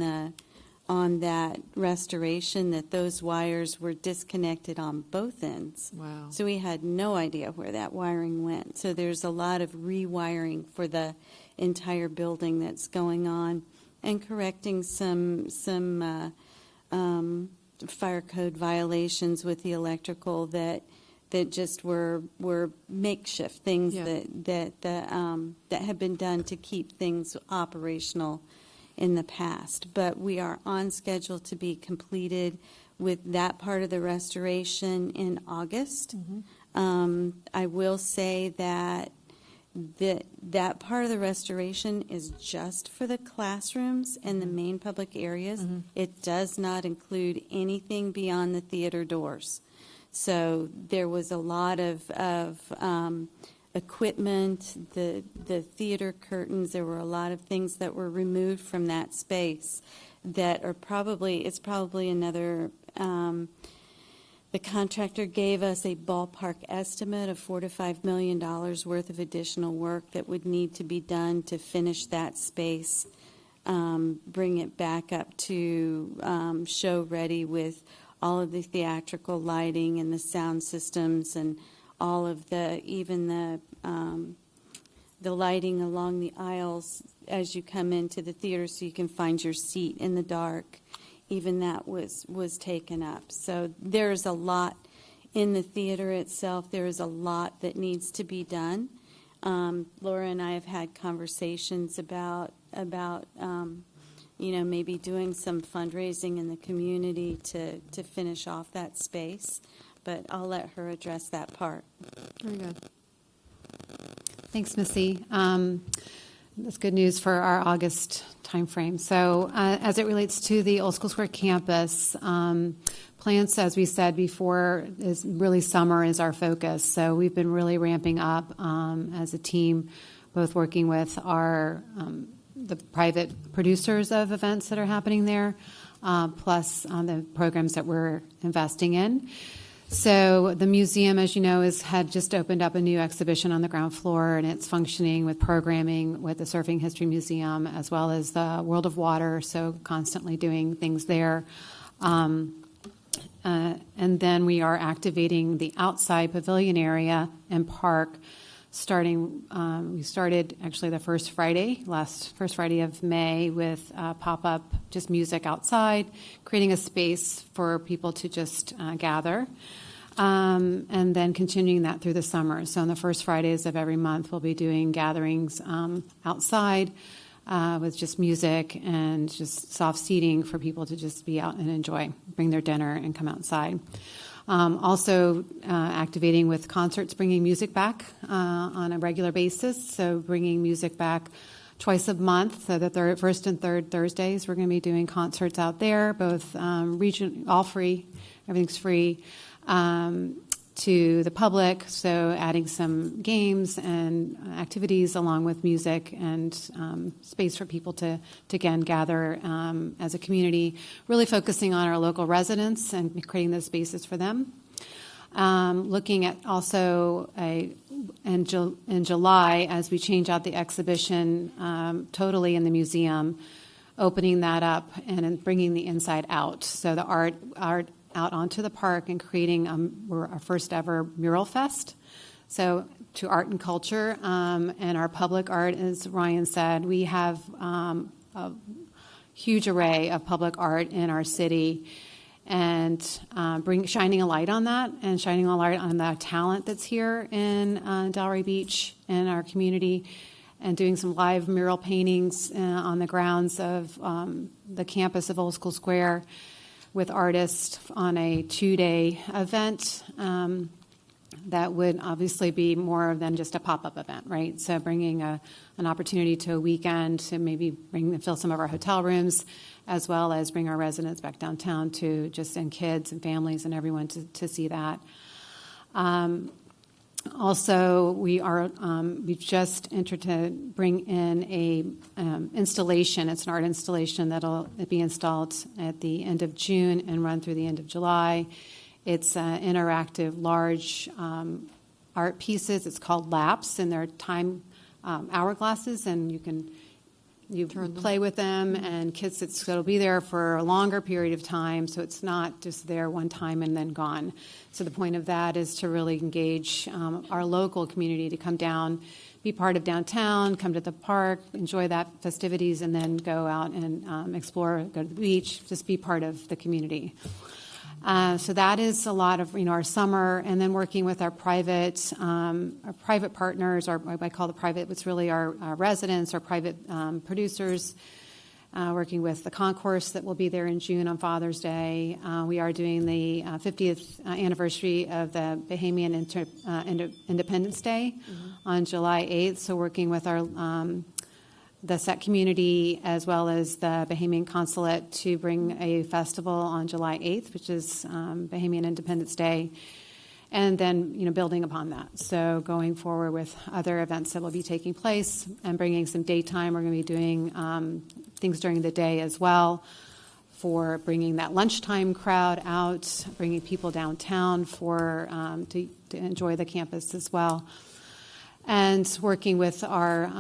that restoration that those wires were disconnected on both ends. Wow. So we had no idea where that wiring went. So there's a lot of rewiring for the entire building that's going on, and correcting some fire code violations with the electrical that that just were makeshift things Yeah. that have been done to keep things operational in the past. But we are on schedule to be completed with that part of the restoration in August. I will say that that part of the restoration is just for the classrooms and the main public areas. It does not include anything beyond the theater doors. So there was a lot of equipment, the theater curtains. There were a lot of things that were removed from that space that are it's probably another. The contractor gave us a ballpark estimate of $4 to $5 million worth of additional work that would need to be done to finish that space, bring it back up to show ready with all of the theatrical lighting and the sound systems and all of the lighting along the aisles as you come into the theater so you can find your seat in the dark. Even that was taken up. So there's a lot in the theater itself. There is a lot that needs to be done. Laura and I have had conversations about maybe doing some fundraising in the community to finish off that space. But I'll let her address that part. Very good. Thanks, Missy. That's good news for our August timeframe. So as it relates to the Old School Square campus, plans, as we said before, is really summer is our focus. So we've been really ramping up as a team, both working with the private producers of events that are happening there, plus the programs that we're investing in. So the museum, as you know, had just opened up a new exhibition on the ground floor, and it's functioning with programming with the Surfing History Museum as well as the World of Water, so constantly doing things there. And then we are activating the outside pavilion area and park starting, we started actually the first Friday of May with pop-up, just music outside, creating a space for people to just gather, and then continuing that through the summer. So on the first Fridays of every month, we'll be doing gatherings outside with just music and just soft seating for people to just be out and enjoy, bring their dinner and come outside. Also activating with concerts, bringing music back on a regular basis. So bringing music back twice a month. So the first and third Thursdays, we're going to be doing concerts out there, both all free, everything's free, to the public. So adding some games and activities along with music and space for people to again gather as a community, really focusing on our local residents and creating those spaces for them. Looking at also in July, as we change out the exhibition totally in the museum, opening that up and bringing the inside out. So the art out onto the park and creating our first ever mural fest. So to art and culture and our public art, as Ryan said, we have a huge array of public art in our city, and shining a light on that and shining a light on the talent that's here in Delray Beach and our community, and doing some live mural paintings on the grounds of the campus of Old School Square with artists on a 2-day event that would obviously be more than just a pop-up event, right? So bringing an opportunity to a weekend to maybe fill some of our hotel rooms, as well as bring our residents back downtown and kids and families and everyone to see that. Also, we've just entered to bring in a installation. It's an art installation that'll be installed at the end of June and run through the end of July. It's interactive, large art pieces. It's called laps, and they're time hourglasses, and you play with them, and kids, it'll be there for a longer period of time, so it's not just there one time and then gone. So the point of that is to really engage our local community to come down, be part of downtown, come to the park, enjoy that festivities, and then go out and explore, go to the beach, just be part of the community. So that is a lot of, our summer, and then working with our private partners, or I call the private, what's really our residents, our private producers, working with the concourse that will be there in June on Father's Day. We are doing the 50th anniversary of the Bahamian Independence Day on July 8th. So working with our the SEC community as well as the Bahamian Consulate to bring a festival on July 8th, which is Bahamian Independence Day, and then building upon that. So going forward with other events that will be taking place and bringing some daytime. We're going to be doing things during the day as well for bringing that lunchtime crowd out, bringing people downtown for to enjoy the campus as well, and working with our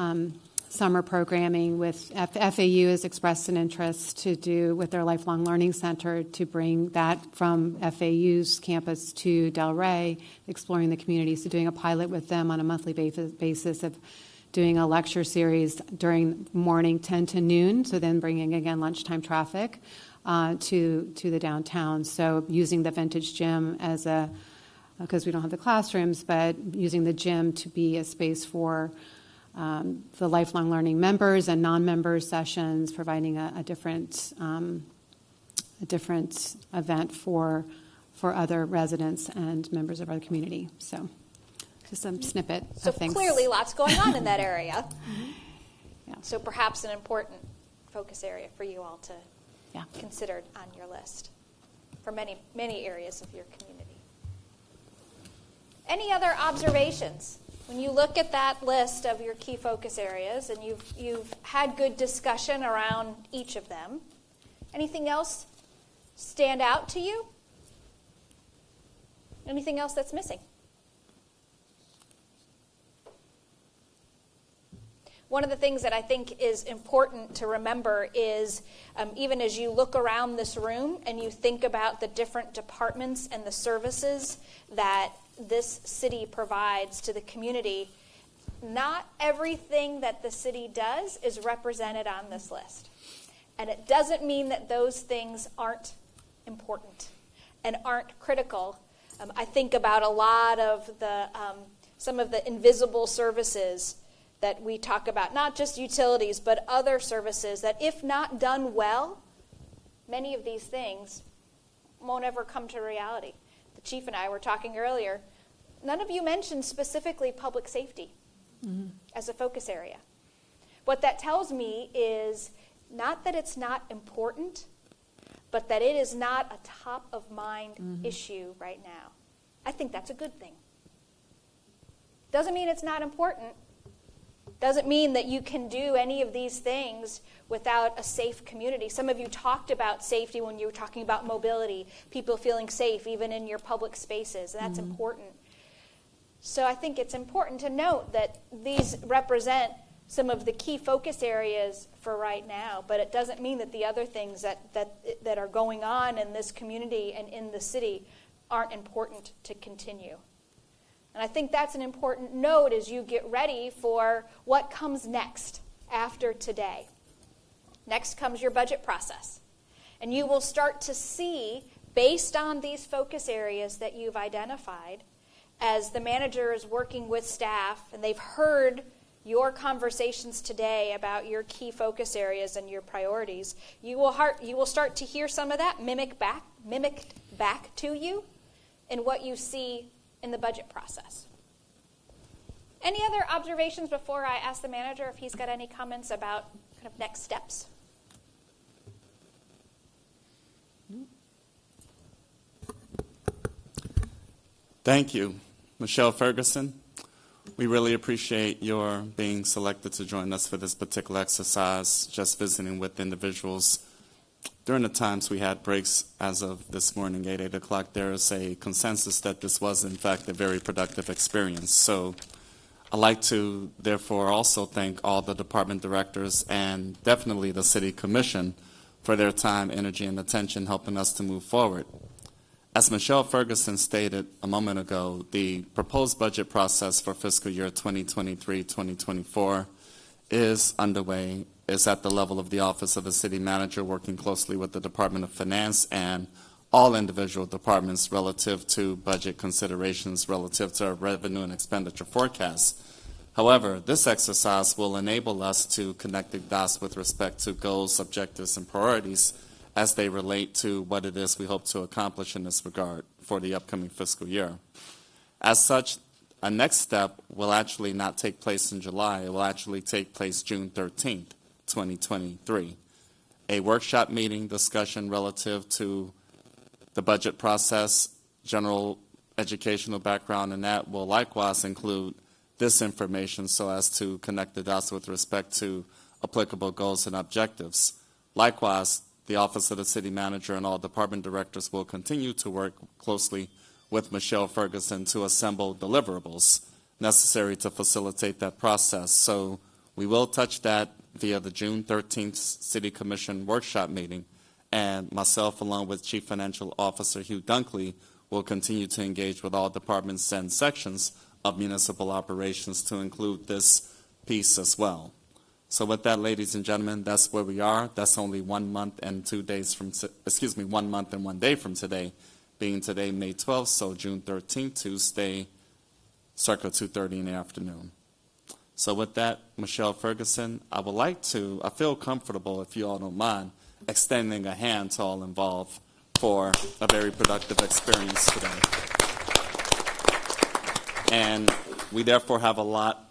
summer programming with FAU has expressed an interest to do with their Lifelong Learning Center to bring that from FAU's campus to Delray, exploring the community. So doing a pilot with them on a monthly basis of doing a lecture series during morning 10 to noon, so then bringing again lunchtime traffic to the downtown. So using the vintage gym as because we don't have the classrooms, but using the gym to be a space for the lifelong learning members and non-member sessions, providing a different event for other residents and members of our community. So just some snippet So of things. clearly lots going on in that area. Yeah. So perhaps an important focus area for you all to consider on your list for many, many areas of your community. Any other observations? When you look at that list of your key focus areas and you've had good discussion around each of them, anything else stand out to you? Anything else that's missing? One of the things that I think is important to remember is even as you look around this room and you think about the different departments and the services that this city provides to the community, not everything that the city does is represented on this list. And it doesn't mean that those things aren't important and aren't critical. I think about a lot of the some of the invisible services that we talk about, not just utilities, but other services that if not done well, many of these things won't ever come to reality. The chief and I were talking earlier. None of you mentioned specifically public safety as a focus area. What that tells me is not that it's not important, but that it is not a top of mind issue right now. I think that's a good thing. Doesn't mean it's not important. Doesn't mean that you can do any of these things without a safe community. Some of you talked about safety when you were talking about mobility, people feeling safe even in your public spaces. That's important. So I think it's important to note that these represent some of the key focus areas for right now, but it doesn't mean that the other things that are going on in this community and in the city aren't important to continue. And I think that's an important note as you get ready for what comes next after today. Next comes your budget process. And you will start to see, based on these focus areas that you've identified, as the manager is working with staff and they've heard your conversations today about your key focus areas and your priorities, you will start to hear some of that mimicked back to you in what you see in the budget process. Any other observations before I ask the manager if he's got any comments about kind of next steps? Thank you, Michelle Ferguson. We really appreciate your being selected to join us for this particular exercise, just visiting with individuals. During the times we had breaks as of this morning, 8 o'clock, there is a consensus that this was, in fact, a very productive experience. So I'd like to, therefore, also thank all the department directors and definitely the City Commission for their time, energy, and attention helping us to move forward. As Michelle Ferguson stated a moment ago, the proposed budget process for fiscal year 2023-2024 is underway, is at the level of the Office of the City Manager, working closely with the Department of Finance and all individual departments relative to budget considerations relative to our revenue and expenditure forecasts. However, this exercise will enable us to connect the dots with respect to goals, objectives, and priorities as they relate to what it is we hope to accomplish in this regard for the upcoming fiscal year. As such, a next step will actually not take place in July. It will actually take place June 13th, 2023. A workshop meeting discussion relative to the budget process, general educational background, and that will likewise include this information so as to connect the dots with respect to applicable goals and objectives. Likewise, the Office of the City Manager and all department directors will continue to work closely with Michelle Ferguson to assemble deliverables necessary to facilitate that process. So we will touch that via the June 13th City Commission workshop meeting, and myself, along with Chief Financial Officer Hugh Dunkley, will continue to engage with all departments and sections of municipal operations to include this piece as well. So with that, ladies and gentlemen, that's where we are. That's only 1 month and 2 days from, 1 month and 1 day from today, being today May 12th, so June 13th, Tuesday, circa 2:30 in the afternoon. So with that, Michelle Ferguson, I feel comfortable, if you all don't mind, extending a hand to all involved for a very productive experience today. And we therefore have a lot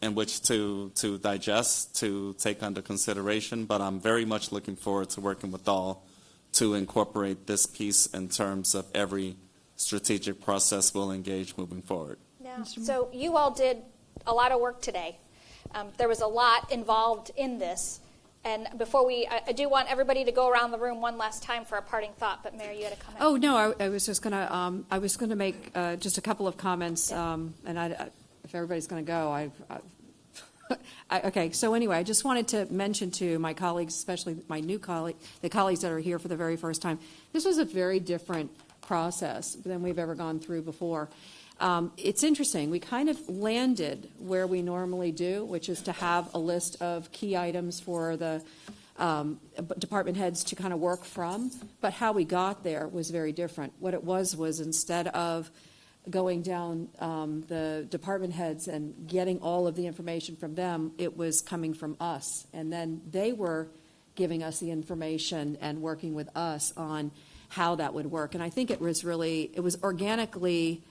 in which to digest, to take under consideration, but I'm very much looking forward to working with all to incorporate this piece in terms of every strategic process we'll engage moving forward. Yeah. So you all did a lot of work today. There was a lot involved in this. And before I do want everybody to go around the room one last time for a parting thought, but Mayor, you had a comment. Oh, no, I was just going to make just a couple of comments, and if everybody's going to go, okay, so anyway, I just wanted to mention to my colleagues, especially my new colleague, the colleagues that are here for the very first time, this was a very different process than we've ever gone through before. It's interesting. We kind of landed where we normally do, which is to have a list of key items for the department heads to kind of work from. But how we got there was very different. What it was instead of going down the department heads and getting all of the information from them, it was coming from us. And then they were giving us the information and working with us on how that would work. And I think it was organically,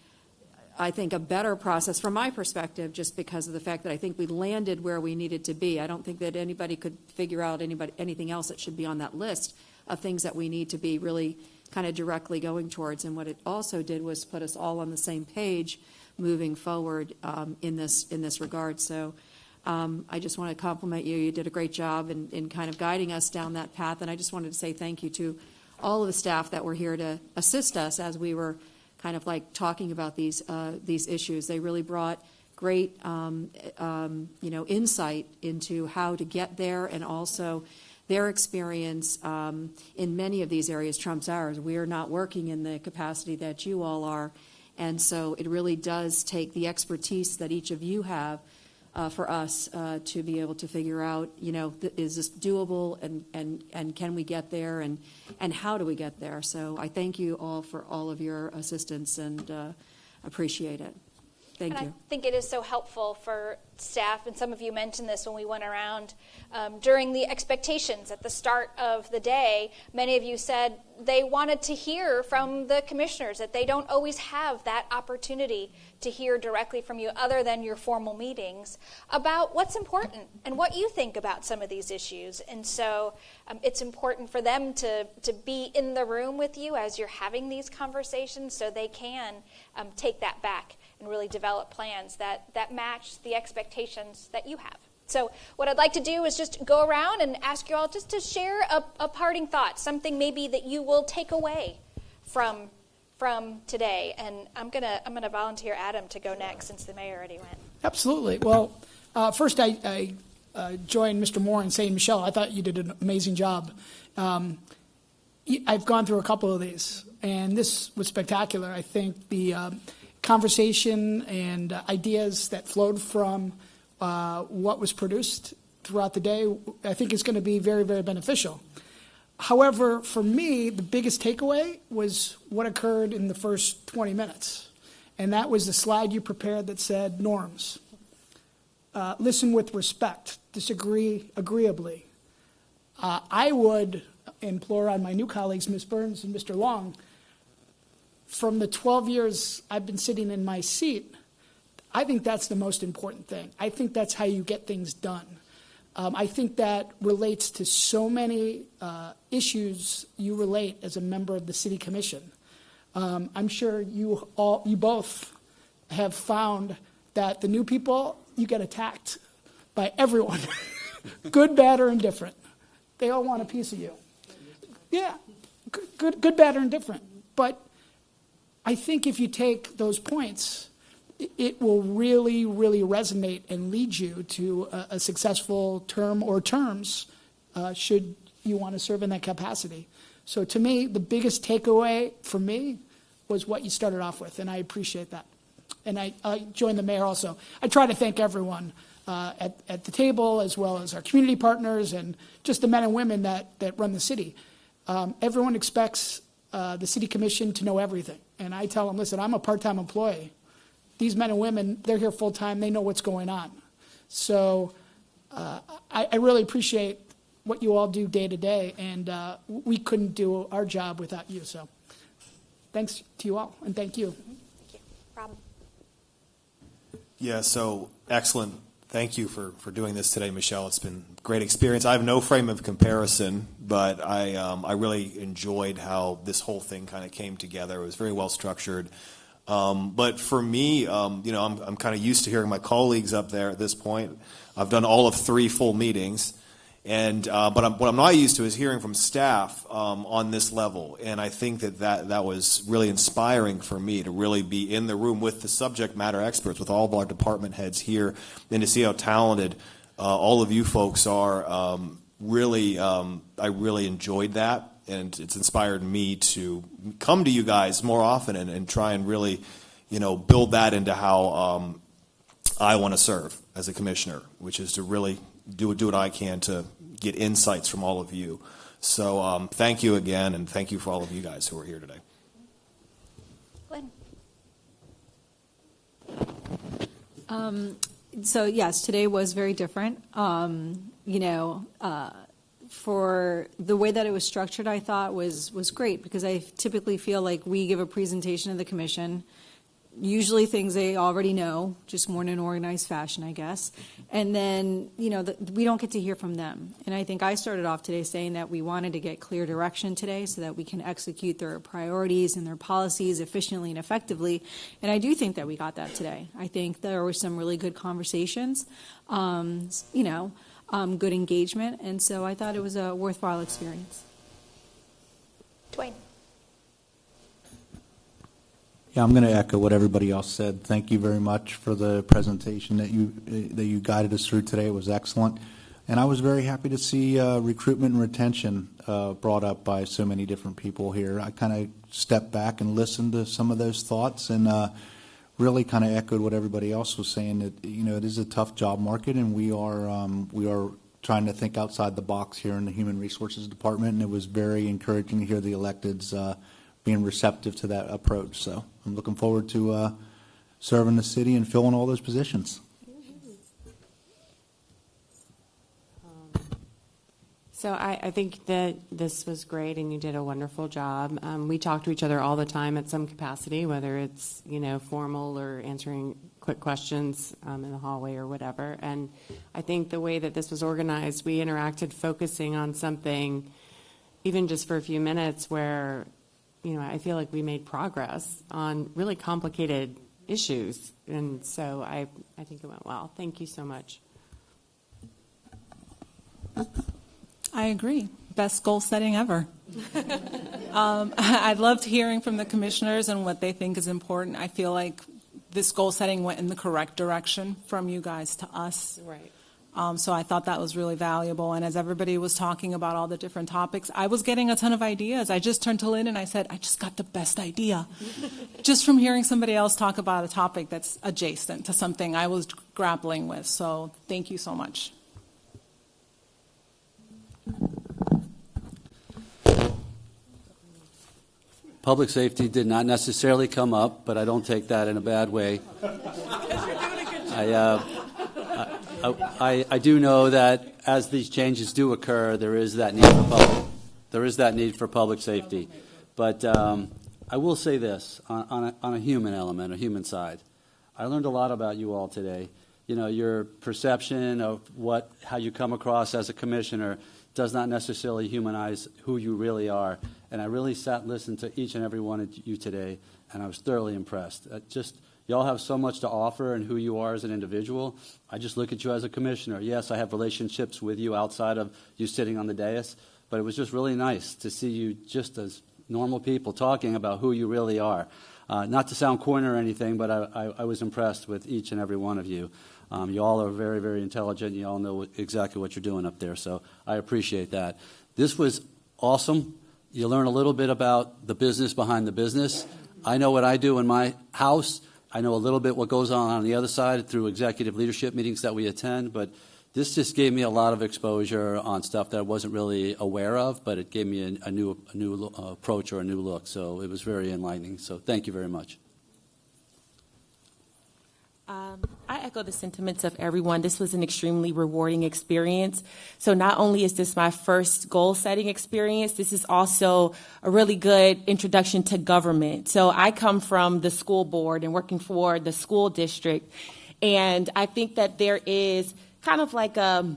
I think, a better process from my perspective, just because of the fact that I think we landed where we needed to be. I don't think that anybody could figure out anything else that should be on that list of things that we need to be really kind of directly going towards. And what it also did was put us all on the same page moving forward in this regard. So I just want to compliment you. You did a great job in kind of guiding us down that path. And I just wanted to say thank you to all of the staff that were here to assist us as we were kind of like talking about these issues. They really brought great insight into how to get there, and also their experience in many of these areas trumps ours. We are not working in the capacity that you all are, and so it really does take the expertise that each of you have for us to be able to figure out, is this doable, and can we get there, and how do we get there? So I thank you all for all of your assistance and appreciate it. Thank you. I think it is so helpful for staff, and some of you mentioned this when we went around during the expectations at the start of the day. Many of you said they wanted to hear from the commissioners, that they don't always have that opportunity to hear directly from you other than your formal meetings about what's important and what you think about some of these issues. And so it's important for them to be in the room with you as you're having these conversations, so they can take that back and really develop plans that match the expectations that you have. So what I'd like to do is just go around and ask you all just to share a parting thought, something maybe that you will take away from today. And I'm gonna volunteer Adam to go next, since the mayor already went. Absolutely. Well, first I joined Mr. Moore in saying, Michelle, I thought you did an amazing job. I've gone through a couple of these, and this was spectacular. I think the conversation and ideas that flowed from what was produced throughout the day, I think is going to be very, very beneficial. However, for me, the biggest takeaway was what occurred in the first 20 minutes. And that was the slide you prepared that said norms. Listen with respect, disagree agreeably. I would implore on my new colleagues, Ms. Burns and Mr. Long, from the 12 years I've been sitting in my seat, I think that's the most important thing. I think that's how you get things done. I think that relates to so many issues you relate as a member of the City Commission. I'm sure you both have found that the new people, you get attacked by everyone, good, bad, or indifferent. They all want a piece of you. Yeah, good, bad, or indifferent. But I think if you take those points, it will really, really resonate and lead you to a successful term or terms should you want to serve in that capacity. So to me, the biggest takeaway for me was what you started off with, and I appreciate that. And I join the mayor also. I try to thank everyone at the table, as well as our community partners and just the men and women that run the city. Everyone expects the City Commission to know everything. And I tell them, listen, I'm a part-time employee. These men and women, they're here full-time. They know what's going on. So I really appreciate what you all do day to day, and we couldn't do our job without you. So thanks to you all, and thank you. Thank you. Rob? Yeah, so excellent. Thank you for doing this today, Michelle. It's been a great experience. I have no frame of comparison, but I really enjoyed how this whole thing kind of came together. It was very well structured. But for me, I'm kind of used to hearing my colleagues up there at this point. I've done all of 3 full meetings, and what I'm not used to is hearing from staff on this level. And I think that was really inspiring for me to really be in the room with the subject matter experts, with all of our department heads here, and to see how talented all of you folks are. I really enjoyed that. And it's inspired me to come to you guys more often and try and really, build that into how I want to serve as a commissioner, which is to really do what I can to get insights from all of you. So thank you again, and thank you for all of you guys who are here today. Glenn? So yes, today was very different. For the way that it was structured, I thought was great, because I typically feel like we give a presentation to the commission, usually things they already know, just more in an organized fashion, I guess. And then, we don't get to hear from them. And I think I started off today saying that we wanted to get clear direction today so that we can execute their priorities and their policies efficiently and effectively. And I do think that we got that today. I think there were some really good conversations, good engagement, and so I thought it was a worthwhile experience. Dwayne? Yeah, I'm going to echo what everybody else said. Thank you very much for the presentation that you guided us through today. It was excellent, and I was very happy to see recruitment and retention brought up by so many different people here. I kind of stepped back and listened to some of those thoughts, and really kind of echoed what everybody else was saying. That it is a tough job market, and we are trying to think outside the box here in the Human Resources Department. And it was very encouraging to hear the electeds being receptive to that approach. So I'm looking forward to serving the city and filling all those positions. So I think that this was great, and you did a wonderful job. We talk to each other all the time at some capacity, whether it's formal or answering quick questions in the hallway or whatever. And I think the way that this was organized, we interacted focusing on something, even just for a few minutes, where I feel like we made progress on really complicated issues. And so I think it went well. Thank you so much. I agree. Best goal setting ever. I loved hearing from the commissioners and what they think is important. I feel like this goal setting went in the correct direction from you guys to us. Right. So I thought that was really valuable. And as everybody was talking about all the different topics, I was getting a ton of ideas. I just turned to Lynn and I said, I just got the best idea. Just from hearing somebody else talk about a topic that's adjacent to something I was grappling with. So thank you so much. Public safety did not necessarily come up, but I don't take that in a bad way. I do know that as these changes do occur, there is that need for public safety. But I will say this on a human element, a human side. I learned a lot about you all today. You know, your perception of how you come across as a commissioner does not necessarily humanize who you really are. And I really sat and listened to each and every one of you today, and I was thoroughly impressed. Y'all have so much to offer and who you are as an individual. I just look at you as a commissioner. Yes, I have relationships with you outside of you sitting on the dais, but it was just really nice to see you just as normal people talking about who you really are. Not to sound corny or anything, but I was impressed with each and every one of you. You all are very, very intelligent. You all know exactly what you're doing up there, so I appreciate that. This was awesome. You learn a little bit about the business behind the business. I know what I do in my house. I know a little bit what goes on the other side through executive leadership meetings that we attend, but this just gave me a lot of exposure on stuff that I wasn't really aware of, but it gave me a new approach or a new look, so it was very enlightening. So thank you very much. I echo the sentiments of everyone. This was an extremely rewarding experience. So not only is this my first goal-setting experience, this is also a really good introduction to government. So I come from the school board and working for the school district, and I think that there is kind of like a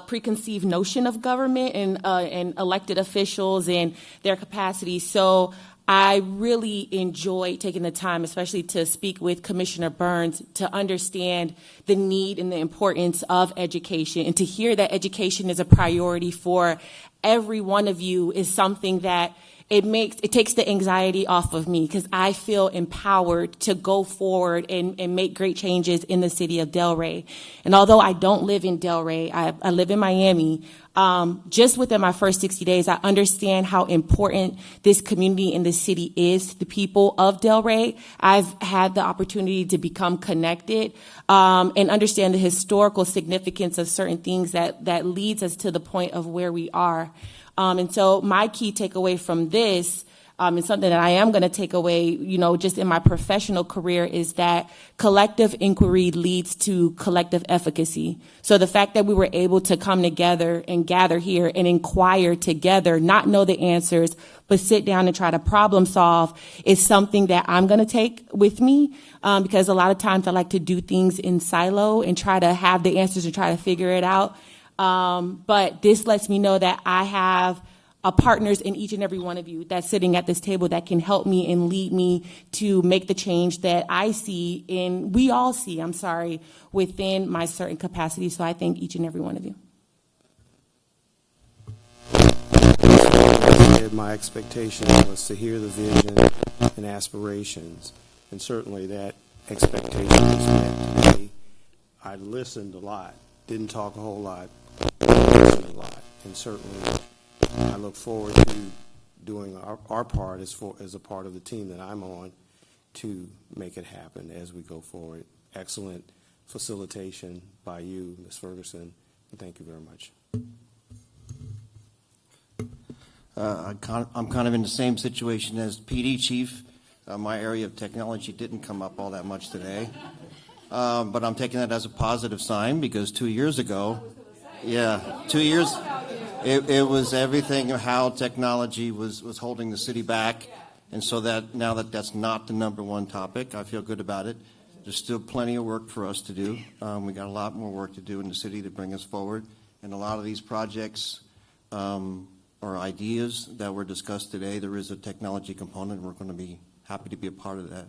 preconceived notion of government and elected officials and their capacity. So I really enjoyed taking the time, especially to speak with Commissioner Burns, to understand the need and the importance of education, and to hear that education is a priority for every one of you is something that it takes the anxiety off of me, because I feel empowered to go forward and make great changes in the city of Delray. And although I don't live in Delray, I live in Miami, just within my first 60 days, I understand how important this community and this city is to the people of Delray. I've had the opportunity to become connected and understand the historical significance of certain things that leads us to the point of where we are. And so my key takeaway from this, and something that I am going to take away, just in my professional career, is that collective inquiry leads to collective efficacy. So the fact that we were able to come together and gather here and inquire together, not know the answers, but sit down and try to problem solve, is something that I'm going to take with me, because a lot of times I like to do things in silo and try to have the answers and try to figure it out. But this lets me know that I have partners in each and every one of you that's sitting at this table that can help me and lead me to make the change that I see we all see, within my certain capacity. So I thank each and every one of you. My expectation was to hear the vision and aspirations, and certainly that expectation was met today. I listened a lot, didn't talk a whole lot, but listened a lot, and certainly I look forward to doing our part as a part of the team that I'm on to make it happen as we go forward. Excellent facilitation by you, Ms. Ferguson, and thank you very much. I'm kind of in the same situation as PD Chief. My area of technology didn't come up all that much today. But I'm taking that as a positive sign, because 2 years ago, 2 years, it was everything of how technology was holding the city back. And so that now that's not the number one topic, I feel good about it. There's still plenty of work for us to do. We got a lot more work to do in the city to bring us forward. And a lot of these projects or ideas that were discussed today, there is a technology component. We're going to be happy to be a part of that.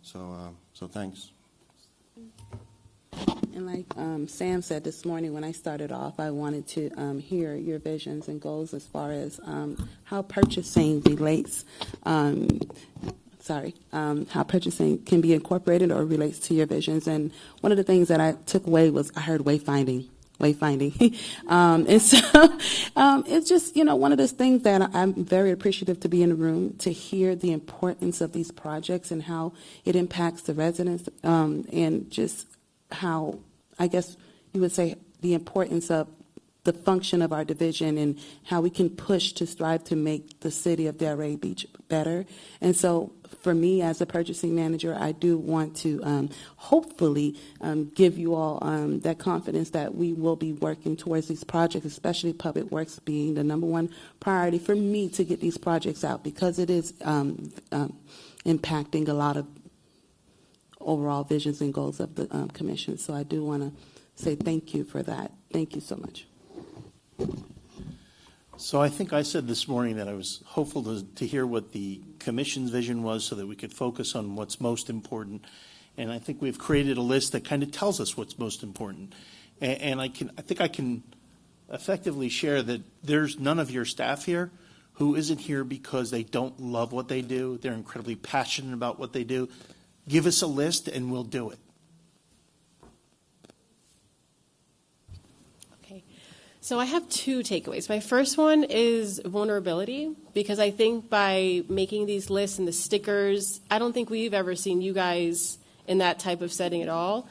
So thanks. And like Sam said this morning when I started off, I wanted to hear your visions and goals as far as how purchasing relates, how purchasing can be incorporated or relates to your visions. And one of the things that I took away was I heard wayfinding. And so it's just, one of those things that I'm very appreciative to be in the room, to hear the importance of these projects and how it impacts the residents, and just how, I guess you would say, the importance of the function of our division and how we can push to strive to make the city of Delray Beach better. And so for me as a purchasing manager, I do want to hopefully give you all that confidence that we will be working towards these projects, especially Public Works being the number one priority for me to get these projects out, because it is impacting a lot of overall visions and goals of the commission. So I do want to say thank you for that. Thank you so much. So I think I said this morning that I was hopeful to hear what the commission's vision was so that we could focus on what's most important. And I think we've created a list that kind of tells us what's most important. And I think I can effectively share that there's none of your staff here who isn't here because they don't love what they do. They're incredibly passionate about what they do. Give us a list and we'll do it. So I have two takeaways. My first one is vulnerability, because I think by making these lists and the stickers, I don't think we've ever seen you guys in that type of setting at all.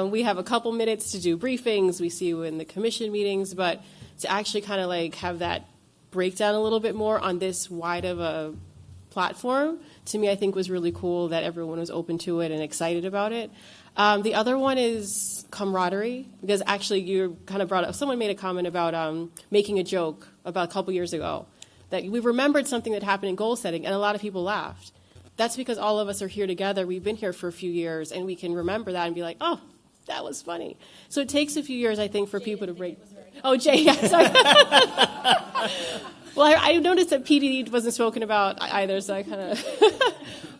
We have a couple minutes to do briefings. We see you in the commission meetings, but to actually kind of like have that breakdown a little bit more on this wide of a platform, to me, I think was really cool that everyone was open to it and excited about it. The other one is camaraderie, because actually you kind of brought up, someone made a comment about making a joke about a couple years ago, that we remembered something that happened in goal setting, and a lot of people laughed. That's because all of us are here together. We've been here for a few years, and we can remember that and be like, oh, that was funny. So it takes a few years, I think, for people to break. Oh, Jay, yeah, sorry. Well, I noticed that PDD wasn't spoken about either, so I kind of...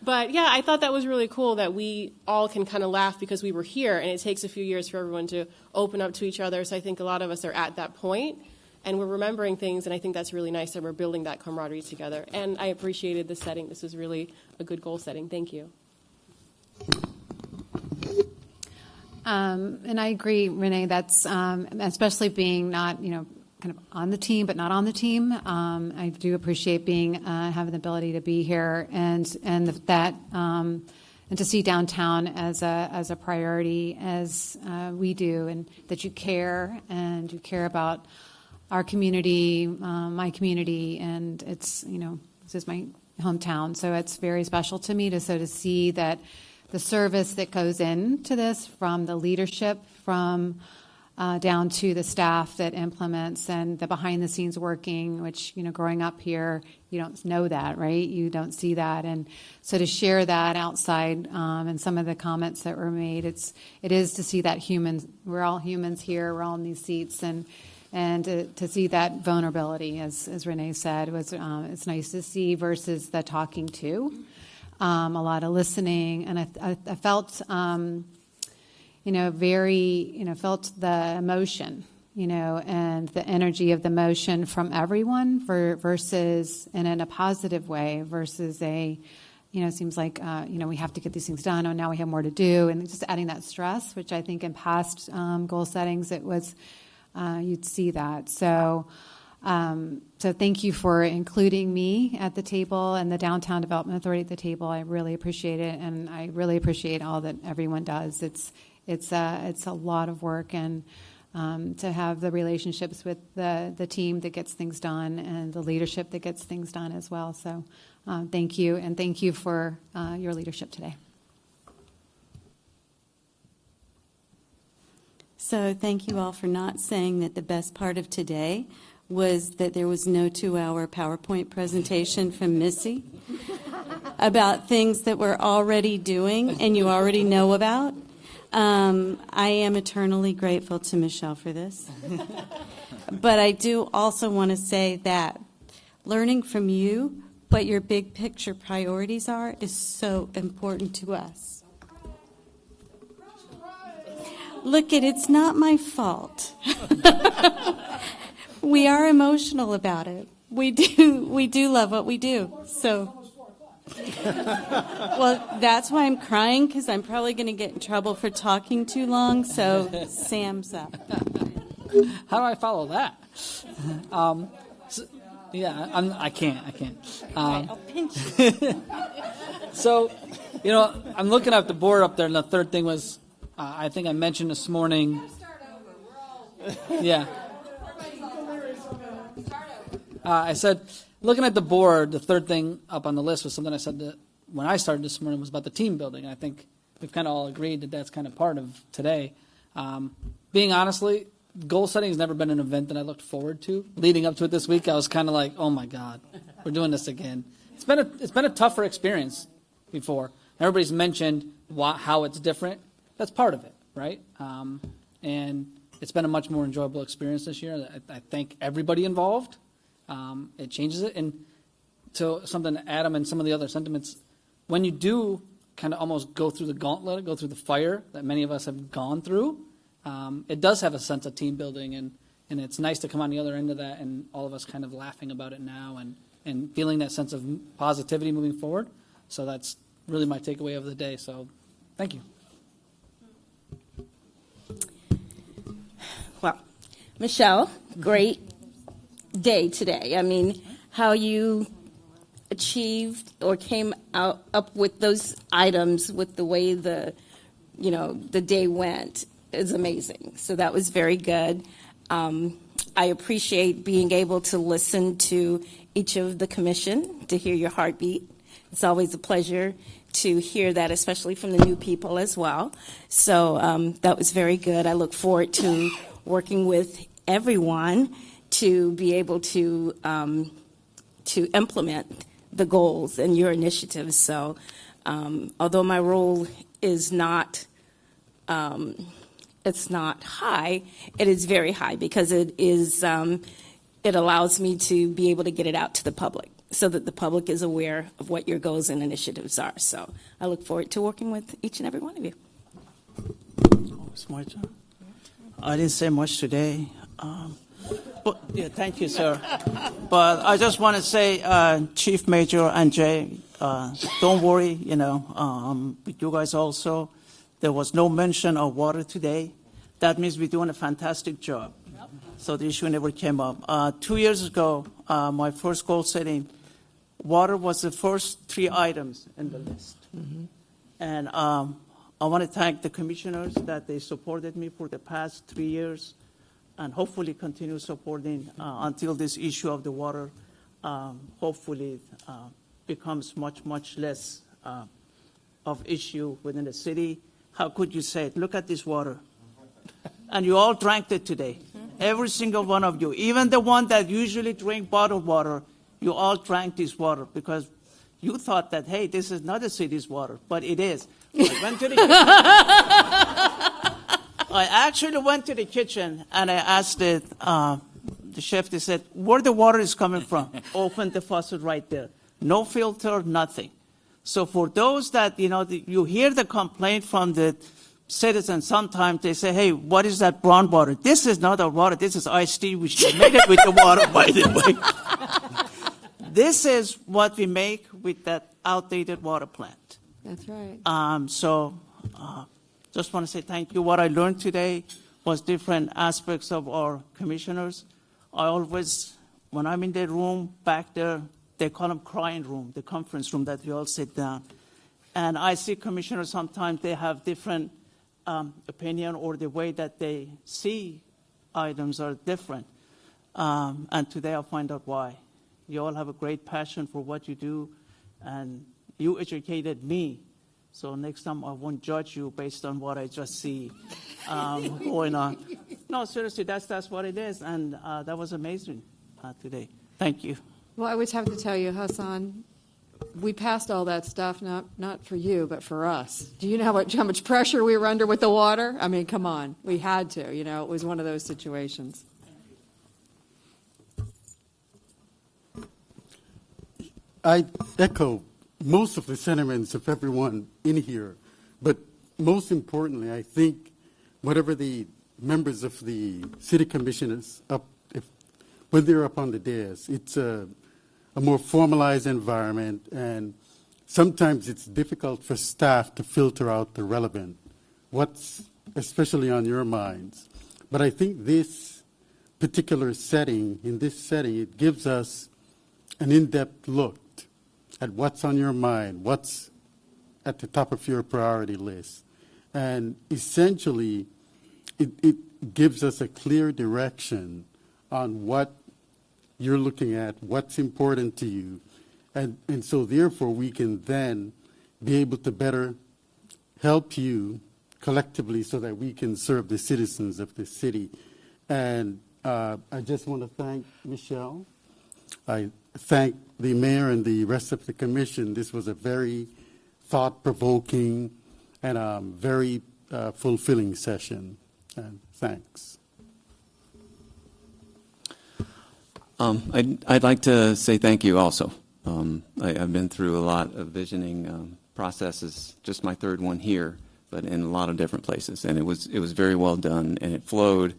But yeah, I thought that was really cool that we all can kind of laugh because we were here, and it takes a few years for everyone to open up to each other. So I think a lot of us are at that point, and we're remembering things, and I think that's really nice that we're building that camaraderie together. And I appreciated the setting. This was really a good goal setting. Thank you. And I agree, Renee, that's especially being not, kind of on the team, but not on the team. I do appreciate being having the ability to be here and to see downtown as a priority as we do, and that you care about our community, my community, and it's this is my hometown, so it's very special to me to see that the service that goes into this, from the leadership, from down to the staff that implements, and the behind-the-scenes working, which, growing up here, you don't know that, right? You don't see that. And so to share that outside, and some of the comments that were made, it is to see that we're all humans here, we're all in these seats, and to see that vulnerability, as Renee said, it's nice to see versus the talking to. A lot of listening, and I felt... felt the emotion, and the energy of the motion from everyone versus, and in a positive way, versus it seems like, we have to get these things done, now we have more to do, and just adding that stress, which I think in past goal settings, it was, you'd see that. So thank you for including me at the table and the Downtown Development Authority at the table. I really appreciate it, and I really appreciate all that everyone does. It's a lot of work, and to have the relationships with the team that gets things done, and the leadership that gets things done as well. So thank you, and thank you for your leadership today. So thank you all for not saying that the best part of today was that there was no 2-hour PowerPoint presentation from Missy about things that we're already doing and you already know about. I am eternally grateful to Michelle for this. But I do also want to say that learning from you what your big picture priorities are is so important to us. Look, it's not my fault. We are emotional about it. We do love what we do. So, well, that's why I'm crying, because I'm probably going to get in trouble for talking too long. So, Sam's up. How do I follow that? I can't. I'll pinch you. So, I'm looking at the board up there, and the third thing was, I think I mentioned this morning. Yeah. I said, looking at the board, the third thing up on the list was something I said that when I started this morning was about the team building. I think we've kind of all agreed that that's kind of part of today. Being honestly, goal setting has never been an event that I looked forward to. Leading up to it this week, I was kind of like, oh my God, we're doing this again. It's been a tougher experience before. Everybody's mentioned how it's different. That's part of it, right? And it's been a much more enjoyable experience this year. I thank everybody involved. It changes it. And to something Adam and some of the other sentiments, when you do kind of almost go through the gauntlet, go through the fire that many of us have gone through, it does have a sense of team building, and it's nice to come on the other end of that and all of us kind of laughing about it now and feeling that sense of positivity moving forward. So that's really my takeaway of the day. So thank you. Well, Michelle, great day today. I mean, how you achieved or came up with those items with the way the day went is amazing. So that was very good. I appreciate being able to listen to each of the commission, to hear your heartbeat. It's always a pleasure to hear that, especially from the new people as well. So that was very good. I look forward to working with everyone to be able to implement the goals and your initiatives. So although my role is not it's not high, it is very high because it allows me to be able to get it out to the public so that the public is aware of what your goals and initiatives are. So I look forward to working with each and every one of you. Oh, it's my turn. I didn't say much today. But yeah, thank you, sir. But I just want to say, Chief Major and Jay, don't worry, with you guys also. There was no mention of water today. That means we're doing a fantastic job. Yep. So the issue never came up. 2 years ago, my first goal setting, water was the first 3 items in the list. Mm-hmm. And I want to thank the commissioners that they supported me for the past 3 years and hopefully continue supporting until this issue of the water hopefully becomes much, much less of issue within the city. How could you say it? Look at this water. And you all drank it today. Every single one of you. Even the one that usually drink bottled water, you all drank this water because you thought that, hey, this is not the city's water, but it is. I went to the I actually went to the kitchen and I asked the chef, they said, where the water is coming from? Opened the faucet right there. No filter, nothing. So for those that, you hear the complaint from the citizens, sometimes they say, hey, what is that brown water? This is not our water. This is iced tea. We made it with the water, by the way. This is what we make with that outdated water plant. That's right. Just want to say thank you. What I learned today was different aspects of our commissioners. I always, when I'm in the room back there, they call them crying room, the conference room that we all sit down. And I see commissioners sometimes they have different opinion or the way that they see items are different. And today I'll find out why. You all have a great passion for what you do, and you educated me. So next time I won't judge you based on what I just see going on. No, seriously, that's what it is. And that was amazing today. Thank you. Well, I would have to tell you, Hassan, we passed all that stuff, not for you, but for us. Do you know how much pressure we were under with the water? I mean, come on. We had to, it was one of those situations. I echo most of the sentiments of everyone in here, but most importantly, I think whatever the members of the city commissioners when they're up on the dais, it's a more formalized environment, and sometimes it's difficult for staff to filter out the relevant, what's especially on your minds. But I think this particular setting, it gives us an in-depth look at what's on your mind, what's at the top of your priority list. And essentially, it gives us a clear direction on what you're looking at what's important to you. And so therefore we can then be able to better help you collectively so that we can serve the citizens of the city. And I just want to thank Michelle. I thank the mayor and the rest of the commission. This was a very thought-provoking and very fulfilling session. And thanks. I'd like to say thank you also. I've been through a lot of visioning processes, just my third one here, but in a lot of different places. And it was very well done, and it flowed.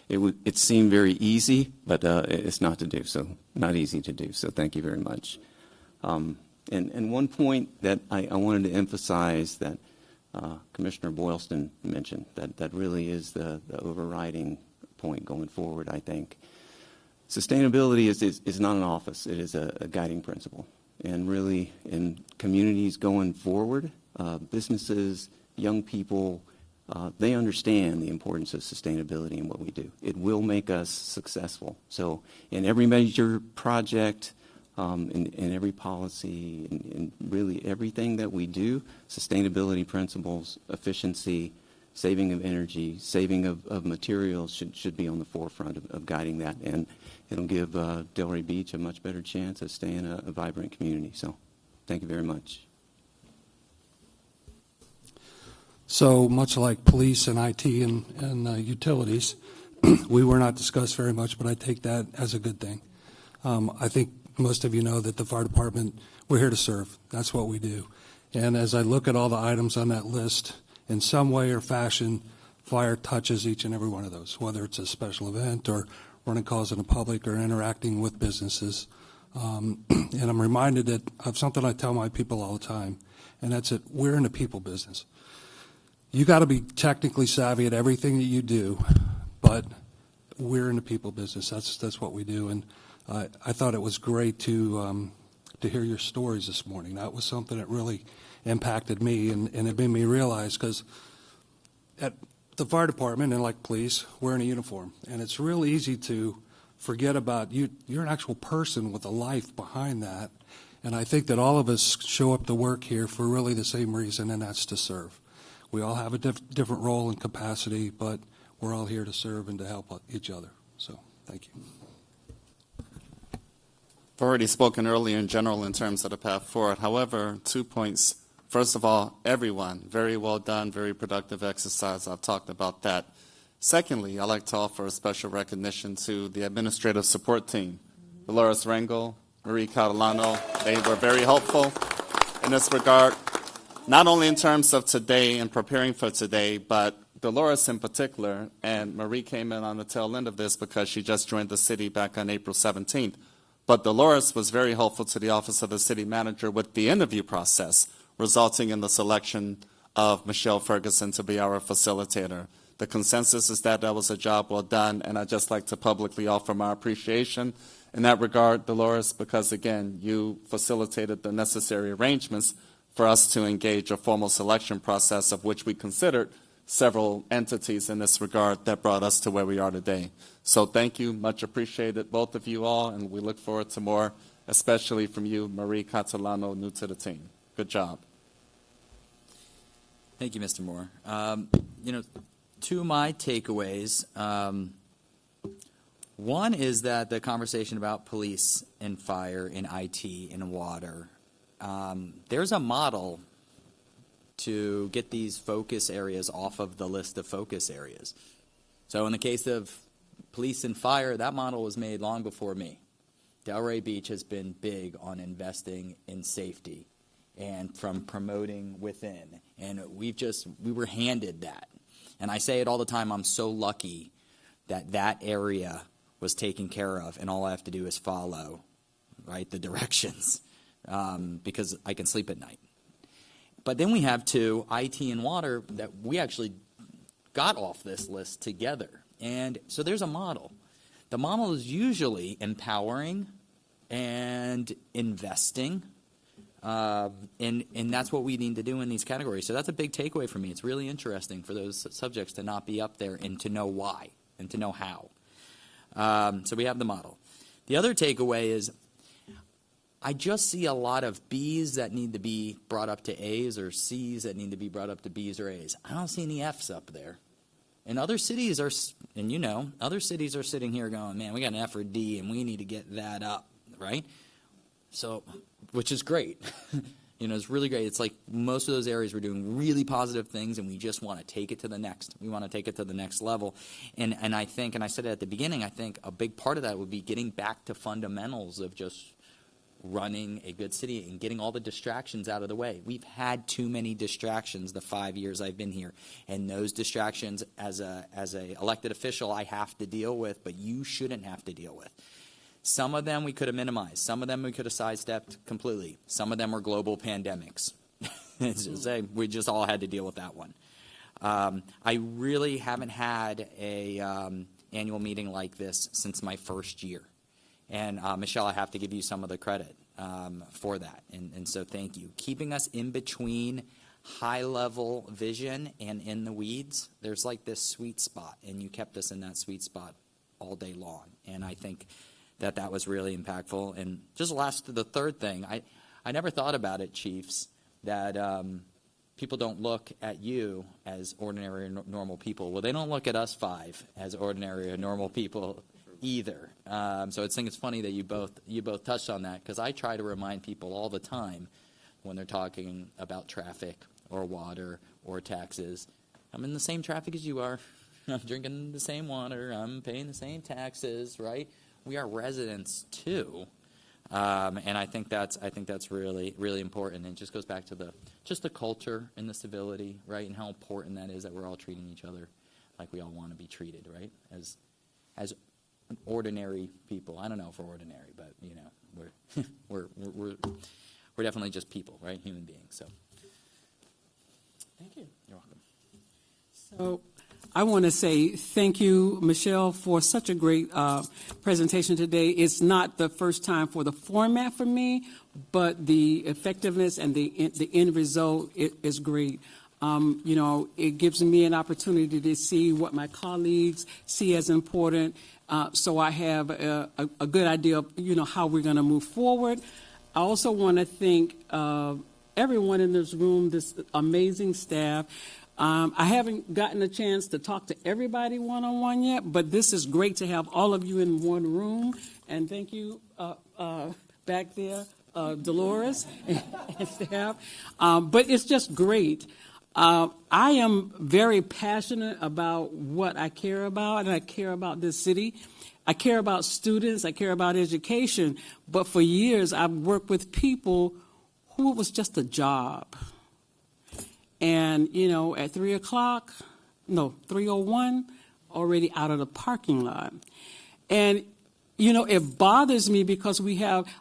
It seemed very easy, but it's not easy to do. So thank you very much. And one point that I wanted to emphasize that Commissioner Boylston mentioned, that really is the overriding point going forward, I think. Sustainability is not an office. It is a guiding principle. And really, in communities going forward, businesses, young people, they understand the importance of sustainability in what we do. It will make us successful. So in every major project, in every policy, in really everything that we do, sustainability principles, efficiency, saving of energy, saving of materials should be on the forefront of guiding that. And it'll give Delray Beach a much better chance of staying a vibrant community. So thank you very much. So much like police and IT and utilities, we were not discussed very much, but I take that as a good thing. I think most of you know that the fire department, we're here to serve. That's what we do. And as I look at all the items on that list, in some way or fashion, fire touches each and every one of those, whether it's a special event or running calls in the public or interacting with businesses. And I'm reminded of something I tell my people all the time, and that's that we're in the people business. You got to be technically savvy at everything that you do, but we're in the people business. That's what we do. And I thought it was great to hear your stories this morning. That was something that really impacted me, and it made me realize, because at the fire department and like police, we're in a uniform, and it's real easy to forget about you. You're an actual person with a life behind that, and I think that all of us show up to work here for really the same reason, and that's to serve. We all have a different role and capacity, but we're all here to serve and to help each other. So, thank you. I've already spoken earlier in general in terms of the path forward. However, 2 points. First of all, everyone, very well done, very productive exercise. I've talked about that. Secondly, I'd like to offer a special recognition to the administrative support team. Dolores Rangel, Marie Catalano, they were very helpful in this regard, not only in terms of today and preparing for today, but Dolores in particular, and Marie came in on the tail end of this because she just joined the city back on April 17th. But Dolores was very helpful to the Office of the City Manager with the interview process, resulting in the selection of Michelle Ferguson to be our facilitator. The consensus is that was a job well done, and I'd just like to publicly offer my appreciation in that regard, Dolores, because again, you facilitated the necessary arrangements for us to engage a formal selection process, of which we considered several entities in this regard that brought us to where we are today. So thank you, much appreciated, both of you all, and we look forward to more, especially from you, Marie Catalano, new to the team. Good job. Thank you, Mr. Moore. Two of my takeaways. One is that the conversation about police and fire and IT and water, there's a model to get these focus areas off of the list of focus areas. So in the case of police and fire, that model was made long before me. Delray Beach has been big on investing in safety and from promoting within. And we were handed that. And I say it all the time, I'm so lucky that that area was taken care of, and all I have to do is follow, right, the directions, because I can sleep at night. But then we have two, IT and water, that we actually got off this list together. And so there's a model. The model is usually empowering and investing, and that's what we need to do in these categories. So that's a big takeaway for me. It's really interesting for those subjects to not be up there and to know why and to know how. So we have the model. The other takeaway is I just see a lot of B's that need to be brought up to A's or C's that need to be brought up to B's or A's. I don't see any F's up there. And other cities are, and you know, other cities are sitting here going, man, we got an F or D and we need to get that up, right? So, which is great. You know, it's really great. It's like most of those areas we're doing really positive things and we just want to take it to the next. We want to take it to the next level. And I think, and I said it at the beginning, I think a big part of that would be getting back to fundamentals of just running a good city and getting all the distractions out of the way. We've had too many distractions the 5 years I've been here, and those distractions as a elected official I have to deal with, but you shouldn't have to deal with. Some of them we could have minimized. Some of them we could have sidestepped completely. Some of them were global pandemics. We just all had to deal with that one. I really haven't had a annual meeting like this since my first year. And Michelle, I have to give you some of the credit for that. And so thank you. Keeping us in between high-level vision and in the weeds, there's like this sweet spot, and you kept us in that sweet spot all day long. And I think that was really impactful. And just the third thing, I never thought about it, Chiefs, that people don't look at you as ordinary or normal people. Well, they don't look at us five as ordinary or normal people either. So I think it's funny that you both touched on that, because I try to remind people all the time when they're talking about traffic or water or taxes, I'm in the same traffic as you are. I'm drinking the same water. I'm paying the same taxes, right? We are residents too. And I think that's really, really important. And it just goes back to the culture and the civility, right? And how important that is that we're all treating each other like we all want to be treated, right? As ordinary people. I don't know if we're ordinary, but you know, we're definitely just people, right? Human beings. So thank you. You're welcome. So I want to say thank you, Michelle, for such a great presentation today. It's not the first time for the format for me, but the effectiveness and the end result is great. You know, it gives me an opportunity to see what my colleagues see as important. So I have a good idea of, you know, how we're going to move forward. I also want to thank everyone in this room, this amazing staff. I haven't gotten a chance to talk to everybody one-on-one yet, but this is great to have all of you in one room. And thank you back there, Dolores and staff. But it's just great. I am very passionate about what I care about, and I care about this city. I care about students. I care about education. But for years, I've worked with people who it was just a job. And, you know, at 3:01, already out of the parking lot. And, you know, it bothers me because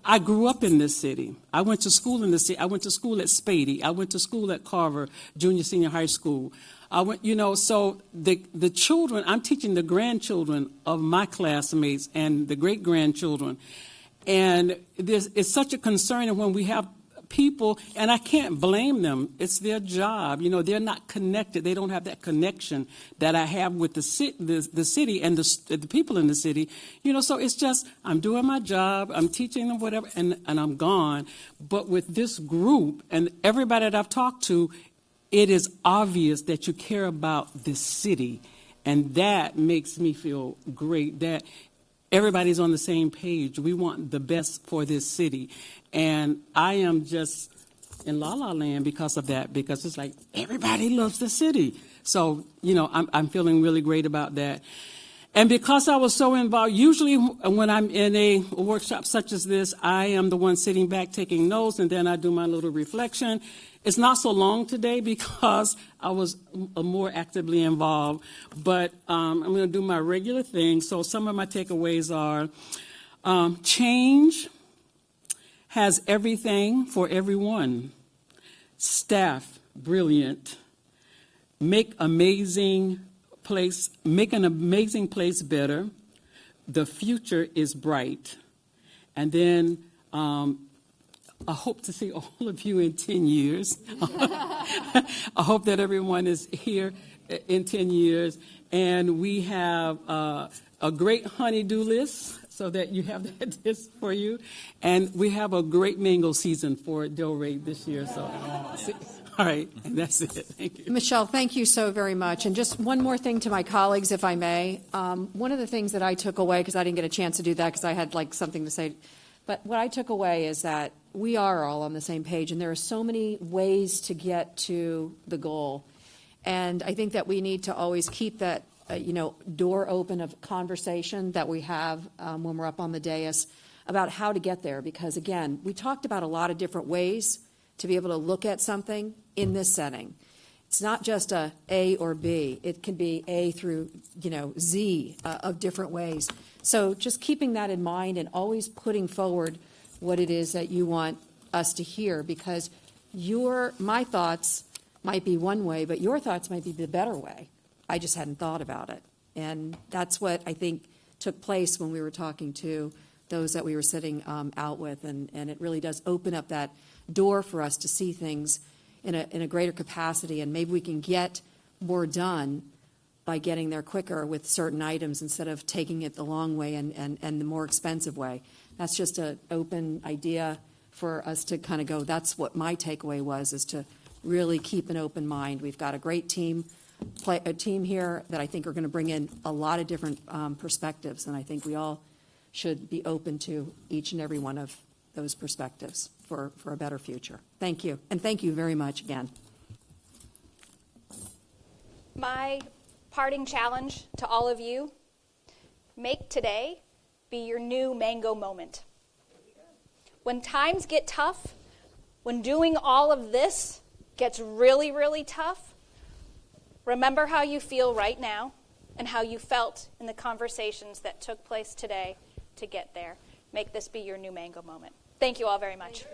I grew up in this city. I went to school in this city. I went to school at Spady. I went to school at Carver Junior Senior High School. So the children, I'm teaching the grandchildren of my classmates and the great-grandchildren. And it's such a concern when we have people, and I can't blame them. It's their job. You know, they're not connected. They don't have that connection that I have with the city and the people in the city. You know, so it's just, I'm doing my job, I'm teaching them whatever, and I'm gone. But with this group and everybody that I've talked to, it is obvious that you care about this city. And that makes me feel great that everybody's on the same page. We want the best for this city. And I am just in la-la land because of that, because it's like everybody loves the city. So, you know, I'm feeling really great about that. And because I was so involved, usually when I'm in a workshop such as this, I am the one sitting back taking notes, and then I do my little reflection. It's not so long today because I was more actively involved, but I'm going to do my regular thing. So some of my takeaways are change has everything for everyone. Staff, brilliant. Make an amazing place better. The future is bright. And then I hope to see all of you in 10 years. I hope that everyone is here in 10 years. And we have a great honey-do list. so that you have this for you. And we have a great mango season for Delray this year. So, all right, and that's it. Thank you. Michelle, thank you so very much. And just one more thing to my colleagues, if I may. One of the things that I took away, because I didn't get a chance to do that because I had like something to say, but what I took away is that we are all on the same page, and there are so many ways to get to the goal. And I think that we need to always keep that door open of conversation that we have when we're up on the dais about how to get there. Because again, we talked about a lot of different ways to be able to look at something in this setting. It's not just A or B. It can be A through, Z of different ways. So just keeping that in mind and always putting forward what it is that you want us to hear, because my thoughts might be one way, but your thoughts might be the better way. I just hadn't thought about it. And that's what I think took place when we were talking to those that we were sitting out with. And it really does open up that door for us to see things in a greater capacity. And maybe we can get more done by getting there quicker with certain items instead of taking it the long way and the more expensive way. That's just an open idea for us to kind of go, that's what my takeaway was, is to really keep an open mind. We've got a great team here that I think are going to bring in a lot of different perspectives, and I think we all should be open to each and every one of those perspectives for a better future. Thank you, and thank you very much again. My parting challenge to all of you: make today be your new mango moment. When times get tough, when doing all of this gets really, really tough, remember how you feel right now and how you felt in the conversations that took place today to get there. Make this be your new mango moment. Thank you all very much.